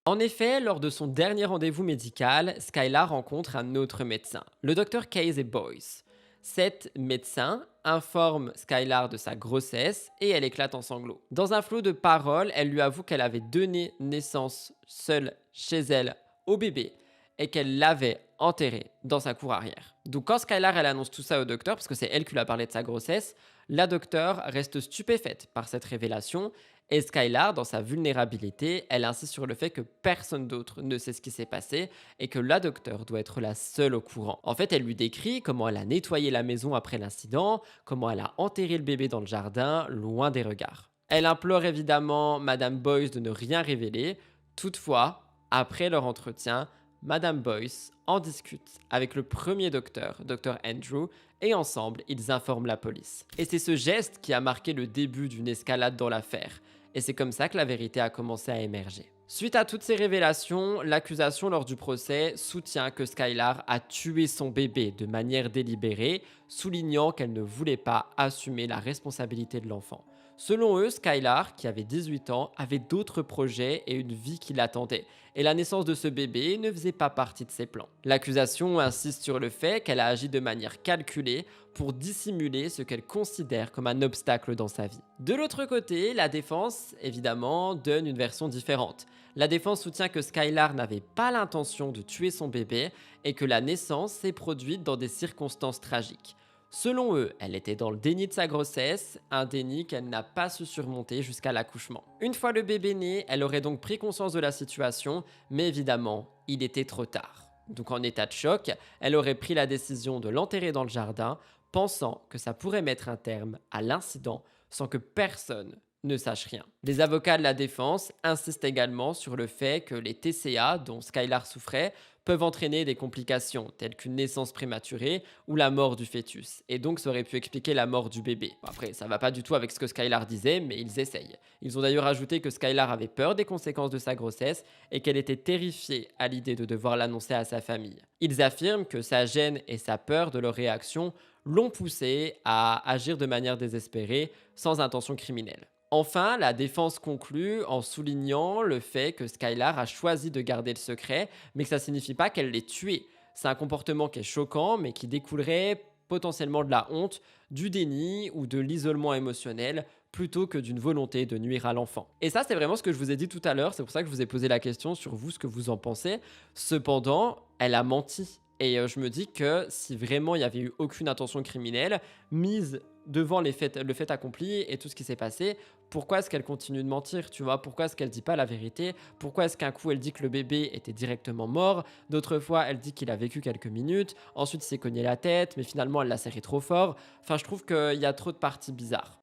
En effet, lors de son dernier rendez-vous médical, Skylar rencontre un autre médecin, le docteur Casey Boyce. Cet médecin informe Skylar de sa grossesse et elle éclate en sanglots. Dans un flot de paroles, elle lui avoue qu'elle avait donné naissance seule chez elle au bébé et qu'elle l'avait enterré dans sa cour arrière. Donc quand Skylar elle annonce tout ça au docteur, parce que c'est elle qui lui a parlé de sa grossesse, la docteure reste stupéfaite par cette révélation et Skylar, dans sa vulnérabilité, elle insiste sur le fait que personne d'autre ne sait ce qui s'est passé et que la docteure doit être la seule au courant. En fait, elle lui décrit comment elle a nettoyé la maison après l'incident, comment elle a enterré le bébé dans le jardin, loin des regards. Elle implore évidemment Madame Boyce de ne rien révéler. Toutefois, après leur entretien, Madame Boyce en discute avec le premier docteur, Dr Andrew, et ensemble, ils informent la police. Et c'est ce geste qui a marqué le début d'une escalade dans l'affaire. Et c'est comme ça que la vérité a commencé à émerger. Suite à toutes ces révélations, l'accusation lors du procès soutient que Skylar a tué son bébé de manière délibérée, soulignant qu'elle ne voulait pas assumer la responsabilité de l'enfant. Selon eux, Skylar, qui avait 18 ans, avait d'autres projets et une vie qui l'attendait, et la naissance de ce bébé ne faisait pas partie de ses plans. L'accusation insiste sur le fait qu'elle a agi de manière calculée pour dissimuler ce qu'elle considère comme un obstacle dans sa vie. De l'autre côté, la défense, évidemment, donne une version différente. La défense soutient que Skylar n'avait pas l'intention de tuer son bébé et que la naissance s'est produite dans des circonstances tragiques. Selon eux, elle était dans le déni de sa grossesse, un déni qu'elle n'a pas su surmonter jusqu'à l'accouchement. Une fois le bébé né, elle aurait donc pris conscience de la situation, mais évidemment, il était trop tard. Donc en état de choc, elle aurait pris la décision de l'enterrer dans le jardin, pensant que ça pourrait mettre un terme à l'incident sans que personne ne sache rien. Les avocats de la défense insistent également sur le fait que les TCA dont Skylar souffrait peuvent entraîner des complications telles qu'une naissance prématurée ou la mort du fœtus, et donc ça aurait pu expliquer la mort du bébé. Après, ça va pas du tout avec ce que Skylar disait, mais ils essayent. Ils ont d'ailleurs ajouté que Skylar avait peur des conséquences de sa grossesse et qu'elle était terrifiée à l'idée de devoir l'annoncer à sa famille. Ils affirment que sa gêne et sa peur de leur réaction l'ont poussée à agir de manière désespérée, sans intention criminelle. Enfin, la défense conclut en soulignant le fait que Skylar a choisi de garder le secret, mais que ça ne signifie pas qu'elle l'ait tué. C'est un comportement qui est choquant, mais qui découlerait potentiellement de la honte, du déni ou de l'isolement émotionnel, plutôt que d'une volonté de nuire à l'enfant. Et ça, c'est vraiment ce que je vous ai dit tout à l'heure, c'est pour ça que je vous ai posé la question sur vous, ce que vous en pensez. Cependant, elle a menti. Et je me dis que si vraiment il n'y avait eu aucune intention criminelle, mise devant le fait accompli et tout ce qui s'est passé, pourquoi est-ce qu'elle continue de mentir, tu vois? Pourquoi est-ce qu'elle dit pas la vérité? Pourquoi est-ce qu'un coup elle dit que le bébé était directement mort, d'autres fois elle dit qu'il a vécu quelques minutes, ensuite il s'est cogné la tête, mais finalement elle l'a serré trop fort. Enfin, je trouve qu'il y a trop de parties bizarres.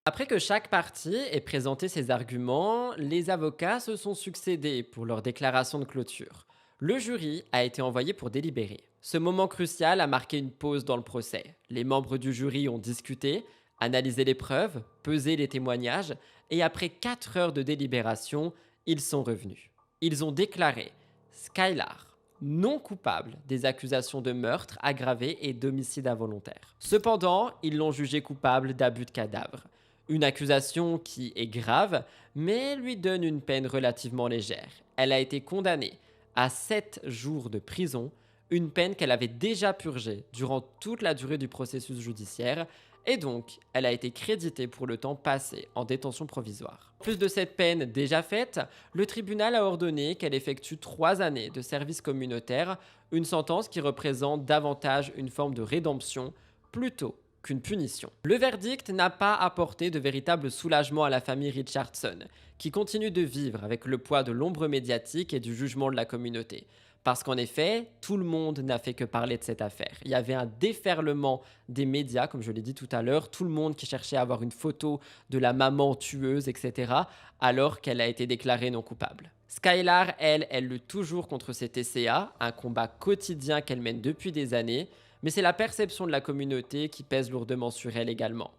Après que chaque partie ait présenté ses arguments, les avocats se sont succédés pour leur déclaration de clôture. Le jury a été envoyé pour délibérer. Ce moment crucial a marqué une pause dans le procès. Les membres du jury ont discuté, analysé les preuves, pesé les témoignages, et après 4 heures de délibération, ils sont revenus. Ils ont déclaré Skylar non coupable des accusations de meurtre aggravé et d'homicide involontaire. Cependant, ils l'ont jugé coupable d'abus de cadavre. Une accusation qui est grave, mais lui donne une peine relativement légère. Elle a été condamnée à 7 jours de prison, une peine qu'elle avait déjà purgée durant toute la durée du processus judiciaire, et donc elle a été créditée pour le temps passé en détention provisoire. En plus de cette peine déjà faite, le tribunal a ordonné qu'elle effectue 3 années de service communautaire, une sentence qui représente davantage une forme de rédemption plutôt qu'une punition. Le verdict n'a pas apporté de véritable soulagement à la famille Richardson, qui continue de vivre avec le poids de l'ombre médiatique et du jugement de la communauté. Parce qu'en effet, tout le monde n'a fait que parler de cette affaire. Il y avait un déferlement des médias, comme je l'ai dit tout à l'heure, tout le monde qui cherchait à avoir une photo de la maman tueuse, etc., alors qu'elle a été déclarée non coupable. Skylar, elle lutte toujours contre ses TCA, un combat quotidien qu'elle mène depuis des années, mais c'est la perception de la communauté qui pèse lourdement sur elle également.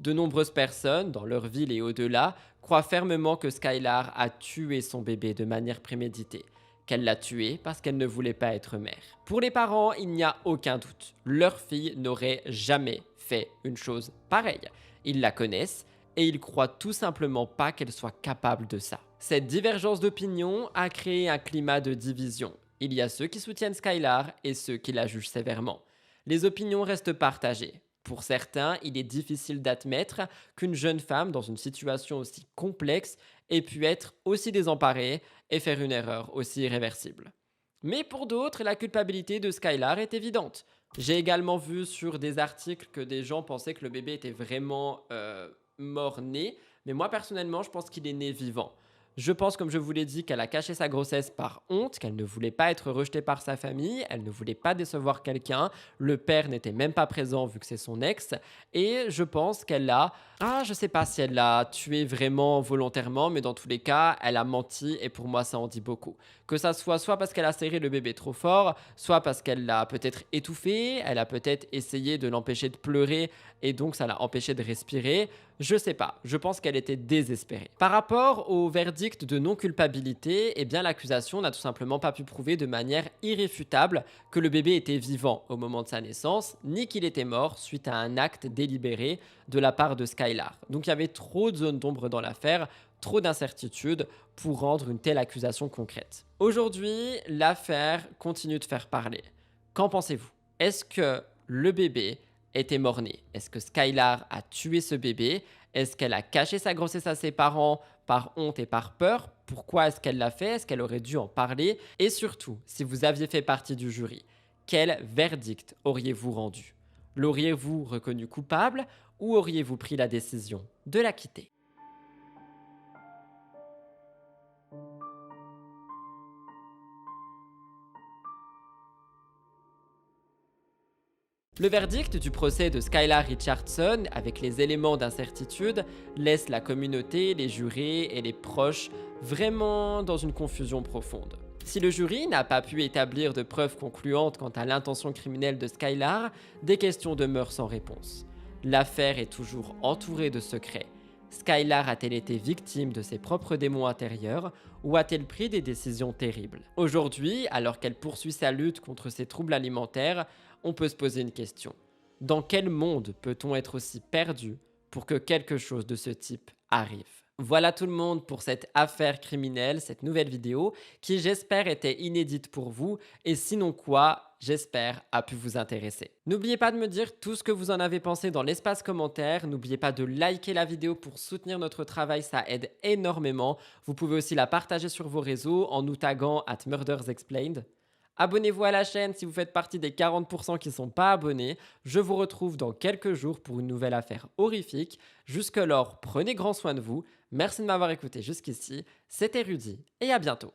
De nombreuses personnes, dans leur ville et au-delà, croient fermement que Skylar a tué son bébé de manière préméditée, qu'elle l'a tué parce qu'elle ne voulait pas être mère. Pour les parents, il n'y a aucun doute. Leur fille n'aurait jamais fait une chose pareille. Ils la connaissent et ils croient tout simplement pas qu'elle soit capable de ça. Cette divergence d'opinion a créé un climat de division. Il y a ceux qui soutiennent Skylar et ceux qui la jugent sévèrement. Les opinions restent partagées. Pour certains, il est difficile d'admettre qu'une jeune femme dans une situation aussi complexe ait pu être aussi désemparée et faire une erreur aussi irréversible. Mais pour d'autres, la culpabilité de Skylar est évidente. J'ai également vu sur des articles que des gens pensaient que le bébé était vraiment mort-né, mais moi personnellement, je pense qu'il est né vivant. Je pense, comme je vous l'ai dit, qu'elle a caché sa grossesse par honte, qu'elle ne voulait pas être rejetée par sa famille, elle ne voulait pas décevoir quelqu'un, le père n'était même pas présent vu que c'est son ex, et je pense qu'elle a... je sais pas si elle l'a tué vraiment volontairement, mais dans tous les cas, elle a menti, et pour moi, ça en dit beaucoup. Que ça soit parce qu'elle a serré le bébé trop fort, soit parce qu'elle l'a peut-être étouffé, elle a peut-être essayé de l'empêcher de pleurer, et donc ça l'a empêché de respirer. Je sais pas, je pense qu'elle était désespérée. Par rapport au verdict de non-culpabilité, eh bien l'accusation n'a tout simplement pas pu prouver de manière irréfutable que le bébé était vivant au moment de sa naissance, ni qu'il était mort suite à un acte délibéré de la part de Skylar. Donc il y avait trop de zones d'ombre dans l'affaire, trop d'incertitudes pour rendre une telle accusation concrète. Aujourd'hui, l'affaire continue de faire parler. Qu'en pensez-vous? Est-ce que le bébé était mort-né? Est-ce que Skylar a tué ce bébé? Est-ce qu'elle a caché sa grossesse à ses parents par honte et par peur? Pourquoi est-ce qu'elle l'a fait? Est-ce qu'elle aurait dû en parler? Et surtout, si vous aviez fait partie du jury, quel verdict auriez-vous rendu? L'auriez-vous reconnu coupable ou auriez-vous pris la décision de la quitter? Le verdict du procès de Skylar Richardson, avec les éléments d'incertitude, laisse la communauté, les jurés et les proches vraiment dans une confusion profonde. Si le jury n'a pas pu établir de preuves concluantes quant à l'intention criminelle de Skylar, des questions demeurent sans réponse. L'affaire est toujours entourée de secrets. Skylar a-t-elle été victime de ses propres démons intérieurs ou a-t-elle pris des décisions terribles? Aujourd'hui, alors qu'elle poursuit sa lutte contre ses troubles alimentaires, on peut se poser une question. Dans quel monde peut-on être aussi perdu pour que quelque chose de ce type arrive? Voilà tout le monde pour cette affaire criminelle, cette nouvelle vidéo qui j'espère était inédite pour vous et sinon quoi, j'espère a pu vous intéresser. N'oubliez pas de me dire tout ce que vous en avez pensé dans l'espace commentaire, n'oubliez pas de liker la vidéo pour soutenir notre travail, ça aide énormément. Vous pouvez aussi la partager sur vos réseaux en nous taguant @murdersexplained. Abonnez-vous à la chaîne si vous faites partie des 40% qui ne sont pas abonnés. Je vous retrouve dans quelques jours pour une nouvelle affaire horrifique. Jusque-lors, prenez grand soin de vous. Merci de m'avoir écouté jusqu'ici. C'était Rudy et à bientôt.